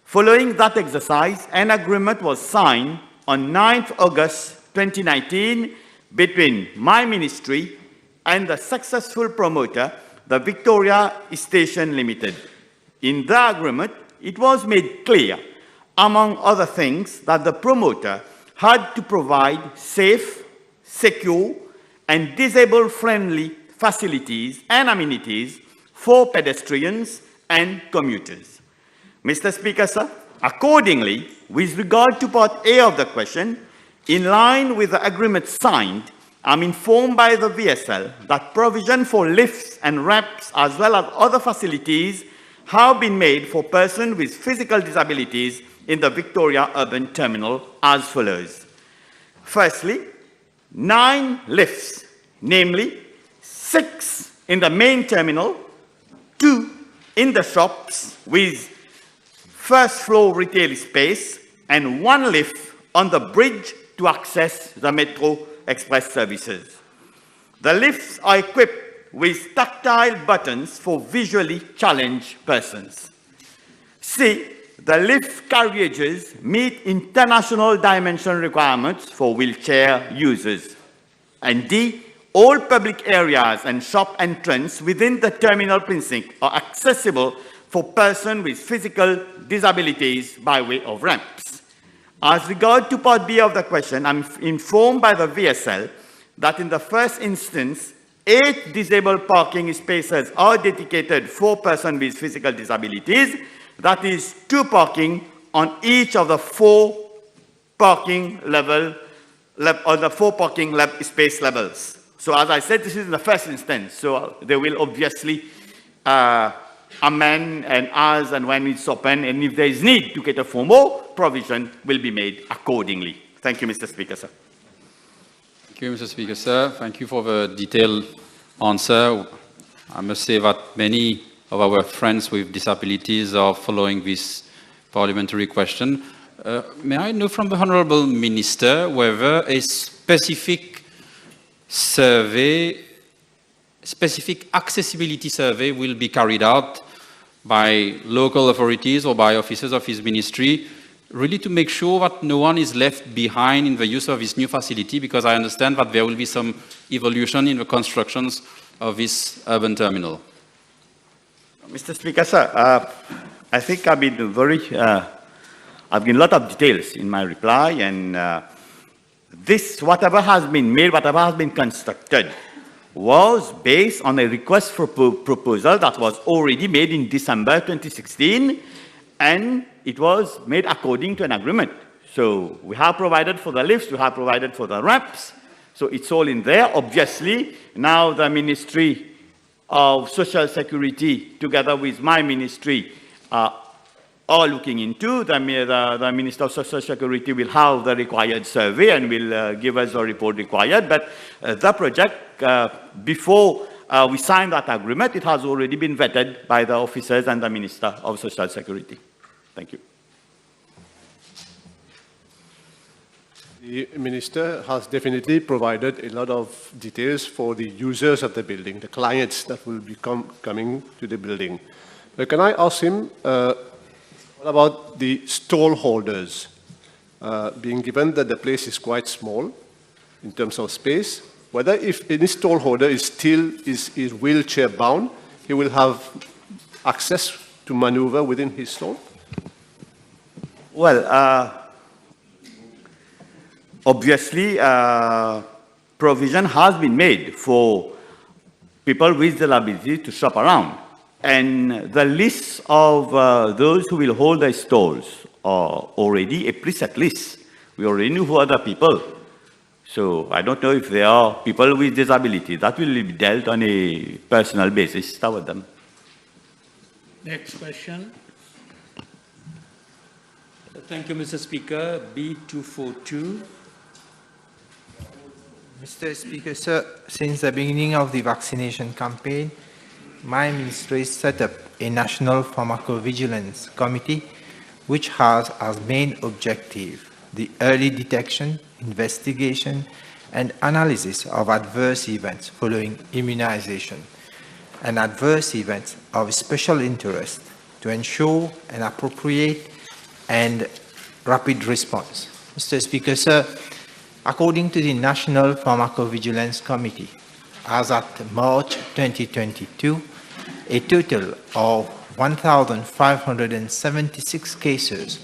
Following that exercise, an agreement was signed on 9th August 2019 between my ministry and the successful promoter, the Victoria Station Limited. In the agreement, it was made clear, among other things, that the promoter had to provide safe, secure, and disabled-friendly facilities and amenities for pedestrians and commuters. Mr. Speaker, sir, accordingly, with regard to Part A of the question, in line with the agreement signed, I'm informed by the VSL that provision for lifts and ramps as well as other facilities have been made for persons with physical disabilities in the Victoria Urban Terminal as follows. Firstly, 9 lifts, namely 6 in the main terminal, 2 in the shops with first floor retail space, and 1 lift on the bridge to access the Metro Express services. The lifts are equipped with tactile buttons for visually challenged persons. C, the lift carriages meet international dimension requirements for wheelchair users. And D, all public areas and shop entrance within the terminal precinct are accessible for persons with physical disabilities by way of ramps. As regard to Part B of the question, I'm informed by the VSL that in the first instance, 8 disabled parking spaces are dedicated for persons with physical disabilities. That is 2 parking on each of the 4 parking space levels. So as I said, this is the first instance. So they will obviously amend and as and when it's open, and if there is need to cater for more, provision will be made accordingly. Thank you, Mr. Speaker, sir. Thank you, Mr. Speaker, sir. Thank you for the detailed answer. I must say that many of our friends with disabilities are following this parliamentary question. May I know from the Honourable Minister whether a specific accessibility survey will be carried out by local authorities or by officers of his ministry, really to make sure that no one is left behind in the use of this new facility, because I understand that there will be some evolution in the constructions of this urban terminal. Mr. Speaker, sir, I think I've been I've given a lot of details in my reply, and whatever has been made, whatever has been constructed, was based on a request for proposal that was already made in December 2016, and it was made according to an agreement. So we have provided for the lifts, we have provided for the ramps, so it's all in there. Obviously, now the Ministry of Social Security, together with my ministry, are looking into. The Minister of Social Security will have the required survey and will give us the report required. But the project, before we sign that agreement, it has already been vetted by the officers and the Minister of Social Security. Thank you. The Minister has definitely provided a lot of details for the users of the building, the clients that will be coming to the building. But can I ask him, what about the stall holders? Being given that the place is quite small in terms of space, whether if any stall holder is wheelchair bound, he will have access to maneuver within his stall? Well, obviously, provision has been made for people with disability to shop around. And the list of those who will hold the stalls are already a preset list. We already knew who are the people. So I don't know if there are people with disability. That will be dealt on a personal basis with them. Next question. Thank you, Mr. Speaker. B242. Mr. Speaker, sir, since the beginning of the vaccination campaign, my ministry set up a National Pharmacovigilance Committee, which has as main objective the early detection, investigation, and analysis of adverse events following immunization and adverse events of special interest to ensure an appropriate and rapid response. Mr. Speaker, sir, according to the National Pharmacovigilance Committee, as at March 2022, a total of 1,576 cases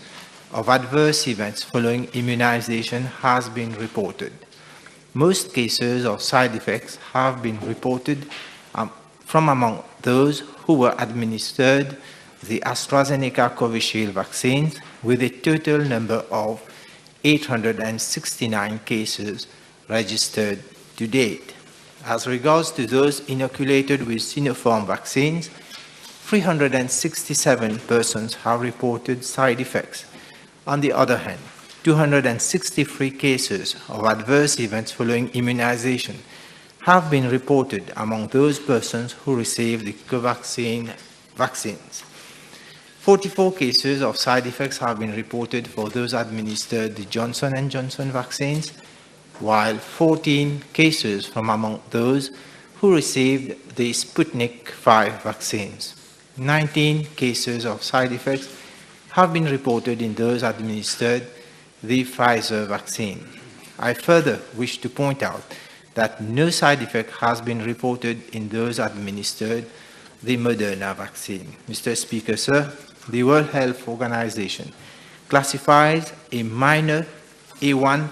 of adverse events following immunization has been reported. Most cases of side effects have been reported from among those who were administered the AstraZeneca Covishield vaccines, with a total number of 869 cases registered to date. As regards to those inoculated with Sinopharm vaccines, 367 persons have reported side effects. On the other hand, 263 cases of adverse events following immunization have been reported among those persons who received the Covaxin vaccines. 44 cases of side effects have been reported for those administered the Johnson & Johnson vaccines, while 14 cases from among those who received the Sputnik V vaccines. 19 cases of side effects have been reported in those administered the Pfizer vaccine. I further wish to point out that no side effect has been reported in those administered the Moderna vaccine. Mr. Speaker, sir, the World Health Organization classifies a minor A1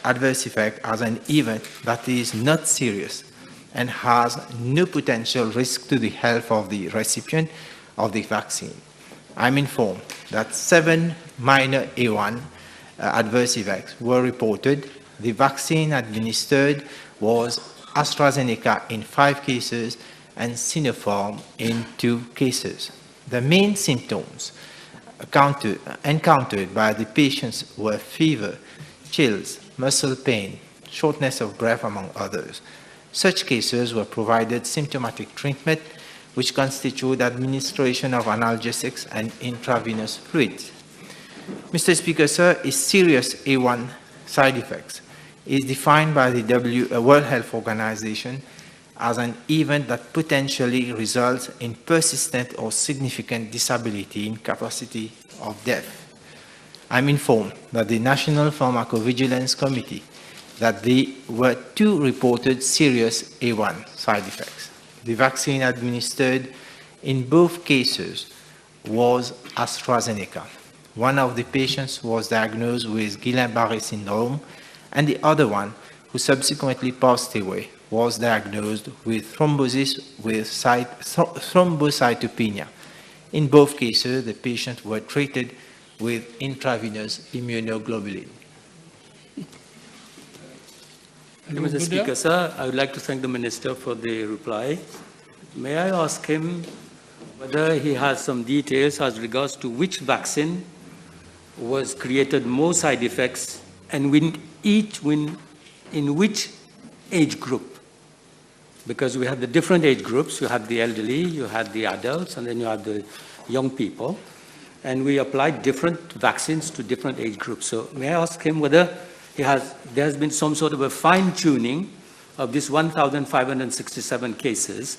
adverse effect as an event that is not serious and has no potential risk to the health of the recipient of the vaccine. I'm informed that 7 minor A1 adverse effects were reported. The vaccine administered was AstraZeneca in 5 cases and Sinopharm in 2 cases. The main symptoms encountered by the patients were fever, chills, muscle pain, shortness of breath, among others. Such cases were provided symptomatic treatment, which constitute administration of analgesics and intravenous fluids. Mr. Speaker, sir, a serious A1 side effects is defined by the World Health Organization as an event that potentially results in persistent or significant disability, incapacity, or death. I'm informed that the National Pharmacovigilance Committee that there were 2 reported serious A1 side effects. The vaccine administered in both cases was AstraZeneca. One of the patients was diagnosed with Guillain-Barré syndrome, and the other one, who subsequently passed away, was diagnosed with thrombosis with thrombocytopenia. In both cases, the patients were treated with intravenous immunoglobulin. Thank you, Mr. Speaker, sir. I would like to thank the Minister for the reply. May I ask him whether he has some details as regards to which vaccine was created more side effects and in which age group? Because we have the different age groups. You have the elderly, you have the adults, and then you have the young people. And we applied different vaccines to different age groups. So may I ask him whether there has been some sort of a fine-tuning of this 1,567 cases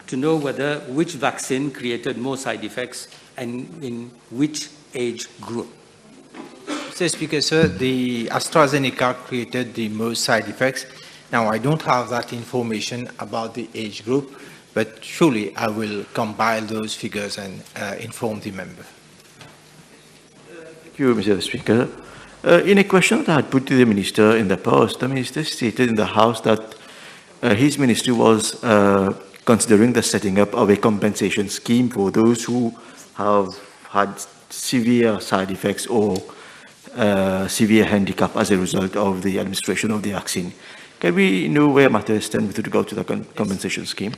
to know whether which vaccine created more side effects and in which age group? Mr. Speaker, sir, the AstraZeneca created the most side effects. Now, I don't have that information about the age group, but surely I will compile those figures and inform the member. Thank you, Mr. Speaker. In a question that I had put to the Minister in the past, the Minister stated in the House that his ministry was considering the setting up of a compensation scheme for those who have had severe side effects or severe handicap as a result of the administration of the vaccine. Can we know where matters stand with regard to the compensation scheme?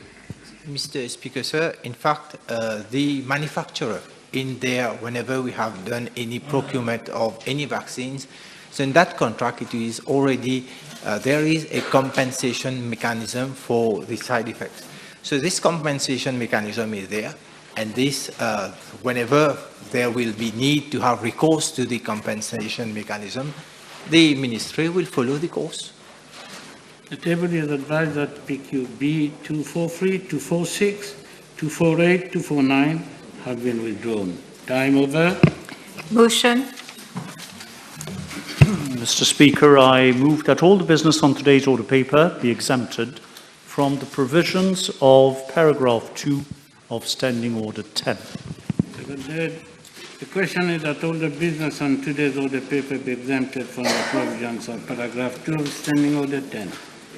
Mr. Speaker, sir, in fact, the manufacturer in there, whenever we have done any procurement of any vaccines, so in that contract, it is already, there is a compensation mechanism for the side effects. So this compensation mechanism is there, and this, whenever there will be need to have recourse to the compensation mechanism, the ministry will follow the course. The table is advised that PQB 243, 246, 248, 249 have been withdrawn. Time over. Motion. Mr. Speaker, I move that all the business on today's order paper be exempted from the provisions of paragraph 2 of Standing Order 10. Seconded. The question is that all the business on today's order paper be exempted from the provisions of paragraph 2 of Standing Order 10.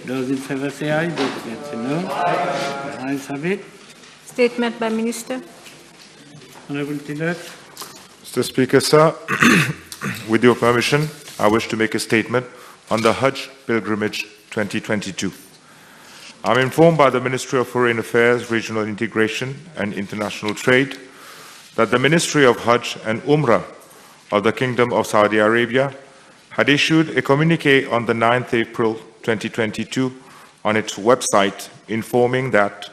Those in favor say aye, those against say no. The ayes have it. Statement by Minister. Honourable Tilak. Mr. Speaker, sir, with your permission, I wish to make a statement on the Hajj Pilgrimage 2022. I'm informed by the Ministry of Foreign Affairs, Regional Integration and International Trade that the Ministry of Hajj and Umrah of the Kingdom of Saudi Arabia had issued a communique on the 9th April 2022 on its website informing that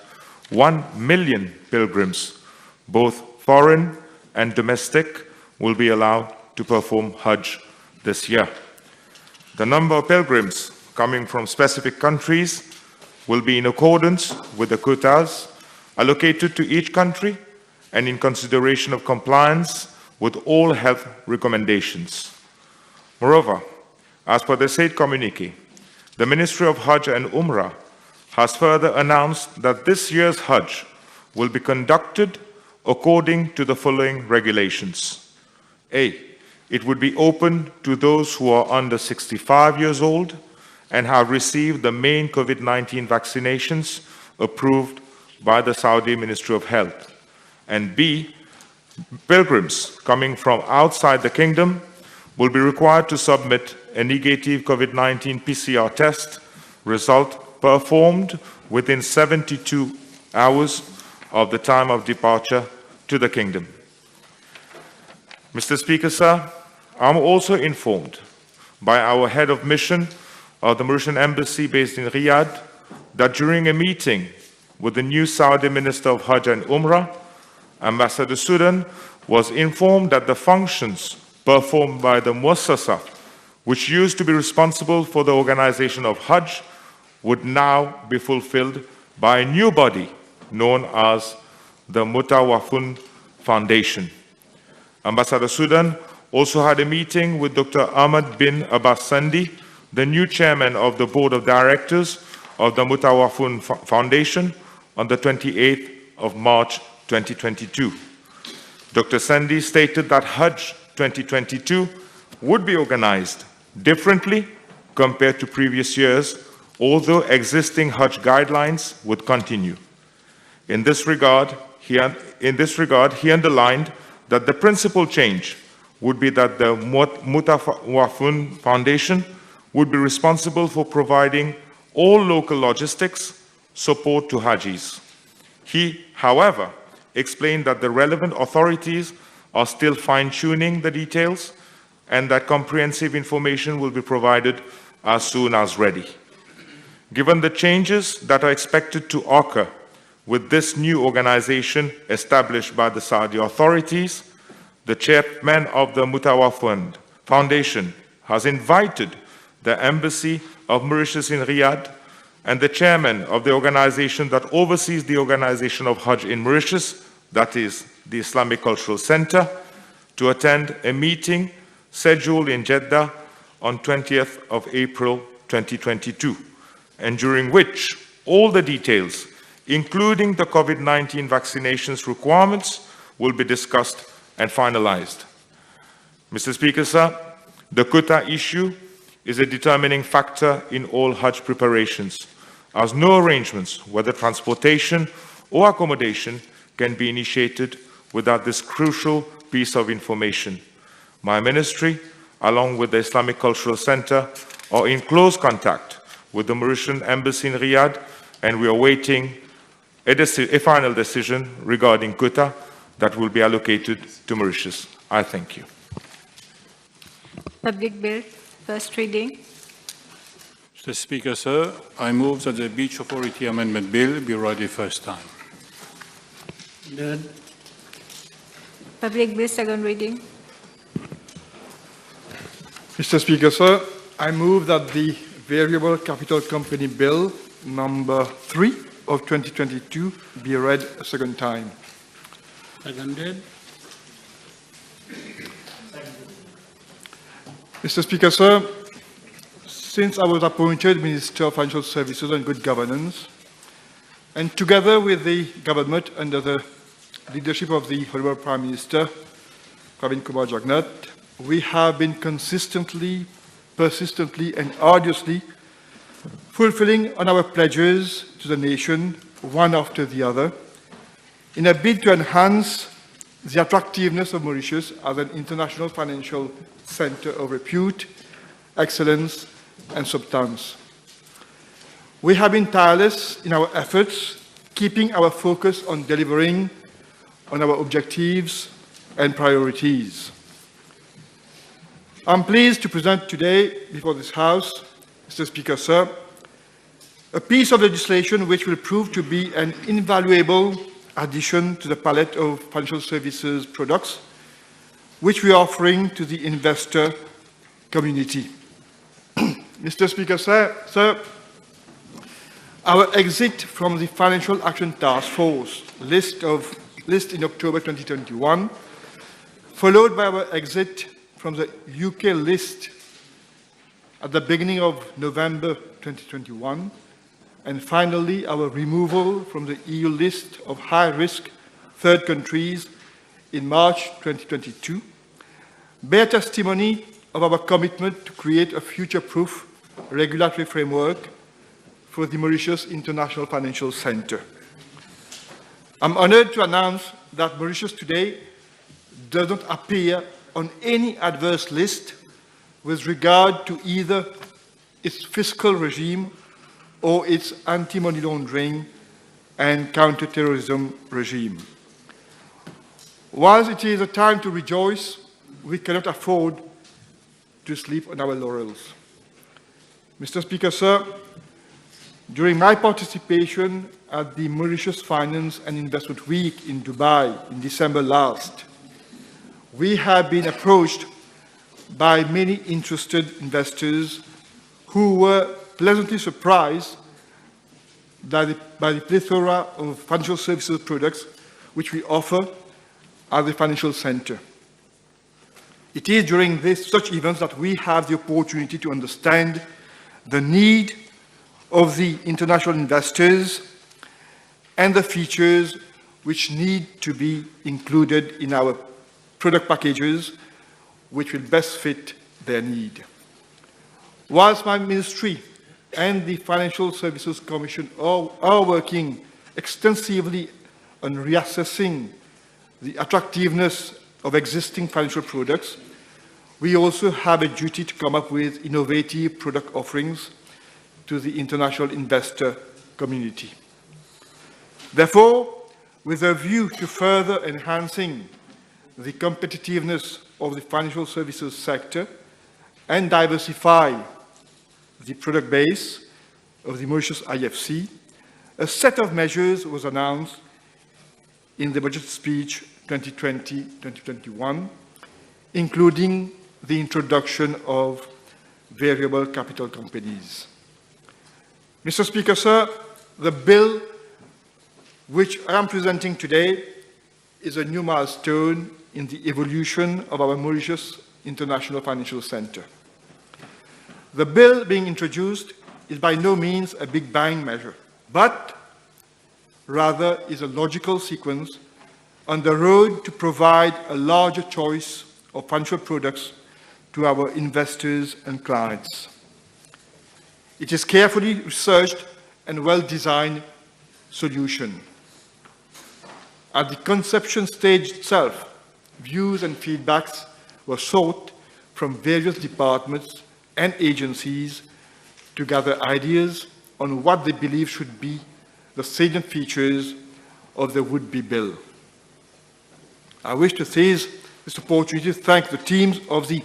1 million pilgrims, both foreign and domestic, will be allowed to perform Hajj this year. The number of pilgrims coming from specific countries will be in accordance with the quotas allocated to each country and in consideration of compliance with all health recommendations. Moreover, as per the said communique, the Ministry of Hajj and Umrah has further announced that this year's Hajj will be conducted according to the following regulations. A. It would be open to those who are under 65 years old and have received the main COVID-19 vaccinations approved by the Saudi Ministry of Health. And B, pilgrims coming from outside the kingdom will be required to submit a negative COVID-19 PCR test result performed within 72 hours of the time of departure to the kingdom. Mr. Speaker, sir, I'm also informed by our head of mission of the Mauritian Embassy based in Riyadh that during a meeting with the new Saudi Minister of Hajj and Umrah, Ambassador Sudan was informed that the functions performed by the Muassasa, which used to be responsible for the organization of Hajj, would now be fulfilled by a new body known as the Mutawafun Foundation. Ambassador Sudan also had a meeting with Dr. Ahmad bin Abbas Sandi, the new chairman of the board of directors of the Mutawafun Foundation, on the 28th of March 2022. Dr. Sandi stated that Hajj 2022 would be organized differently compared to previous years, although existing Hajj guidelines would continue. In this regard, he underlined that the principal change would be that the Mutawafun Foundation would be responsible for providing all local logistics support to Hajis. He, however, explained that the relevant authorities are still fine-tuning the details and that comprehensive information will be provided as soon as ready. Given the changes that are expected to occur with this new organization established by the Saudi authorities, the chairman of the Mutawafun Foundation has invited the Embassy of Mauritius in Riyadh and the chairman of the organization that oversees the organization of Hajj in Mauritius, that is the Islamic Cultural Center, to attend a meeting scheduled in Jeddah on 20th of April 2022, and during which all the details, including the COVID-19 vaccinations requirements, will be discussed and finalized. Mr. Speaker, sir, the quota issue is a determining factor in all Hajj preparations, as no arrangements, whether transportation or accommodation, can be initiated without this crucial piece of information. My ministry, along with the Islamic Cultural Center, are in close contact with the Mauritian Embassy in Riyadh, and we are awaiting a final decision regarding quota that will be allocated to Mauritius. I thank you. Public Bill, first reading. Mr. Speaker, sir, I move that the Beach Authority Amendment Bill be read the first time. Good. Public Bill, second reading. Mr. Speaker, sir, I move that the Variable Capital Company Bill number 3 of 2022 be read a second time. Seconded. Mr. Speaker, sir, since I was appointed Minister of Financial Services and Good Governance, and together with the government under the leadership of the Honourable Prime Minister, Pravin Kumar Jagnat, we have been consistently, persistently, and arduously fulfilling on our pledges to the nation, one after the other, in a bid to enhance the attractiveness of Mauritius as an international financial center of repute, excellence, and substance. We have been tireless in our efforts, keeping our focus on delivering on our objectives and priorities. I'm pleased to present today before this House, Mr. Speaker, sir, a piece of legislation which will prove to be an invaluable addition to the palette of financial services products which we are offering to the investor community. Mr. Speaker, sir, our exit from the Financial Action Task Force list in October 2021, followed by our exit from the UK list at the beginning of November 2021, and finally our removal from the EU list of high-risk third countries in March 2022, bear testimony of our commitment to create a future-proof regulatory framework for the Mauritius International Financial Center. I'm honored to announce that Mauritius today does not appear on any adverse list with regard to either its fiscal regime or its anti-money laundering and counter-terrorism regime. Whilst it is a time to rejoice, we cannot afford to sleep on our laurels. Mr. Speaker, sir, during my participation at the Mauritius Finance and Investment Week in Dubai in December last, we have been approached by many interested investors who were pleasantly surprised by the plethora of financial services products which we offer at the financial center. It is during such events that we have the opportunity to understand the need of the international investors and the features which need to be included in our product packages which will best fit their need. Whilst my ministry and the Financial Services Commission are working extensively on reassessing the attractiveness of existing financial products, we also have a duty to come up with innovative product offerings to the international investor community. Therefore, with a view to further enhancing the competitiveness of the financial services sector and diversify the product base of the Mauritius IFC, a set of measures was announced in the budget speech 2020-2021, including the introduction of variable capital companies. Mr. Speaker, sir, the bill which I am presenting today is a new milestone in the evolution of our Mauritius International Financial Center. The bill being introduced is by no means a big bang measure, but rather is a logical sequence on the road to provide a larger choice of financial products to our investors and clients. It is carefully researched and well-designed solution. At the conception stage itself, views and feedbacks were sought from various departments and agencies to gather ideas on what they believe should be the salient features of the would-be bill. I wish to seize this opportunity to thank the teams of the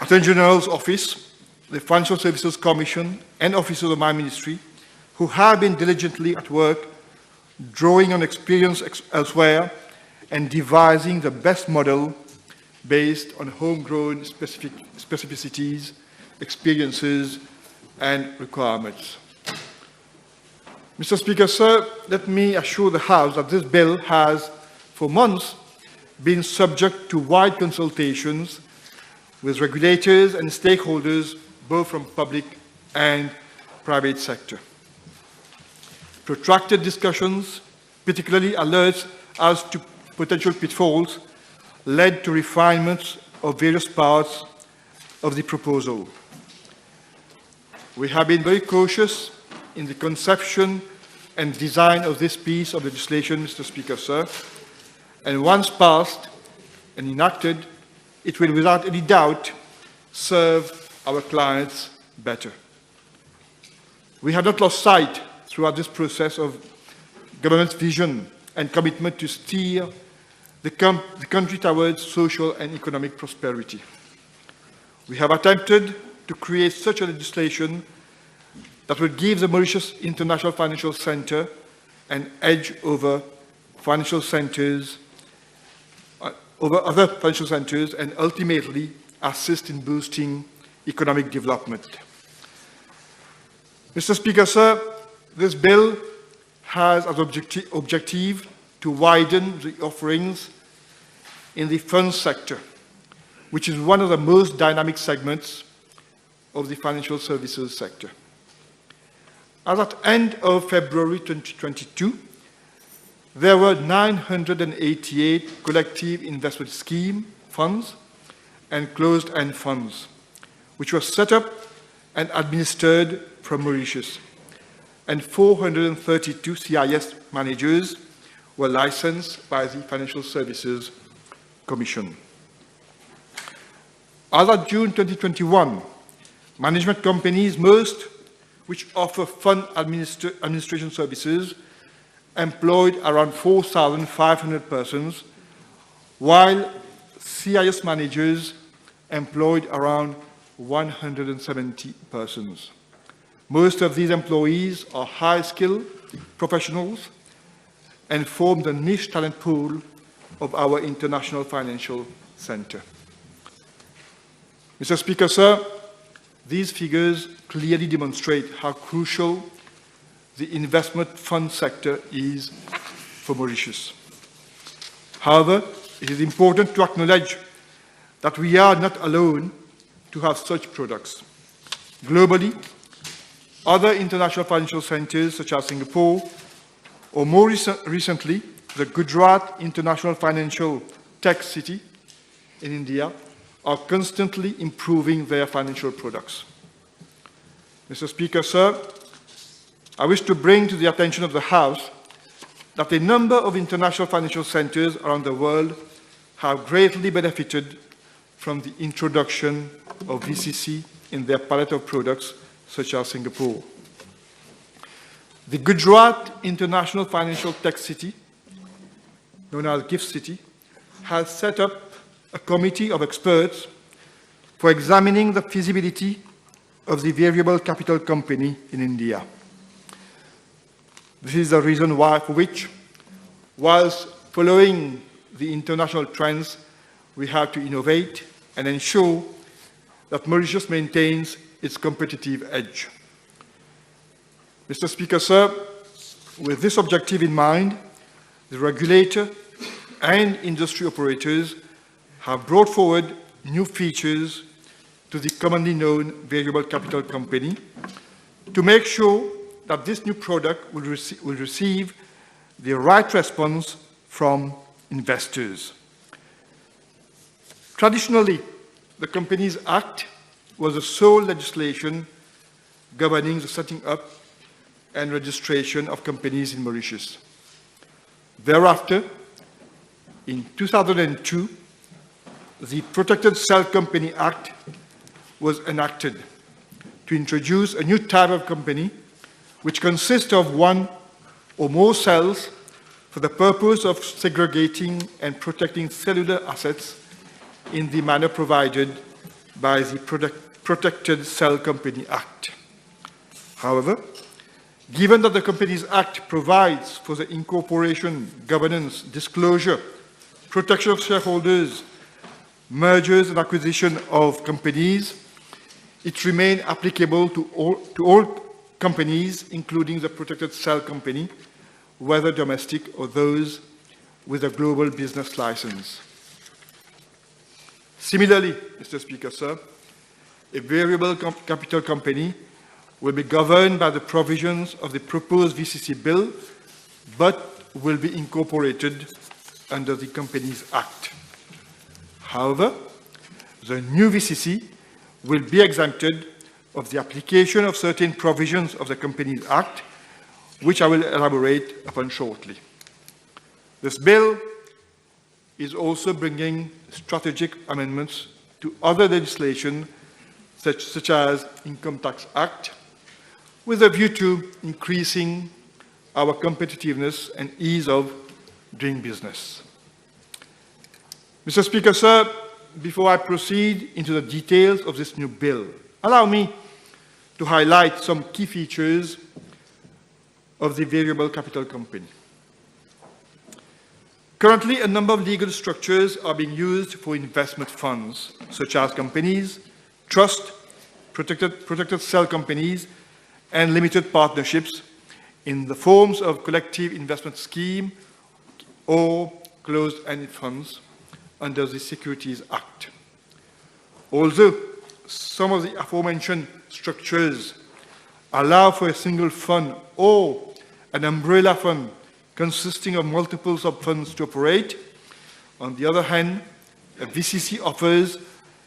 Attorney General's Office, the Financial Services Commission, and officers of my ministry who have been diligently at work drawing on experience elsewhere and devising the best model based on homegrown specificities, experiences, and requirements. Mr. Speaker, sir, let me assure the House that this bill has, for months, been subject to wide consultations with regulators and stakeholders, both from public and private sector. Protracted discussions, particularly alerts as to potential pitfalls, led to refinements of various parts of the proposal. We have been very cautious in the conception and design of this piece of legislation, Mr. Speaker, sir, and once passed and enacted, it will without any doubt serve our clients better. We have not lost sight throughout this process of government's vision and commitment to steer the country towards social and economic prosperity. We have attempted to create such a legislation that will give the Mauritius International Financial Centre an edge over financial centres, over other financial centres, and ultimately assist in boosting economic development. Mr. Speaker, sir, this bill has as objective to widen the offerings in the funds sector, which is one of the most dynamic segments of the financial services sector. As at end of February 2022, there were 988 collective investment scheme funds and closed-end funds, which were set up and administered from Mauritius, and 432 CIS managers were licensed by the Financial Services Commission. As of June 2021, management companies, most which offer fund administration services, employed around 4,500 persons, while CIS managers employed around 170 persons. Most of these employees are high-skilled professionals and form the niche talent pool of our International Financial Centre. Mr. Speaker, sir, these figures clearly demonstrate how crucial the investment fund sector is for Mauritius. However, it is important to acknowledge that we are not alone to have such products. Globally, other international financial centers such as Singapore, or more recently, the Gujarat International Financial Tech City in India, are constantly improving their financial products. Mr. Speaker, sir, I wish to bring to the attention of the House that a number of international financial centers around the world have greatly benefited from the introduction of VCC in their palette of products, such as Singapore. The Gujarat International Financial Tech City, known as GIFT City, has set up a committee of experts for examining the feasibility of the variable capital company in India. This is the reason why, for which, whilst following the international trends, we have to innovate and ensure that Mauritius maintains its competitive edge. Mr. Speaker, sir, with this objective in mind, the regulator and industry operators have brought forward new features to the commonly known variable capital company to make sure that this new product will receive the right response from investors. Traditionally, the Companies Act was the sole legislation governing the setting up and registration of companies in Mauritius. Thereafter, in 2002, the Protected Cell Company Act was enacted to introduce a new type of company which consists of one or more cells for the purpose of segregating and protecting cellular assets in the manner provided by the Protected Cell Company Act. However, given that the Companies Act provides for the incorporation, governance, disclosure, protection of shareholders, mergers and acquisition of companies, it remains applicable to all companies, including the Protected Cell Company, whether domestic or those with a global business license. Similarly, Mr. Speaker, sir, a variable capital company will be governed by the provisions of the proposed VCC bill, but will be incorporated under the Companies Act. However, the new VCC will be exempted of the application of certain provisions of the Companies Act, which I will elaborate upon shortly. This bill is also bringing strategic amendments to other legislation, such as Income Tax Act, with a view to increasing our competitiveness and ease of doing business. Mr. Speaker, sir, before I proceed into the details of this new bill, allow me to highlight some key features of the variable capital company. Currently, a number of legal structures are being used for investment funds, such as companies, trust, protected cell companies, and limited partnerships in the forms of collective investment scheme or closed-ended funds under the Securities Act. Although some of the aforementioned structures allow for a single fund or an umbrella fund consisting of multiple sub-funds to operate, on the other hand, a VCC offers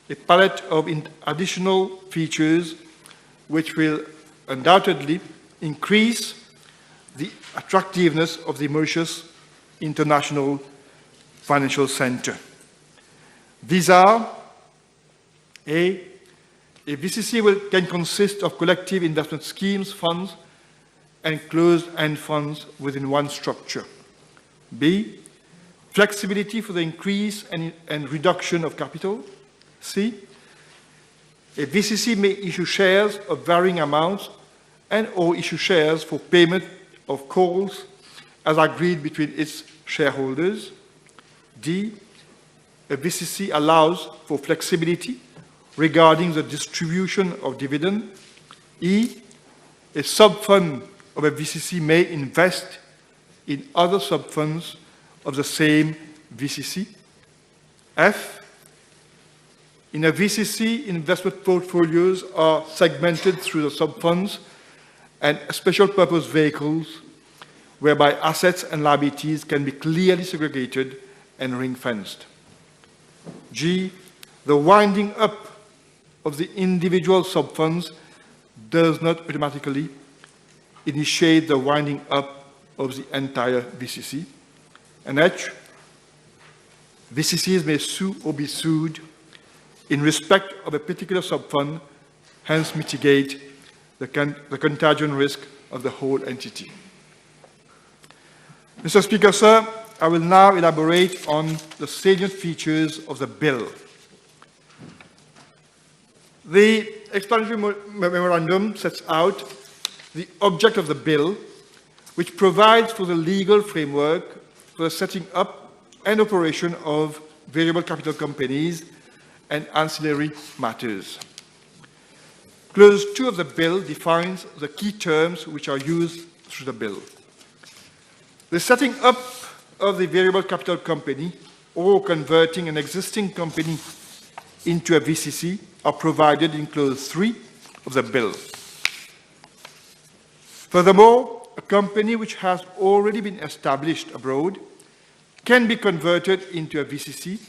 a palette of additional features which will undoubtedly increase the attractiveness of the Mauritius International Financial Center. These are: A VCC can consist of collective investment schemes, funds, and closed-end funds within one structure. B, flexibility for the increase and reduction of capital. C, a VCC may issue shares of varying amounts and or issue shares for payment of calls as agreed between its shareholders. D, a VCC allows for flexibility regarding the distribution of dividend. E, a sub-fund of a VCC may invest in other sub-funds of the same VCC. F, in a VCC, investment portfolios are segmented through the sub-funds and special purpose vehicles whereby assets and liabilities can be clearly segregated and ring-fenced. G, the winding up of the individual sub-funds does not automatically initiate the winding up of the entire VCC. And H, VCCs may sue or be sued in respect of a particular sub-fund, hence mitigate the contagion risk of the whole entity. Mr. Speaker, sir, I will now elaborate on the salient features of the bill. The explanatory memorandum sets out the object of the bill, which provides for the legal framework for the setting up and operation of variable capital companies and ancillary matters. Clause 2 of the bill defines the key terms which are used through the bill. The setting up of the variable capital company or converting an existing company into a VCC are provided in Clause 3 of the bill. Furthermore, a company which has already been established abroad can be converted into a VCC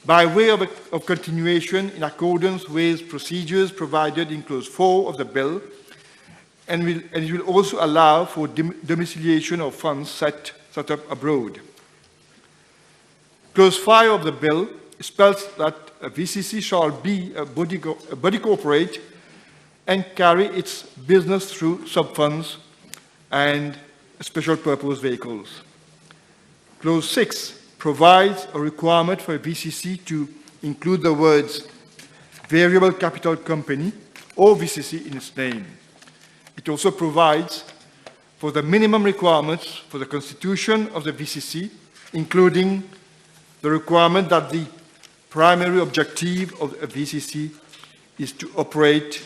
by way of continuation in accordance with procedures provided in Clause 4 of the bill, and it will also allow for domiciliation of funds set up abroad. Clause 5 of the bill spells that a VCC shall be a body corporate and carry its business through sub-funds and special purpose vehicles. Clause 6 provides a requirement for a VCC to include the words variable capital company or VCC in its name. It also provides for the minimum requirements for the constitution of the VCC, including the requirement that the primary objective of a VCC is to operate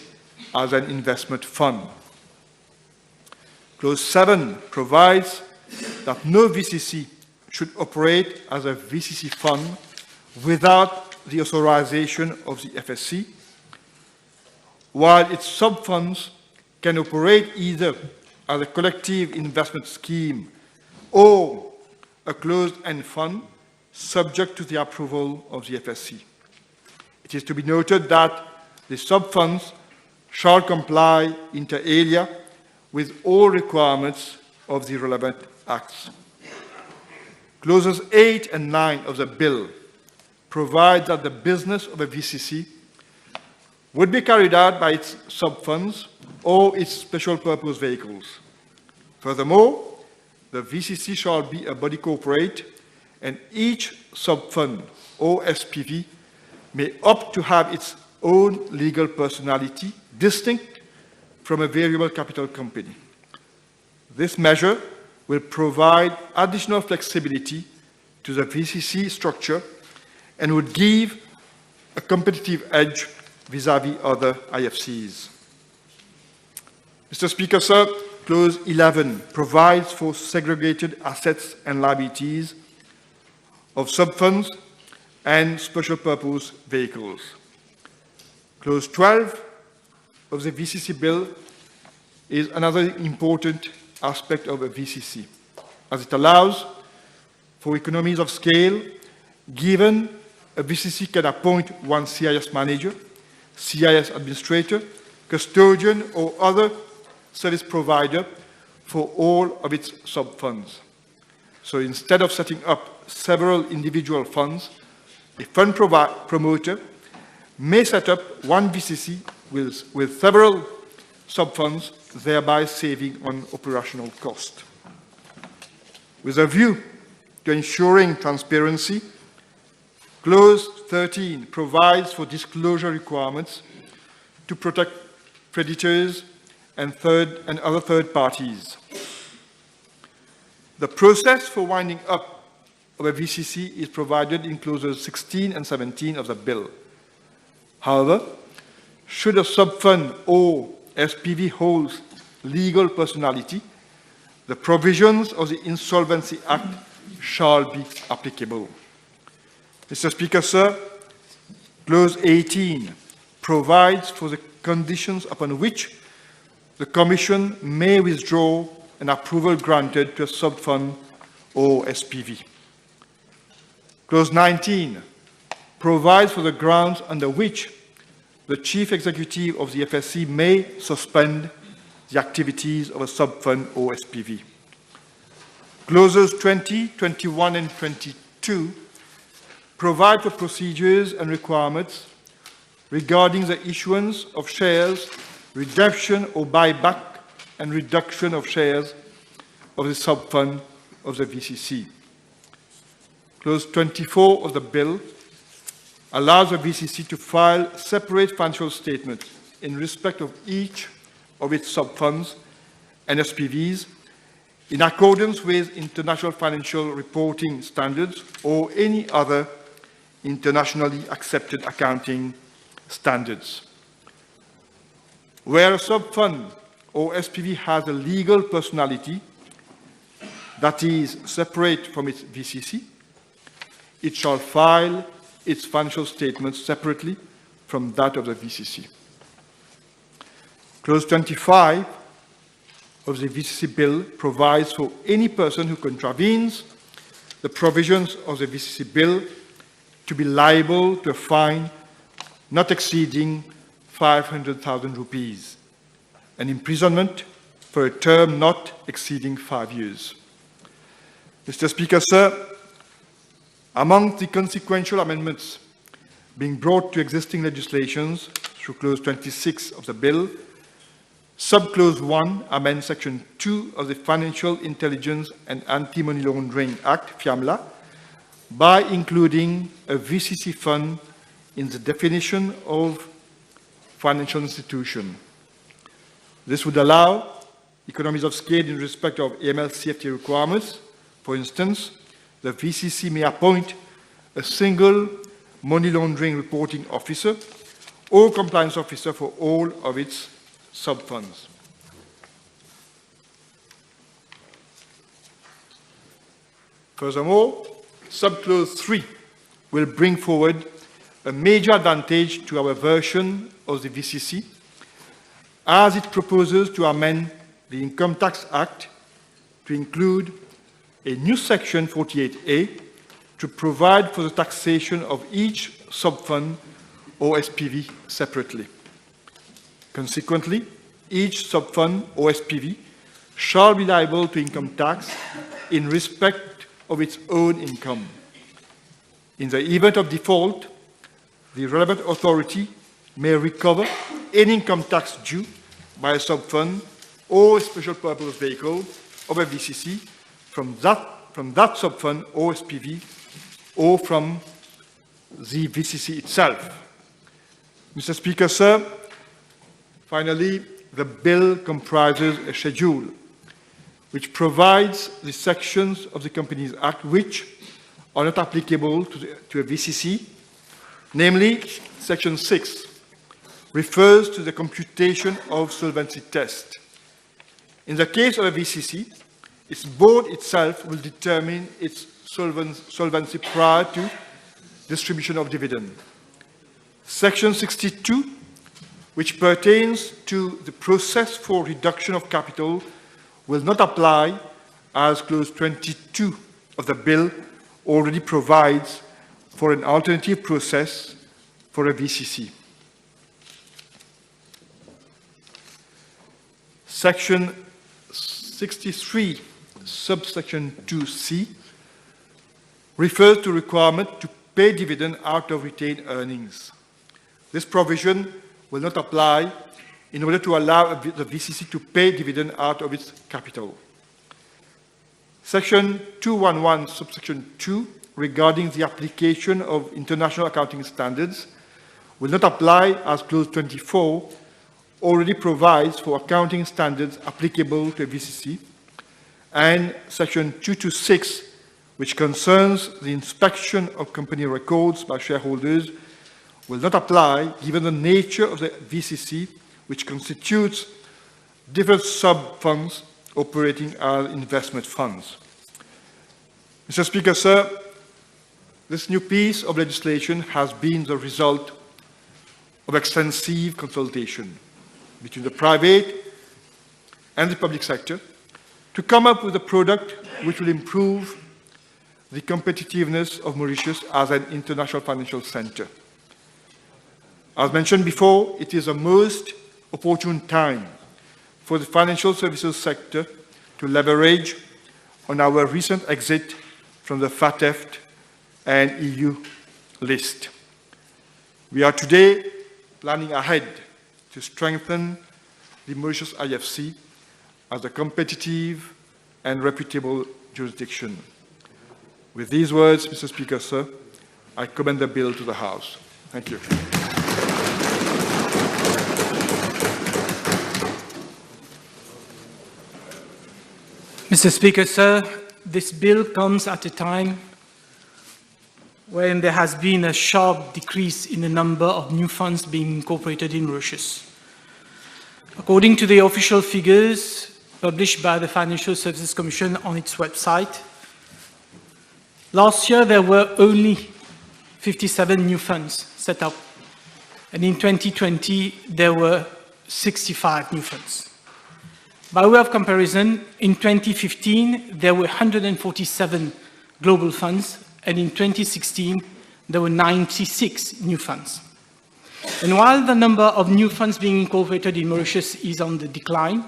as an investment fund. Clause 7 provides that no VCC should operate as a VCC fund without the authorization of the FSC, while its sub-funds can operate either as a collective investment scheme or a closed-end fund subject to the approval of the FSC. It is to be noted that the sub-funds shall comply inter alia with all requirements of the relevant acts. Clauses 8 and 9 of the bill provide that the business of a VCC would be carried out by its sub-funds or its special purpose vehicles. Furthermore, the VCC shall be a body corporate, and each sub-fund or SPV may opt to have its own legal personality distinct from a variable capital company. This measure will provide additional flexibility to the VCC structure and would give a competitive edge vis-à-vis other IFCs. Mr. Speaker, sir, Clause 11 provides for segregated assets and liabilities of sub-funds and special purpose vehicles. Clause 12 of the VCC bill is another important aspect of a VCC, as it allows for economies of scale, given a VCC can appoint one CIS manager, CIS administrator, custodian, or other service provider for all of its sub-funds. So instead of setting up several individual funds, a fund promoter may set up one VCC with several sub-funds, thereby saving on operational cost. With a view to ensuring transparency, Clause 13 provides for disclosure requirements to protect creditors and other third parties. The process for winding up of a VCC is provided in Clauses 16 and 17 of the bill. However, should a sub-fund or SPV hold legal personality, the provisions of the Insolvency Act shall be applicable. Mr. Speaker, sir, Clause 18 provides for the conditions upon which the Commission may withdraw an approval granted to a sub-fund or SPV. Clause 19 provides for the grounds under which the Chief Executive of the FSC may suspend the activities of a sub-fund or SPV. Clauses 20, 21, and 22 provide for procedures and requirements regarding the issuance of shares, redemption or buyback, and reduction of shares of the sub-fund of the VCC. Clause 24 of the bill allows the VCC to file separate financial statements in respect of each of its sub-funds and SPVs in accordance with international financial reporting standards or any other internationally accepted accounting standards. Where a sub-fund or SPV has a legal personality that is separate from its VCC, it shall file its financial statements separately from that of the VCC. Clause 25 of the VCC bill provides for any person who contravenes the provisions of the VCC bill to be liable to a fine not exceeding 500,000 rupees, and imprisonment for a term not exceeding 5 years. Mr. Speaker, sir, among the consequential amendments being brought to existing legislations through Clause 26 of the bill, Subclause 1 amends Section 2 of the Financial Intelligence and Anti-Money Laundering Act, FIAMLA, by including a VCC fund in the definition of financial institution. This would allow economies of scale in respect of AML-CFT requirements. For instance, the VCC may appoint a single money laundering reporting officer or compliance officer for all of its sub-funds. Furthermore, Subclause 3 will bring forward a major advantage to our version of the VCC, as it proposes to amend the Income Tax Act to include a new Section 48A to provide for the taxation of each sub-fund or SPV separately. Consequently, each sub-fund or SPV shall be liable to income tax in respect of its own income. In the event of default, the relevant authority may recover any income tax due by a sub-fund or a special purpose vehicle of a VCC from that sub-fund or SPV or from the VCC itself. Mr. Speaker, sir, finally, the bill comprises a schedule which provides the sections of the Companies Act which are not applicable to a VCC, namely Section 6 refers to the computation of solvency test. In the case of a VCC, its board itself will determine its solvency prior to distribution of dividend. Section 62, which pertains to the process for reduction of capital, will not apply as Clause 22 of the bill already provides for an alternative process for a VCC. Section 63, subsection 2C, refers to requirement to pay dividend out of retained earnings. This provision will not apply in order to allow the VCC to pay dividend out of its capital. Section 211, subsection 2, regarding the application of international accounting standards, will not apply as Clause 24 already provides for accounting standards applicable to a VCC, and Section 226, which concerns the inspection of company records by shareholders, will not apply given the nature of the VCC, which constitutes different sub-funds operating as investment funds. Mr. Speaker, sir, this new piece of legislation has been the result of extensive consultation between the private and the public sector to come up with a product which will improve the competitiveness of Mauritius as an international financial center. As mentioned before, it is a most opportune time for the financial services sector to leverage on our recent exit from the FATF and EU list. We are today planning ahead to strengthen the Mauritius IFC as a competitive and reputable jurisdiction. With these words, Mr. Speaker, sir, I commend the bill to the House. Thank you. Mr. Speaker, sir, this bill comes at a time when there has been a sharp decrease in the number of new funds being incorporated in Mauritius. According to the official figures published by the Financial Services Commission on its website, last year there were only 57 new funds set up, and in 2020 there were 65 new funds. By way of comparison, in 2015 there were 147 global funds, and in 2016 there were 96 new funds. And while the number of new funds being incorporated in Mauritius is on the decline,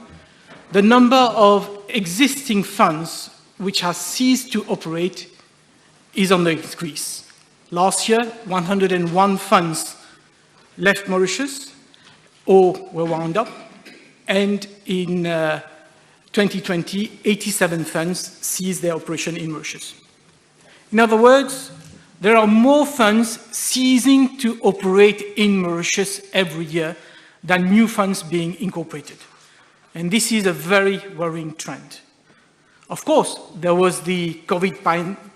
the number of existing funds which has ceased to operate is on the increase. Last year, 101 funds left Mauritius or were wound up, and in 2020, 87 funds ceased their operation in Mauritius. In other words, there are more funds ceasing to operate in Mauritius every year than new funds being incorporated. And this is a very worrying trend. Of course, there was the COVID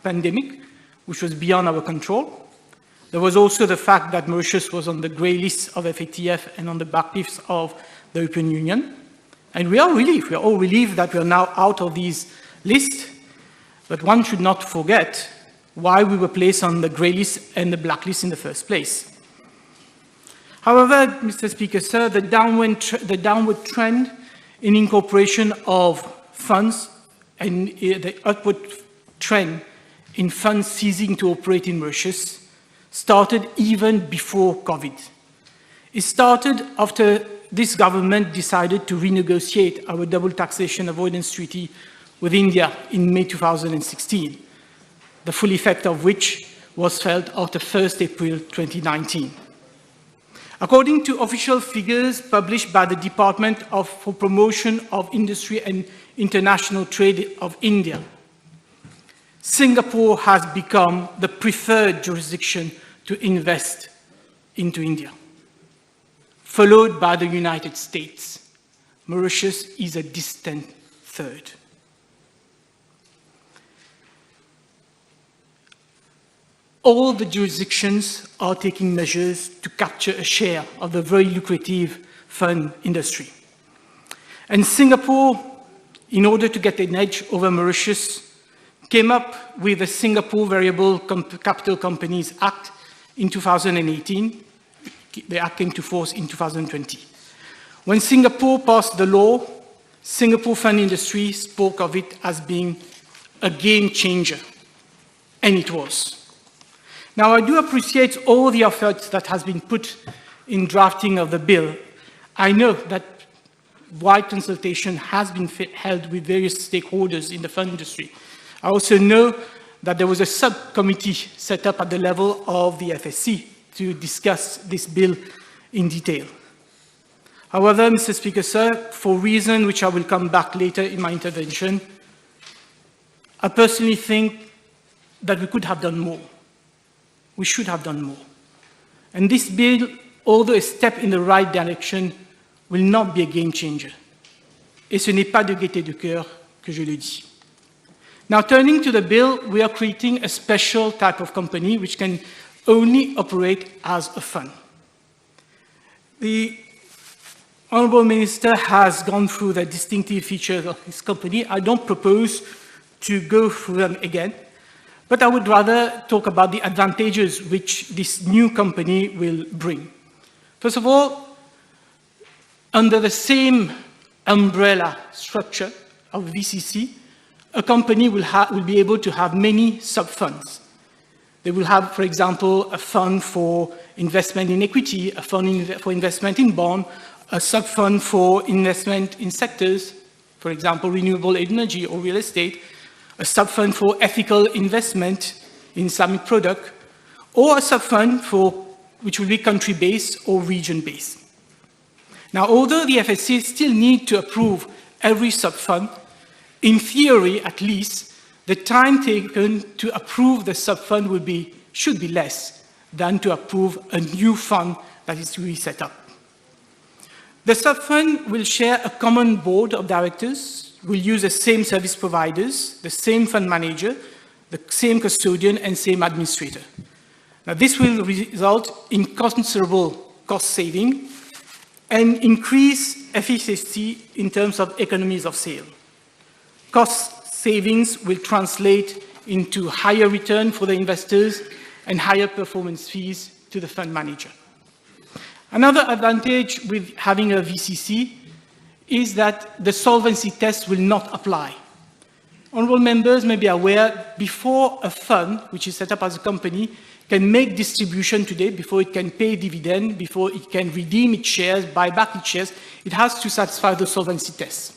pandemic, which was beyond our control. There was also the fact that Mauritius was on the grey list of FATF and on the black list of the European Union. And we are relieved. We are all relieved that we are now out of these lists. But one should not forget why we were placed on the grey list and the black list in the first place. However, Mr. Speaker, sir, the downward trend in incorporation of funds and the upward trend in funds ceasing to operate in Mauritius started even before COVID. It started after this government decided to renegotiate our double taxation avoidance treaty with India in May 2016, the full effect of which was felt after 1st April 2019. According to official figures published by the Department for Promotion of Industry and International Trade of India, Singapore has become the preferred jurisdiction to invest into India, followed by the United States. Mauritius is a distant third. All the jurisdictions are taking measures to capture a share of the very lucrative fund industry. And Singapore, in order to get an edge over Mauritius, came up with the Singapore Variable Capital Companies Act in 2018. The act came to force in 2020. When Singapore passed the law, Singapore fund industry spoke of it as being a game changer, and it was. Now, I do appreciate all the efforts that has been put in drafting of the bill. I know that wide consultation has been held with various stakeholders in the fund industry. I also know that there was a subcommittee set up at the level of the FSC to discuss this bill in detail. However, Mr. Speaker, sir, for reasons which I will come back later in my intervention, I personally think that we could have done more. We should have done more. And this bill, although a step in the right direction, will not be a game changer. Et ce n'est pas de gaieté de cœur que je le dis. Now, turning to the bill, we are creating a special type of company which can only operate as a fund. The Honourable Minister has gone through the distinctive features of his company. I don't propose to go through them again, but I would rather talk about the advantages which this new company will bring. First of all, under the same umbrella structure of VCC, a company will be able to have many sub-funds. They will have, for example, a fund for investment in equity, a fund for investment in bond, a sub-fund for investment in sectors, for example, renewable energy or real estate, a sub-fund for ethical investment in Islamic product, or a sub-fund which will be country-based or region-based. Now, although the FSC still need to approve every sub-fund, in theory, at least, the time taken to approve the sub-fund should be less than to approve a new fund that is to be set up. The sub-fund will share a common board of directors, will use the same service providers, the same fund manager, the same custodian, and same administrator. Now, this will result in considerable cost saving and increase efficiency in terms of economies of scale. Cost savings will translate into higher return for the investors and higher performance fees to the fund manager. Another advantage with having a VCC is that the solvency test will not apply. Honourable members may be aware, before a fund, which is set up as a company, can make distribution today, before it can pay dividend, before it can redeem its shares, buy back its shares, it has to satisfy the solvency test.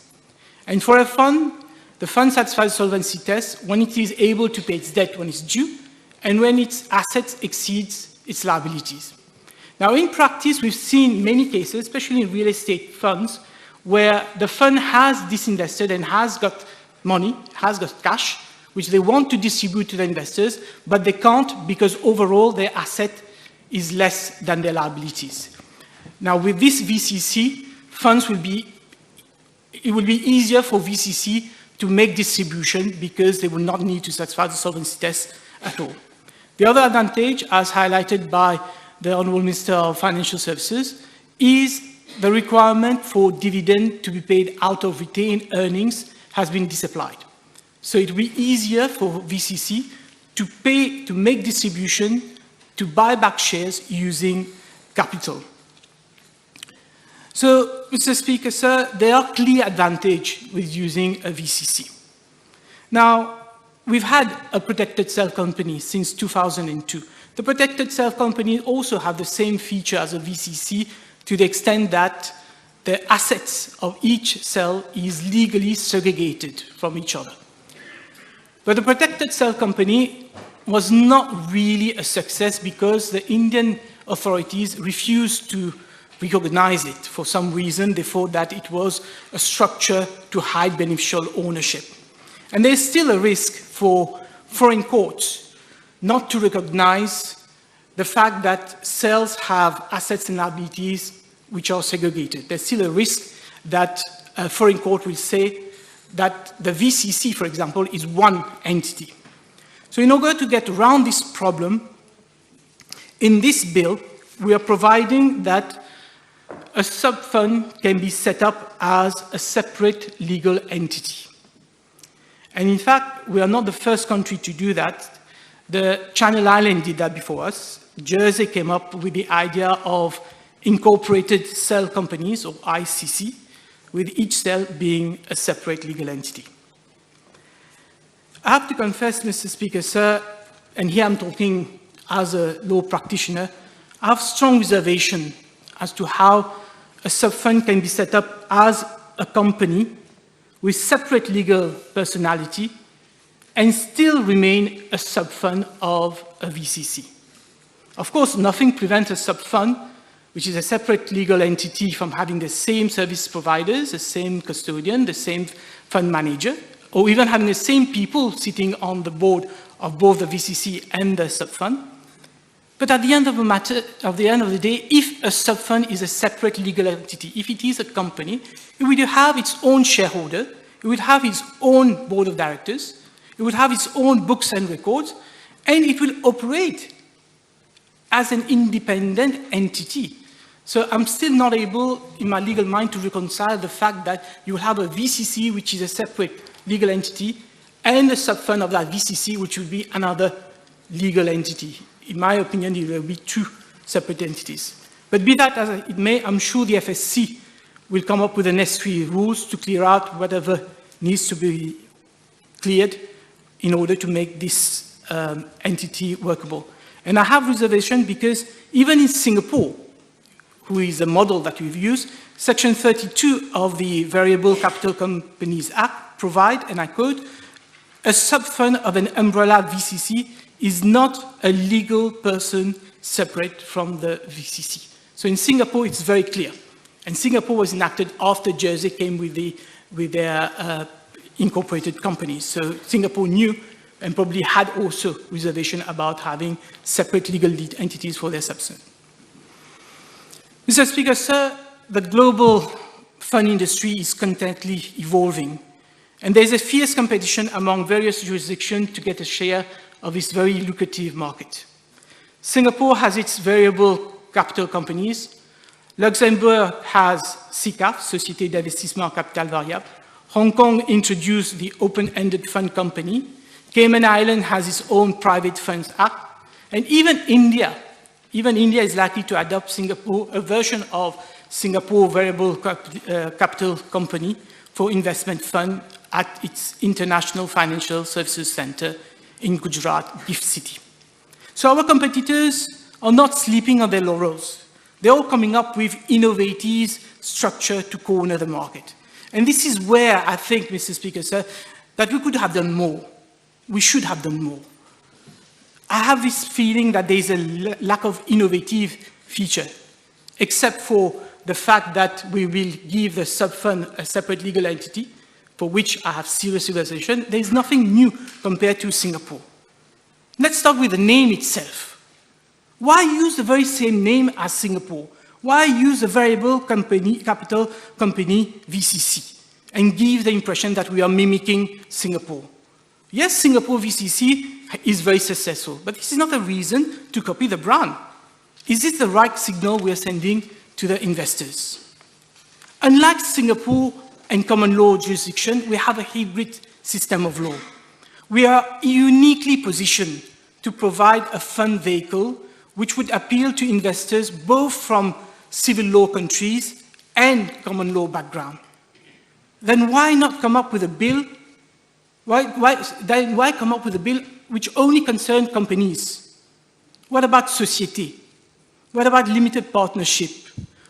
And for a fund, the fund satisfies the solvency test when it is able to pay its debt when it's due, and when its assets exceeds its liabilities. Now, in practice, we've seen many cases, especially in real estate funds, where the fund has disinvested and has got money, has got cash, which they want to distribute to the investors, but they can't because overall their asset is less than their liabilities. Now, with this VCC, it will be easier for VCC to make distribution because they will not need to satisfy the solvency test at all. The other advantage, as highlighted by the Honourable Minister of Financial Services, is the requirement for dividend to be paid out of retained earnings has been disapplied. So it will be easier for VCC to make distribution, to buy back shares using capital. So, Mr. Speaker, sir, there are clear advantages with using a VCC. Now, we've had a protected cell company since 2002. The protected cell company also have the same feature as a VCC to the extent that the assets of each cell is legally segregated from each other. But the protected cell company was not really a success because the Indian authorities refused to recognize it. For some reason, they thought that it was a structure to hide beneficial ownership. And there's still a risk for foreign courts not to recognize the fact that cells have assets and liabilities which are segregated. There's still a risk that a foreign court will say that the VCC, for example, is one entity. So in order to get around this problem, in this bill, we are providing that a sub-fund can be set up as a separate legal entity. And in fact, we are not the first country to do that. The Channel Islands did that before us. Jersey came up with the idea of incorporated cell companies, or ICC, with each cell being a separate legal entity. I have to confess, Mr. Speaker, sir, and here I'm talking as a law practitioner, I have strong reservation as to how a sub-fund can be set up as a company with separate legal personality and still remain a sub-fund of a VCC. Of course, nothing prevents a sub-fund, which is a separate legal entity, from having the same service providers, the same custodian, the same fund manager, or even having the same people sitting on the board of both the VCC and the sub-fund. But at the end of the day, if a sub-fund is a separate legal entity, if it is a company, it will have its own shareholder, it will have its own board of directors, it will have its own books and records, and it will operate as an independent entity. So I'm still not able, in my legal mind, to reconcile the fact that you will have a VCC, which is a separate legal entity, and a sub-fund of that VCC, which will be another legal entity. In my opinion, it will be two separate entities. But be that as it may, I'm sure the FSC will come up with the necessary rules to clear out whatever needs to be cleared in order to make this entity workable. And I have reservation because even in Singapore, who is the model that we've used, Section 32 of the Variable Capital Companies Act provide, and I quote, a sub-fund of an umbrella VCC is not a legal person separate from the VCC. So in Singapore, it's very clear. And Singapore was enacted after Jersey came with their incorporated companies. So Singapore knew and probably had also reservation about having separate legal entities for their substance. Mr. Speaker, sir, the global fund industry is constantly evolving, and there's a fierce competition among various jurisdictions to get a share of this very lucrative market. Singapore has its variable capital companies. Luxembourg has SICAV, Société d'Investissement Capital Variable. Hong Kong introduced the open-ended fund company. Cayman Island has its own Private Funds Act. And even India is likely to adopt Singapore, a version of Singapore Variable Capital Company for investment fund at its International Financial Services Center in Gujarat, Gift City. So our competitors are not sleeping on their laurels. They're all coming up with innovative structure to corner the market. And this is where I think, Mr. Speaker, sir, that we could have done more. We should have done more. I have this feeling that there is a lack of innovative feature, except for the fact that we will give the sub-fund a separate legal entity, for which I have serious reservation. There is nothing new compared to Singapore. Let's start with the name itself. Why use the very same name as Singapore? Why use the variable capital company VCC and give the impression that we are mimicking Singapore? Yes, Singapore VCC is very successful, but this is not a reason to copy the brand. Is this the right signal we are sending to the investors? Unlike Singapore and common law jurisdiction, we have a hybrid system of law. We are uniquely positioned to provide a fund vehicle which would appeal to investors both from civil law countries and common law background. Then why not come up with a bill Then why come up with a bill which only concerns companies? What about society? What about limited partnership?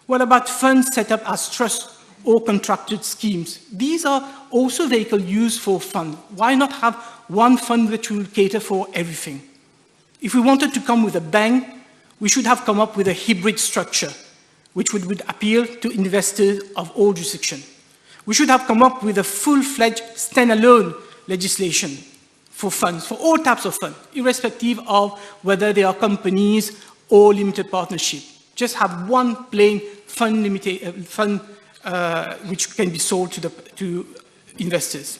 What about funds set up as trust or contracted schemes? These are also vehicles used for fund. Why not have one fund which will cater for everything? If we wanted to come with a bang, we should have come up with a hybrid structure, which would appeal to investors of all jurisdictions. We should have come up with a full-fledged standalone legislation for funds, for all types of funds, irrespective of whether they are companies or limited partnership. Just have one plain fund, which can be sold to investors.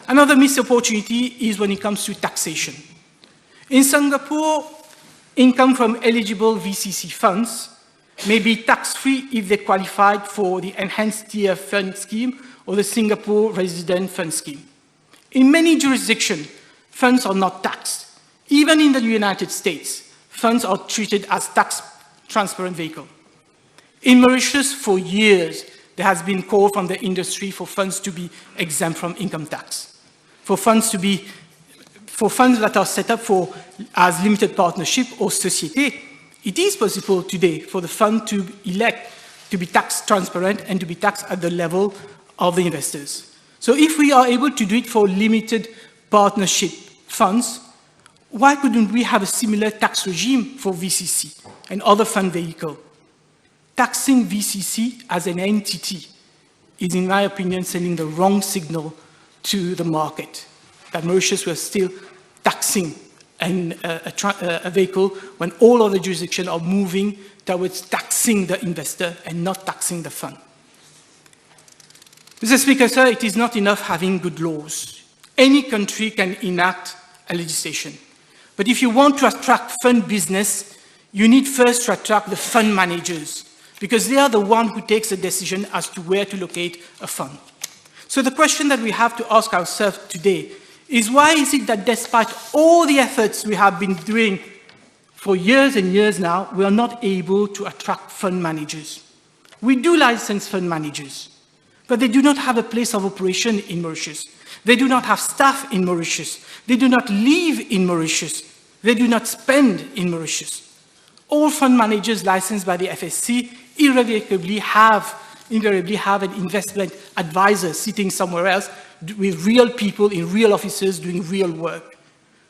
Another missed opportunity is when it comes to taxation. In Singapore, income from eligible VCC funds may be tax-free if they qualified for the Enhanced Tier Fund Scheme or the Singapore Resident Fund Scheme. In many jurisdictions, funds are not taxed. Even in the United States, funds are treated as tax-transparent vehicles. In Mauritius, for years, there has been call from the industry for funds to be exempt from income tax, for funds that are set up as limited partnership or société. It is possible today for the fund to elect to be tax transparent and to be taxed at the level of the investors. So if we are able to do it for limited partnership funds, why couldn't we have a similar tax regime for VCC and other fund vehicles? Taxing VCC as an entity is, in my opinion, sending the wrong signal to the market, that Mauritius was still taxing a vehicle when all other jurisdictions are moving towards taxing the investor and not taxing the fund. Mr. Speaker, sir, it is not enough having good laws. Any country can enact a legislation. But if you want to attract fund business, you need first to attract the fund managers, because they are the one who takes the decision as to where to locate a fund. So the question that we have to ask ourselves today is, why is it that despite all the efforts we have been doing for years and years now, we are not able to attract fund managers? We do license fund managers, but they do not have a place of operation in Mauritius. They do not have staff in Mauritius. They do not live in Mauritius. They do not spend in Mauritius. All fund managers licensed by the FSC invariably have an investment advisor sitting somewhere else with real people in real offices doing real work.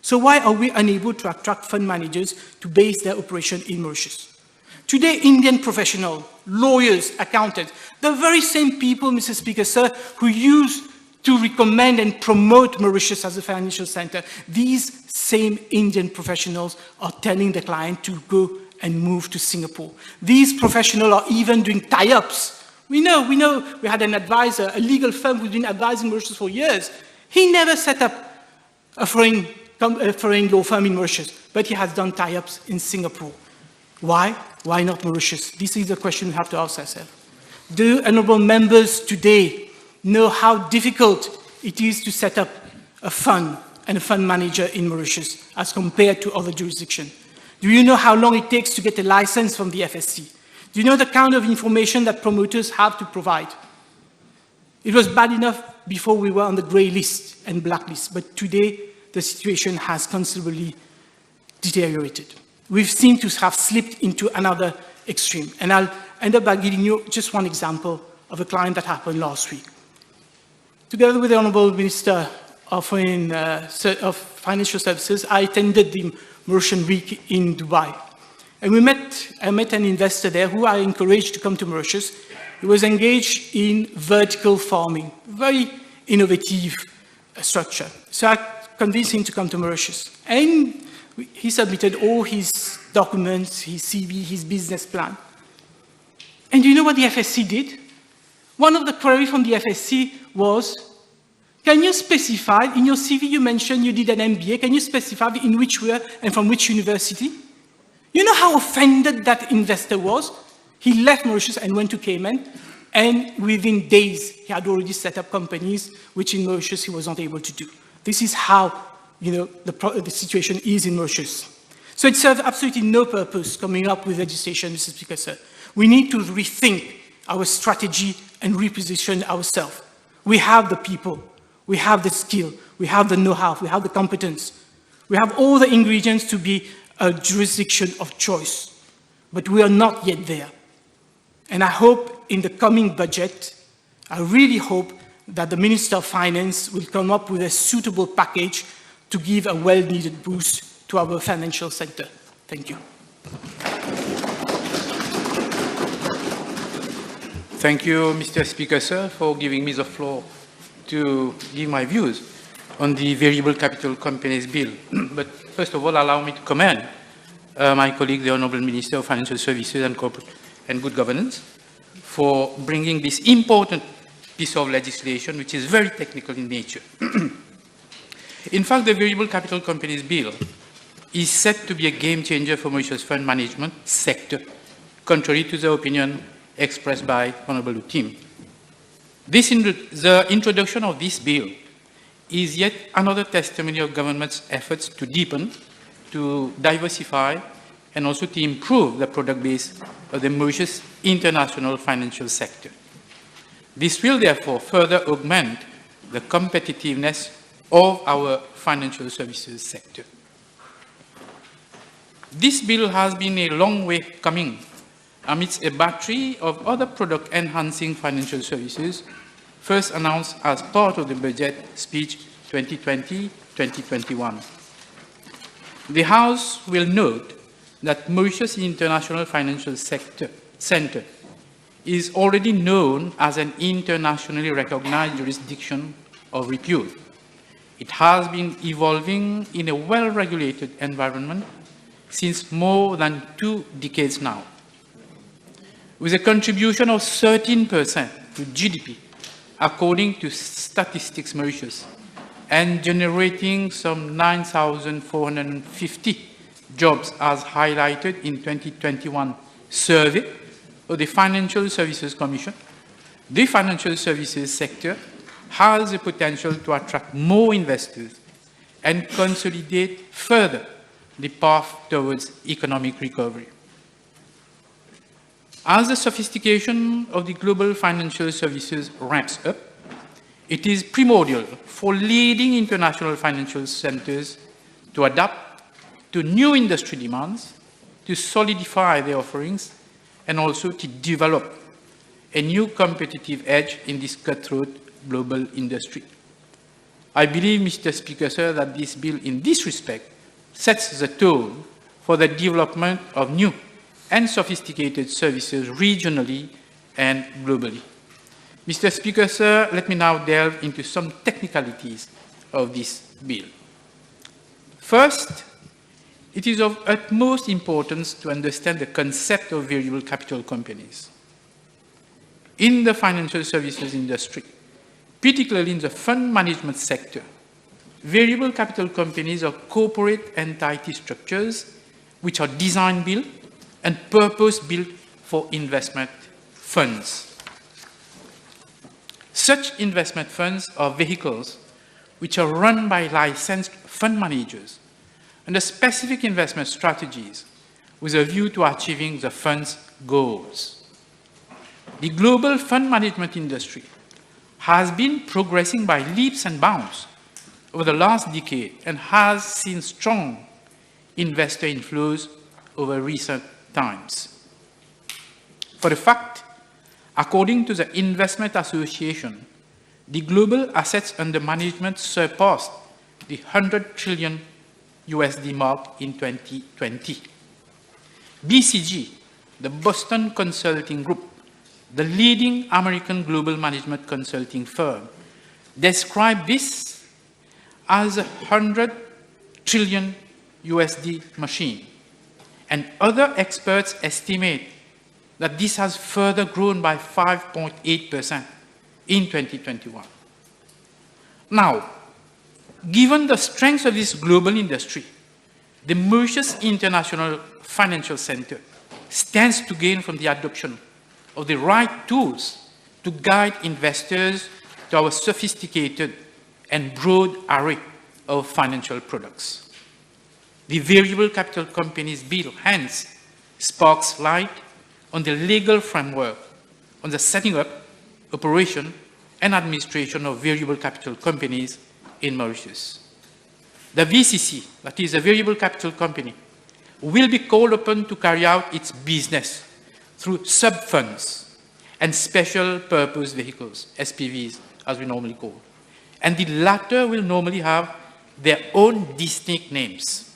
So why are we unable to attract fund managers to base their operation in Mauritius? Today, Indian professionals, lawyers, accountants, the very same people, Mr. Speaker, sir, who used to recommend and promote Mauritius as a financial center, these same Indian professionals are telling the client to go and move to Singapore. These professionals are even doing tie-ups. We know, we had an advisor, a legal firm who's been advising Mauritius for years. He never set up a foreign law firm in Mauritius, but he has done tie-ups in Singapore. Why? Why not Mauritius? This is the question we have to ask ourselves. Do honourable members today know how difficult it is to set up a fund and a fund manager in Mauritius as compared to other jurisdictions? Do you know how long it takes to get a license from the FSC? Do you know the kind of information that promoters have to provide? It was bad enough before we were on the grey list and blacklist, but today the situation has considerably deteriorated. We seem to have slipped into another extreme, and I'll end up by giving you just one example of a client that happened last week. Together with the Honourable Minister of Financial Services, I attended the Mauritian Week in Dubai. And I met an investor there who I encouraged to come to Mauritius. He was engaged in vertical farming, very innovative structure. So I convinced him to come to Mauritius. And he submitted all his documents, his CV, his business plan. And do you know what the FSC did? One of the queries from the FSC was, can you specify, in your CV you mentioned you did an MBA, can you specify in which year and from which university? You know how offended that investor was? He left Mauritius and went to Cayman, and within days he had already set up companies which in Mauritius he was not able to do. This is how the situation is in Mauritius. So it serves absolutely no purpose coming up with legislation, Mr. Speaker, sir. We need to rethink our strategy and reposition ourselves. We have the people, we have the skill, we We have the know-how, we have the competence. We have all the ingredients to be a jurisdiction of choice. But we are not yet there. And I hope in the coming budget, I really hope that the Minister of Finance will come up with a suitable package to give a well-needed boost to our financial sector. Thank you. Thank you, Mr. Speaker, sir, for giving me the floor to give my views on the Variable Capital Companies Bill. But first of all, allow me to commend my colleague, the Honourable Minister of Financial Services and Corporate and Good Governance, for bringing this important piece of legislation, which is very technical in nature. In fact, the Variable Capital Companies Bill is set to be a game changer for Mauritius fund management sector, contrary to the opinion expressed by Honourable Utim. The introduction of this bill is yet another testimony of government's efforts to deepen, to diversify, and also to improve the product base of the Mauritius international financial sector. This will therefore further augment the competitiveness of our financial services sector. This bill has been a long way coming amidst a battery of other product-enhancing financial services, first announced as part of the budget speech 2020-2021. The House will note that Mauritius International Financial Center is already known as an internationally recognized jurisdiction of repute. It has been evolving in a well-regulated environment since more than 2 decades now. With a contribution of 13% to GDP, according to Statistics Mauritius, and generating some 9,450 jobs as highlighted in 2021 survey of the Financial Services Commission, the financial services sector has the potential to attract more investors and consolidate further the path towards economic recovery. As the sophistication of the global financial services ramps up, it is primordial for leading international financial centers to adapt to new industry demands, to solidify their offerings, and also to develop a new competitive edge in this cutthroat global industry. I believe, Mr. Speaker, sir, that this bill in this respect sets the tone for the development of new and sophisticated services regionally and globally. Mr. Speaker, sir, let me now delve into some technicalities of this bill. First, it is of utmost importance to understand the concept of variable capital companies. In the financial services industry, particularly in the fund management sector, variable capital companies are corporate entity structures which are design-built and purpose-built for investment funds. Such investment funds are vehicles which are run by licensed fund managers under specific investment strategies with a view to achieving the fund's goals. The global fund management industry has been progressing by leaps and bounds over the last decade and has seen strong investor inflows over recent times. For a fact, according to the Investment Association, the global assets under management surpassed the 100 trillion USD mark in 2020. BCG, the Boston Consulting Group, the leading American global management consulting firm, described this as a 100 trillion USD machine. And other experts estimate that this has further grown by 5.8% in 2021. Now, given the strength of this global industry, the Mauritius International Financial Center stands to gain from the adoption of the right tools to guide investors to our sophisticated and broad array of financial products. The Variable Capital Companies Bill hence sparks light on the legal framework on the setting up, operation, and administration of variable capital companies in Mauritius. The VCC, that is a variable capital company, will be called upon to carry out its business through sub-funds and special purpose vehicles, SPVs, as we normally call. And the latter will normally have their own distinct names.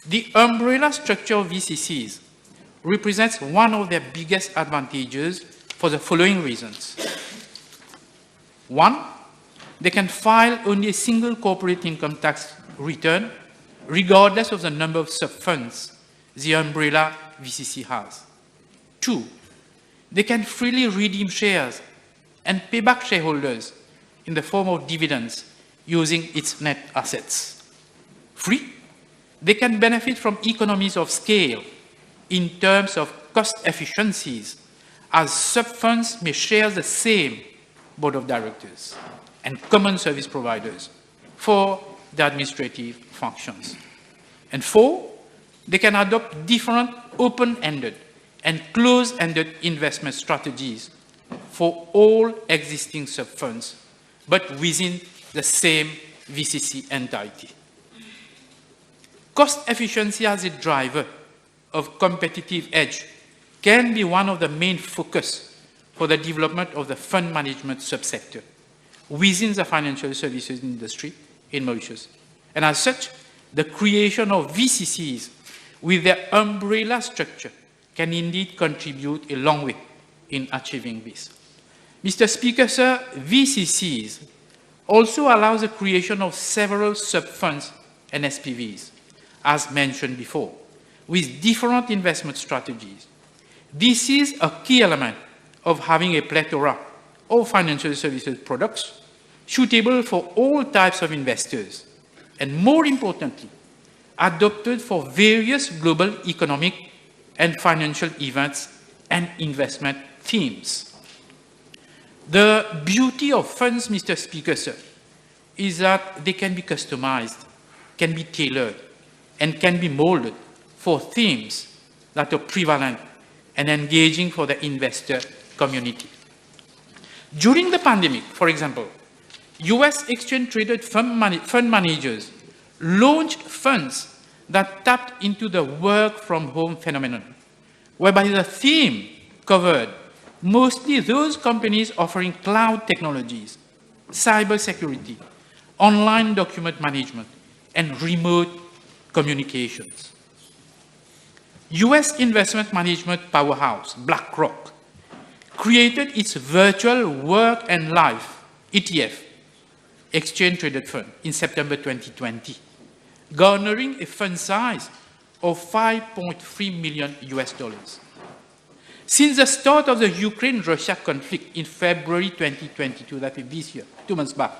The umbrella structure of VCCs represents one of their biggest advantages for the following reasons. One, they can file only a single corporate income tax return, regardless of the number of sub-funds the umbrella VCC has. Two, they can freely redeem shares and pay back shareholders in the form of dividends using its net assets. Three, they can benefit from economies of scale in terms of cost efficiencies, as sub-funds may share the same board of directors and common service providers for the administrative functions. And four, they can adopt different open-ended and closed-ended investment strategies for all existing sub-funds, but within the same VCC entity. Cost efficiency as a driver of competitive edge can be one of the main focus for the development of the fund management subsector within the financial services industry in Mauritius. And as such, the creation of VCCs with their umbrella structure can indeed contribute a long way in achieving this. Mr. Speaker, sir, VCCs also allows the creation of several sub-funds and SPVs, as mentioned before, with different investment strategies. This is a key element of having a plethora of financial services products suitable for all types of investors, and more importantly, adopted for various global economic and financial events and investment themes. The beauty of funds, Mr. Speaker, sir, is that they can be customized, can be tailored, and can be molded for themes that are prevalent and engaging for the investor community. During the pandemic, for example, US exchange-traded fund managers launched funds that tapped into the work-from-home phenomenon, whereby the theme covered mostly those companies offering cloud technologies, cybersecurity, online document management, and remote communications. US investment management powerhouse, BlackRock, created its virtual work and life ETF, exchange-traded fund, in September 2020, garnering a fund size of $5.3 million US. Since the start of the Ukraine-Russia conflict in February 2022, that is this year, 2 months back,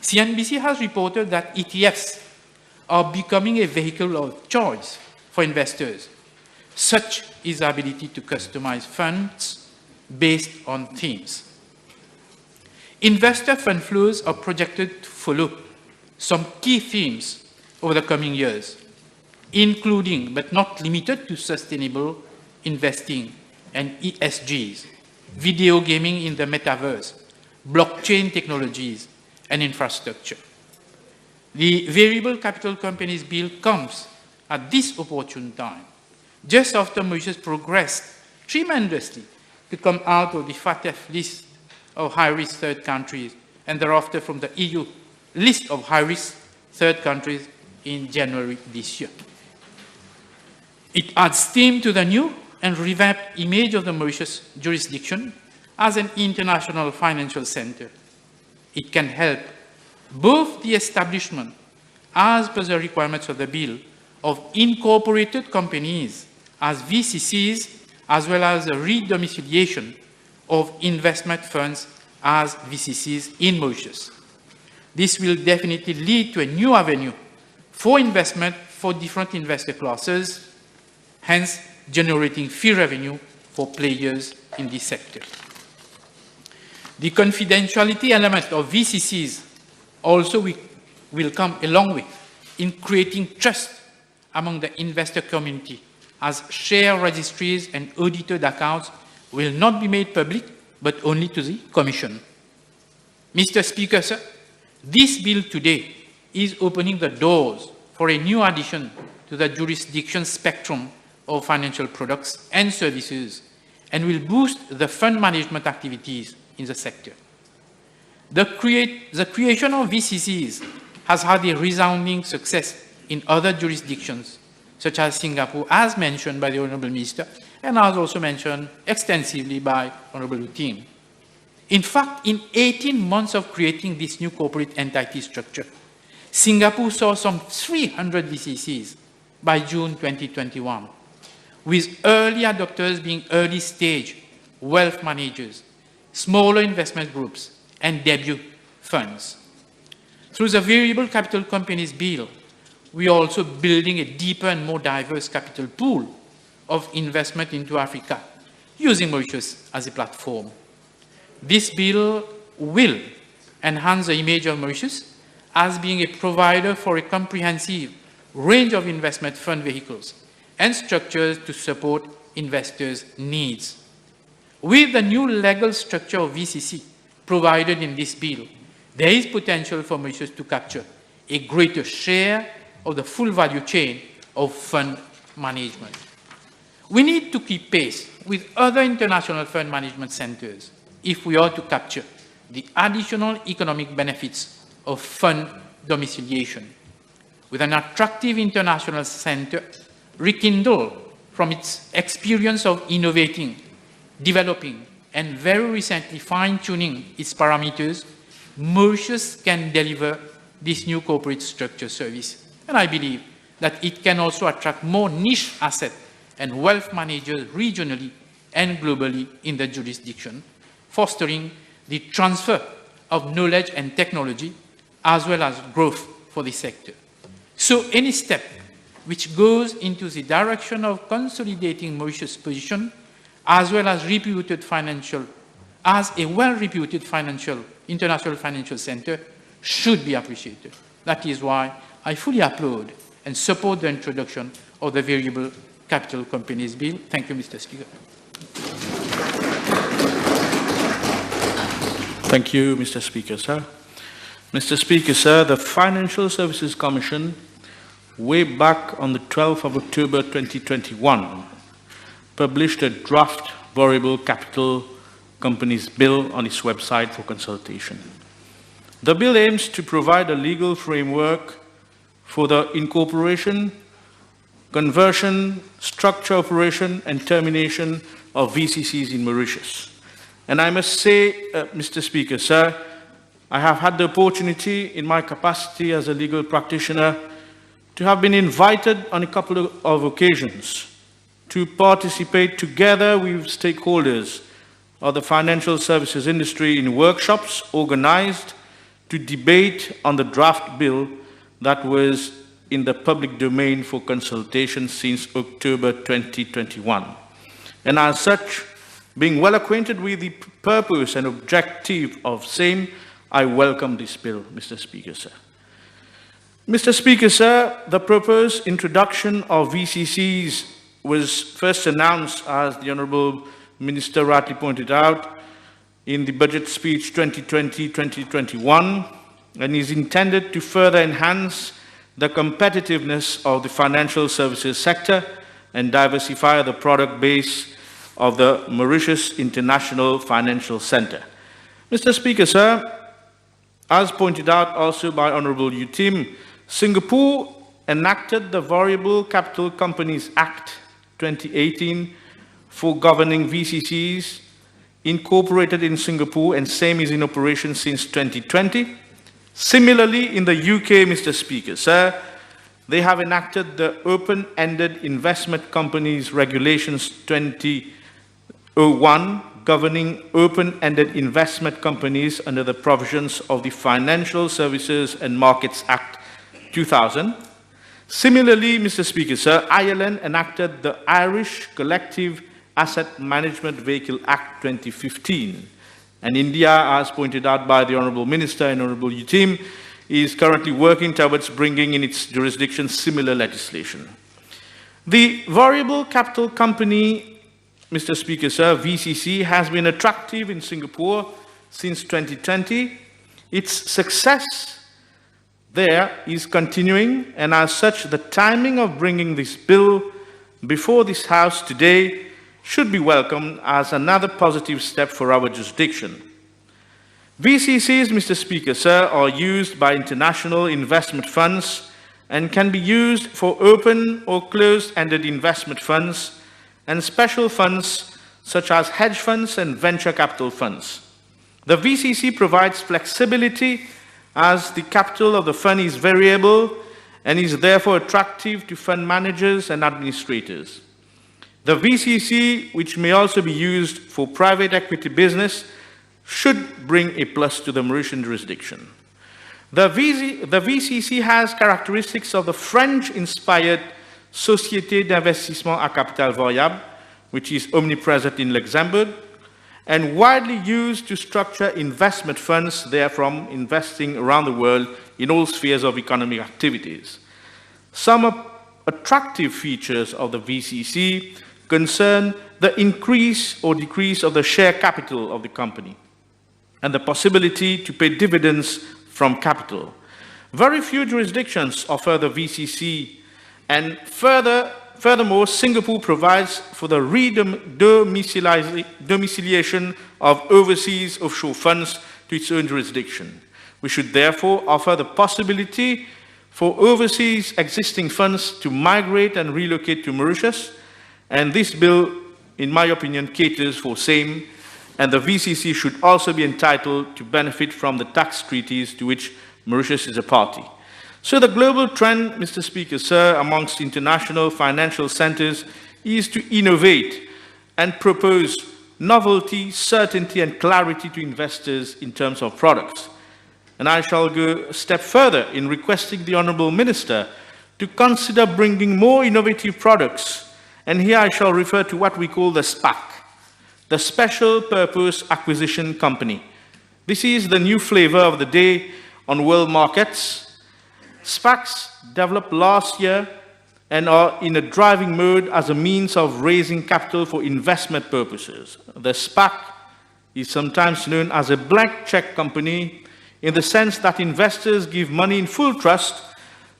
CNBC has reported that ETFs are becoming a vehicle of choice for investors. Such is the ability to customize funds based on themes. Investor fund flows are projected to follow some key themes over the coming years, including but not limited to sustainable investing and ESGs, video gaming in the metaverse, blockchain technologies, and infrastructure. The Variable Capital Companies Bill comes at this opportune time, just after Mauritius progressed tremendously to come out of the FATF list of high-risk third countries, and thereafter from the EU list of high-risk third countries in January this year. It adds steam to the new and revamped image of the Mauritius jurisdiction as an international financial center. It can help both the establishment, as per the requirements of the bill, of incorporated companies as VCCs, as well as the redomiciliation of investment funds as VCCs in Mauritius. This will definitely lead to a new avenue for investment for different investor classes, hence generating fee revenue for players in this sector. The confidentiality element of VCCs also will come a long way in creating trust among the investor community, as share registries and audited accounts will not be made public, but only to the Commission. Mr. Speaker, sir, This bill today is opening the doors for a new addition to the jurisdiction spectrum of financial products and services and will boost the fund management activities in the sector. The creation of VCCs has had a resounding success in other jurisdictions, such as Singapore, as mentioned by the Honourable Minister, and as also mentioned extensively by Honourable Utim. In fact, in 18 months of creating this new corporate entity structure, Singapore saw some 300 VCCs by June 2021, with early adopters being early-stage wealth managers, smaller investment groups, and debut funds. Through the Variable Capital Companies Bill, we are also building a deeper and more diverse capital pool of investment into Africa, using Mauritius as a platform. This bill will enhance the image of Mauritius as being a provider for a comprehensive range of investment fund vehicles and structures to support investors' needs. With the new legal structure of VCC provided in this bill, there is potential for Mauritius to capture a greater share of the full value chain of fund management. We need to keep pace with other international fund management centers if we are to capture the additional economic benefits of fund domiciliation. With an attractive international center rekindled from its experience of innovating, developing, and very recently fine-tuning its parameters, Mauritius can deliver this new corporate structure service. And I believe that it can also attract more niche asset and wealth managers regionally and globally in the jurisdiction, fostering the transfer of knowledge and technology as well as growth for the sector. So any step which goes into the direction of consolidating Mauritius' position as well as a well-reputed international financial center should be appreciated. That is why I fully applaud and support the introduction of the Variable Capital Companies Bill. Thank you, Mr. Speaker. Thank you, Mr. Speaker, sir. Mr. Speaker, sir, the Financial Services Commission, way back on the 12th of October 2021, published a draft Variable Capital Companies Bill on its website for consultation. The bill aims to provide a legal framework for the incorporation, conversion, structure, operation, and termination of VCCs in Mauritius. And I must say, Mr. Speaker, sir, I have had the opportunity in my capacity as a legal practitioner to have been invited on a couple of occasions to participate together with stakeholders of the financial services industry in workshops organized to debate on the draft bill that was in the public domain for consultation since October 2021. And as such, being well acquainted with the purpose and objective of same, I welcome this bill, Mr. Speaker, sir. Mr. Speaker, sir, the proposed introduction of VCCs was first announced, as the Honourable Minister rightly pointed out, in the budget speech 2020-2021, and is intended to further enhance the competitiveness of the financial services sector and diversify the product base of the Mauritius International Financial Centre. Mr. Speaker, sir, as pointed out also by Honourable Utim, Singapore enacted the Variable Capital Companies Act 2018 for governing VCCs, incorporated in Singapore, and same is in operation since 2020. Similarly, in the UK, Mr. Speaker, sir, they have enacted the Open-Ended Investment Companies Regulations 2001, governing open-ended investment companies under the provisions of the Financial Services and Markets Act 2000. Similarly, Mr. Speaker, sir, Ireland enacted the Irish Collective Asset Management Vehicle Act 2015. And India, as pointed out by the Honourable Minister and Honourable Utim, is currently working towards bringing in its jurisdiction similar legislation. The Variable Capital Company, Mr. Speaker, sir, VCC, has been attractive in Singapore since 2020. Its success there is continuing, and as such, the timing of bringing this bill before this House today should be welcomed as another positive step for our jurisdiction. VCCs, Mr. Speaker, sir, are used by international investment funds and can be used for open or closed-ended investment funds and special funds such as hedge funds and venture capital funds. The VCC provides flexibility as the capital of the fund is variable and is therefore attractive to fund managers and administrators. The VCC, which may also be used for private equity business, should bring a plus to the Mauritian jurisdiction. The VCC has characteristics of the French-inspired Société d'Investissement à Capital Variable, which is omnipresent in Luxembourg, and widely used to structure investment funds, therefrom investing around the world in all spheres of economic activities. Some attractive features of the VCC concern the increase or decrease of the share capital of the company and the possibility to pay dividends from capital. Very few jurisdictions offer the VCC, and furthermore, Singapore provides for the domiciliation of overseas offshore funds to its own jurisdiction. We should therefore offer the possibility for overseas existing funds to migrate and relocate to Mauritius, and this bill, in my opinion, caters for same, and the VCC should also be entitled to benefit from the tax treaties to which Mauritius is a party. So the global trend, Mr. Speaker, sir, amongst international financial centers is to innovate and propose novelty, certainty, and clarity to investors in terms of products. And I shall go a step further in requesting the Honourable Minister to consider bringing more innovative products. And here I shall refer to what we call the SPAC, the Special Purpose Acquisition Company. This is the new flavor of the day on world markets. SPACs developed last year and are in a driving mode as a means of raising capital for investment purposes. The SPAC is sometimes known as a blank check company in the sense that investors give money in full trust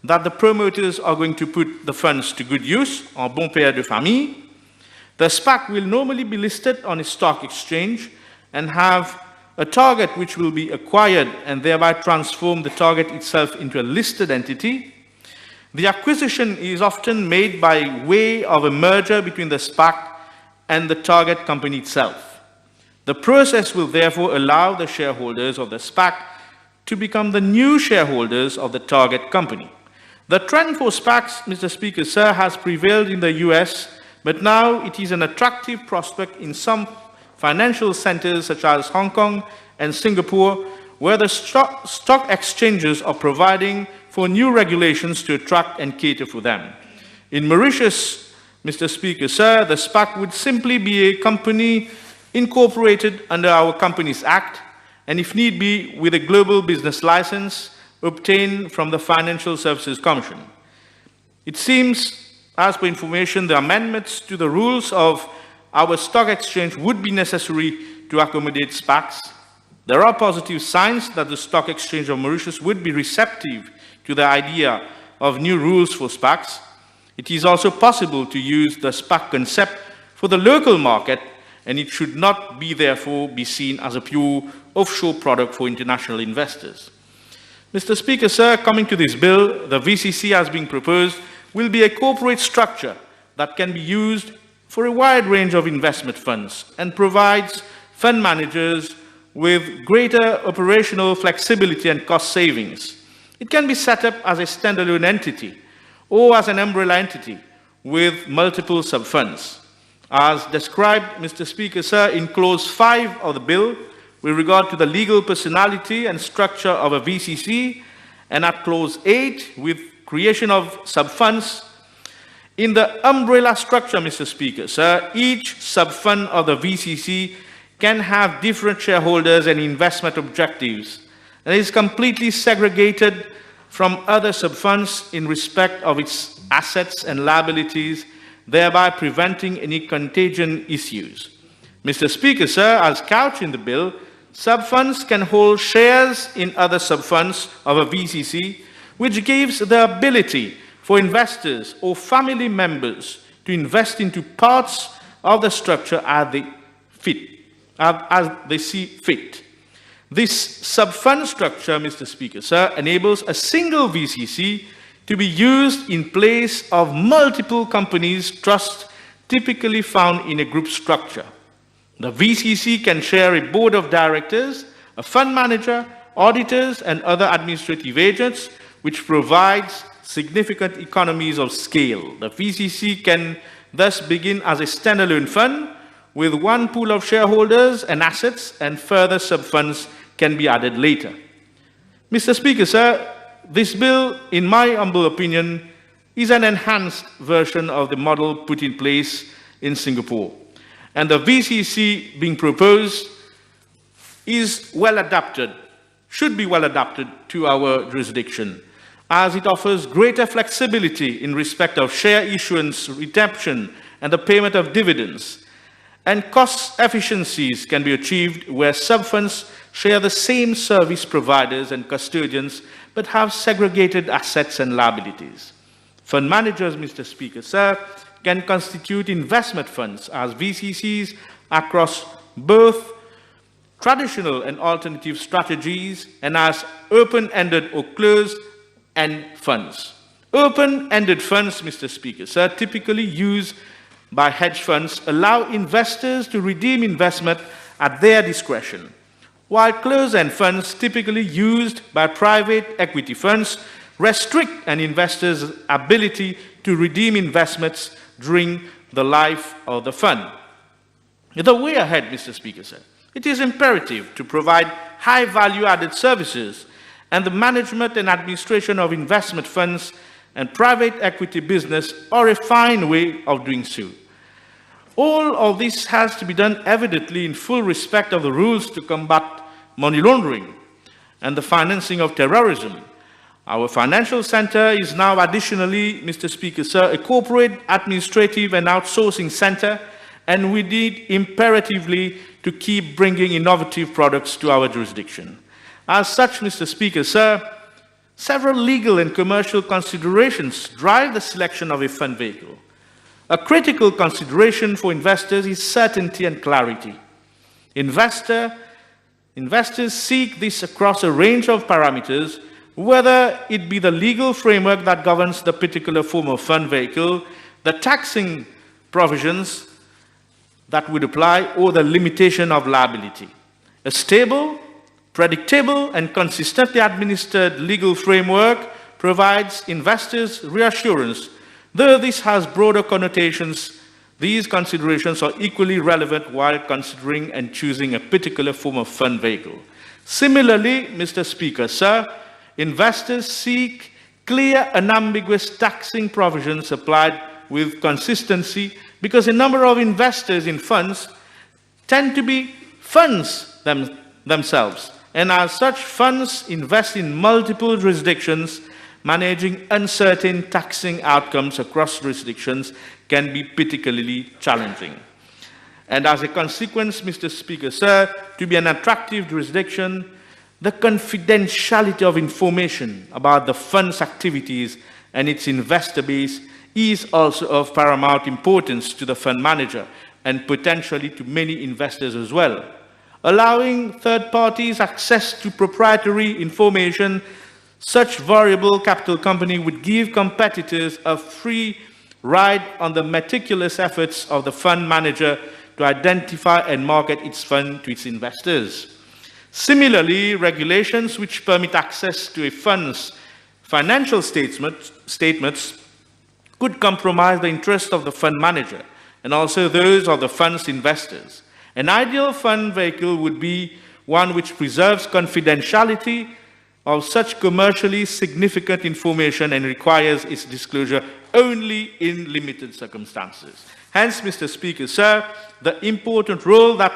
that the promoters are going to put the funds to good use, en bon père de famille. The SPAC will normally be listed on a stock exchange and have a target which will be acquired and thereby transform the target itself into a listed entity. The acquisition is often made by way of a merger between the SPAC and the target company itself. The process will therefore allow the shareholders of the SPAC to become the new shareholders of the target company. The trend for SPACs, Mr. Speaker, sir, has prevailed in the US, but now it is an attractive prospect in some financial centers such as Hong Kong and Singapore, where the stock exchanges are providing for new regulations to attract and cater for them. In Mauritius, Mr. Speaker, sir, the SPAC would simply be a company incorporated under our Companies Act, and if need be, with a global business license obtained from the Financial Services Commission. It seems, as per information, the amendments to the rules of our stock exchange would be necessary to accommodate SPACs. There are positive signs that the Stock Exchange of Mauritius would be receptive to the idea of new rules for SPACs. It is also possible to use the SPAC concept for the local market, and it should not be therefore be seen as a pure offshore product for international investors. Mr. Speaker, sir, coming to this bill, the VCC as being proposed will be a corporate structure that can be used for a wide range of investment funds and provides fund managers with greater operational flexibility and cost savings. It can be set up as a standalone entity or as an umbrella entity with multiple sub-funds. As described, Mr. Speaker, sir, in Clause 5 of the bill, with regard to the legal personality and structure of a VCC, and at Clause 8, with creation of sub-funds, in the umbrella structure, Mr. Speaker, sir, each sub-fund of the VCC can have different shareholders and investment objectives, and is completely segregated from other sub-funds in respect of its assets and liabilities, thereby preventing any contagion issues. Mr. Speaker, sir, as couched in the bill, sub-funds can hold shares in other sub-funds of a VCC which gives the ability for investors or family members to invest into parts of the structure as they see fit. This sub-fund structure, Mr. Speaker, sir, enables a single VCC to be used in place of multiple companies' trusts typically found in a group structure. The VCC can share a board of directors, a fund manager, auditors, and other administrative agents, which provides significant economies of scale. The VCC can thus begin as a standalone fund with one pool of shareholders and assets, and further sub-funds can be added later. Mr. Speaker, sir, this bill, in my humble opinion, is an enhanced version of the model put in place in Singapore. And the VCC being proposed is well adapted, should be well adapted to our jurisdiction, as it offers greater flexibility in respect of share issuance, redemption, and the payment of dividends. And cost efficiencies can be achieved where sub-funds share the same service providers and custodians, but have segregated assets and liabilities. Fund managers, Mr. Speaker, sir, can constitute investment funds as VCCs across both traditional and alternative strategies, and as open-ended or closed-end funds. Open-ended funds, Mr. Speaker, sir, typically used by hedge funds, allow investors to redeem investment at their discretion, while closed-end funds, typically used by private equity funds, restrict an investor's ability to redeem investments during the life of the fund. The way ahead, Mr. Speaker, sir, it is imperative to provide high value-added services, and the management and administration of investment funds and private equity business are a fine way of doing so. All of this has to be done evidently in full respect of the rules to combat money laundering and the financing of terrorism. Our financial center is now additionally, Mr. Speaker, sir, a corporate, administrative and outsourcing center, and we need imperatively to keep bringing innovative products to our jurisdiction. As such, Mr. Speaker, sir, several legal and commercial considerations drive the selection of a fund vehicle. A critical consideration for investors is certainty and clarity. Investors seek this across a range of parameters, whether it be the legal framework that governs the particular form of fund vehicle, the taxing provisions that would apply, or the limitation of liability. A stable, predictable, and consistently administered legal framework provides investors reassurance. Though this has broader connotations, these considerations are equally relevant while considering and choosing a particular form of fund vehicle. Similarly, Mr. Speaker, sir, investors seek clear, unambiguous taxing provisions applied with consistency, because a number of investors in funds tend to be funds themselves, and as such, funds invest in multiple jurisdictions. Managing uncertain taxing outcomes across jurisdictions can be particularly challenging. And as a consequence, Mr. Speaker, sir, to be an attractive jurisdiction, the confidentiality of information about the fund's activities and its investor base is also of paramount importance to the fund manager and potentially to many investors as well. Allowing third parties access to proprietary information, such variable capital company would give competitors a free ride on the meticulous efforts of the fund manager to identify and market its fund to its investors. Similarly, regulations which permit access to a fund's financial statements could compromise the interests of the fund manager and also those of the fund's investors. An ideal fund vehicle would be one which preserves confidentiality of such commercially significant information and requires its disclosure only in limited circumstances. Hence, Mr. Speaker, sir, the important role that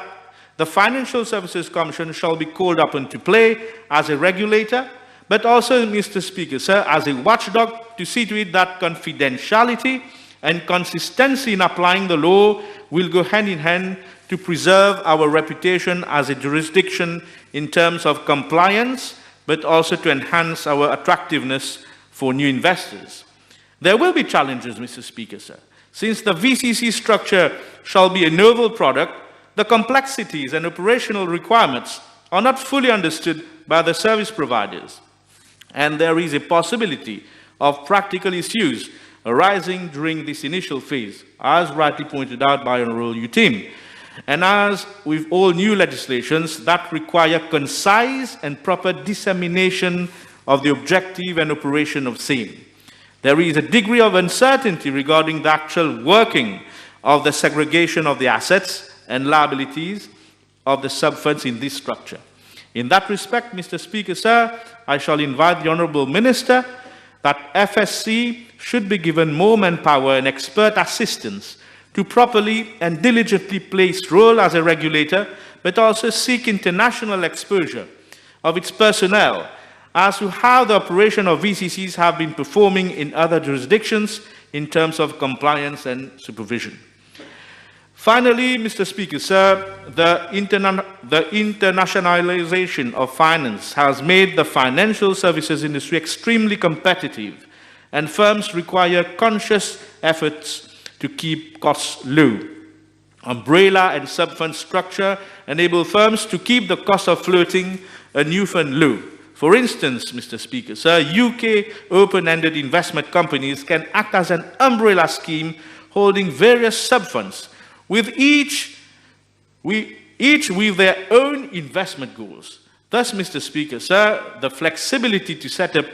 the Financial Services Commission shall be called upon to play as a regulator, but also, Mr. Speaker, sir, as a watchdog to see to it that confidentiality and consistency in applying the law will go hand in hand to preserve our reputation as a jurisdiction in terms of compliance, but also to enhance our attractiveness for new investors. There will be challenges, Mr. Speaker, sir. Since the VCC structure shall be a novel product, the complexities and operational requirements are not fully understood by the service providers, and there is a possibility of practical issues arising during this initial phase, as rightly pointed out by Honourable Utim. And as with all new legislations that require concise and proper dissemination of the objective and operation of same, there is a degree of uncertainty regarding the actual working of the segregation of the assets and liabilities of the sub-funds in this structure. In that respect, Mr. Speaker, sir, I shall invite the Honourable Minister that FSC should be given more manpower and expert assistance to properly and diligently play its role as a regulator, but also seek international exposure of its personnel as to how the operation of VCCs have been performing in other jurisdictions in terms of compliance and supervision. Finally, Mr. Speaker, sir, the internationalization of finance has made the financial services industry extremely competitive, and firms require conscious efforts to keep costs low. Umbrella and sub-fund structure enable firms to keep the cost of floating a new fund low. For instance, Mr. Speaker, sir, UK open-ended investment companies can act as an umbrella scheme holding various sub-funds, with each with their own investment goals. Thus, Mr. Speaker, sir, the flexibility to set up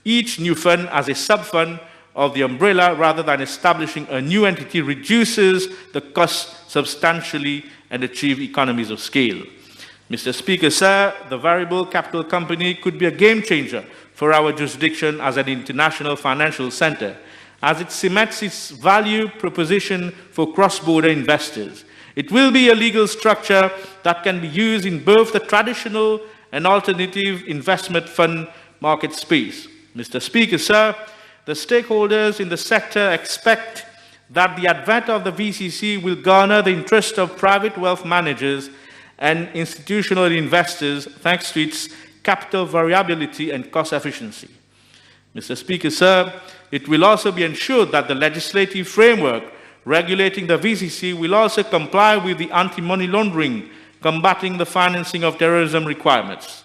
each new fund as a sub-fund of the umbrella rather than establishing a new entity reduces the cost substantially and achieve economies of scale. Mr. Speaker, sir, the variable capital company could be a game changer for our jurisdiction as an international financial center, as it cements its value proposition for cross-border investors. It will be a legal structure that can be used in both the traditional and alternative investment fund market space. Mr. Speaker, sir, the stakeholders in the sector expect that the advent of the VCC will garner the interest of private wealth managers and institutional investors thanks to its capital variability and cost efficiency. Mr. Speaker, sir, it will also be ensured that the legislative framework regulating the VCC will also comply with the anti-money laundering, combating the financing of terrorism requirements.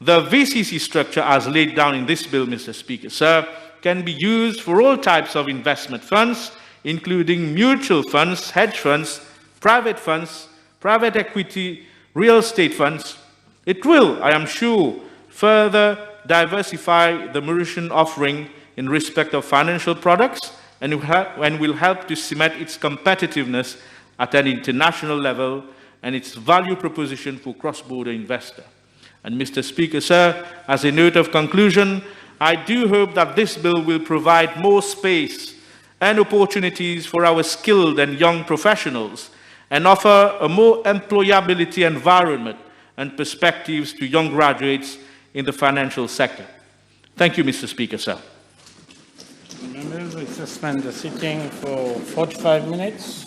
The VCC structure as laid down in this bill, Mr. Speaker, sir, can be used for all types of investment funds, including mutual funds, hedge funds, private equity, real estate funds. It will, I am sure, further diversify the Mauritian offering in respect of financial products and will help to cement its competitiveness at an international level and its value proposition for cross-border investor. And Mr. Speaker, sir, as a note of conclusion, I do hope that this bill will provide more space and opportunities for our skilled and young professionals and offer a more employability environment and perspectives to young graduates in the financial sector. Thank you, Mr. Speaker, sir. Members, we suspend the sitting for 45 minutes.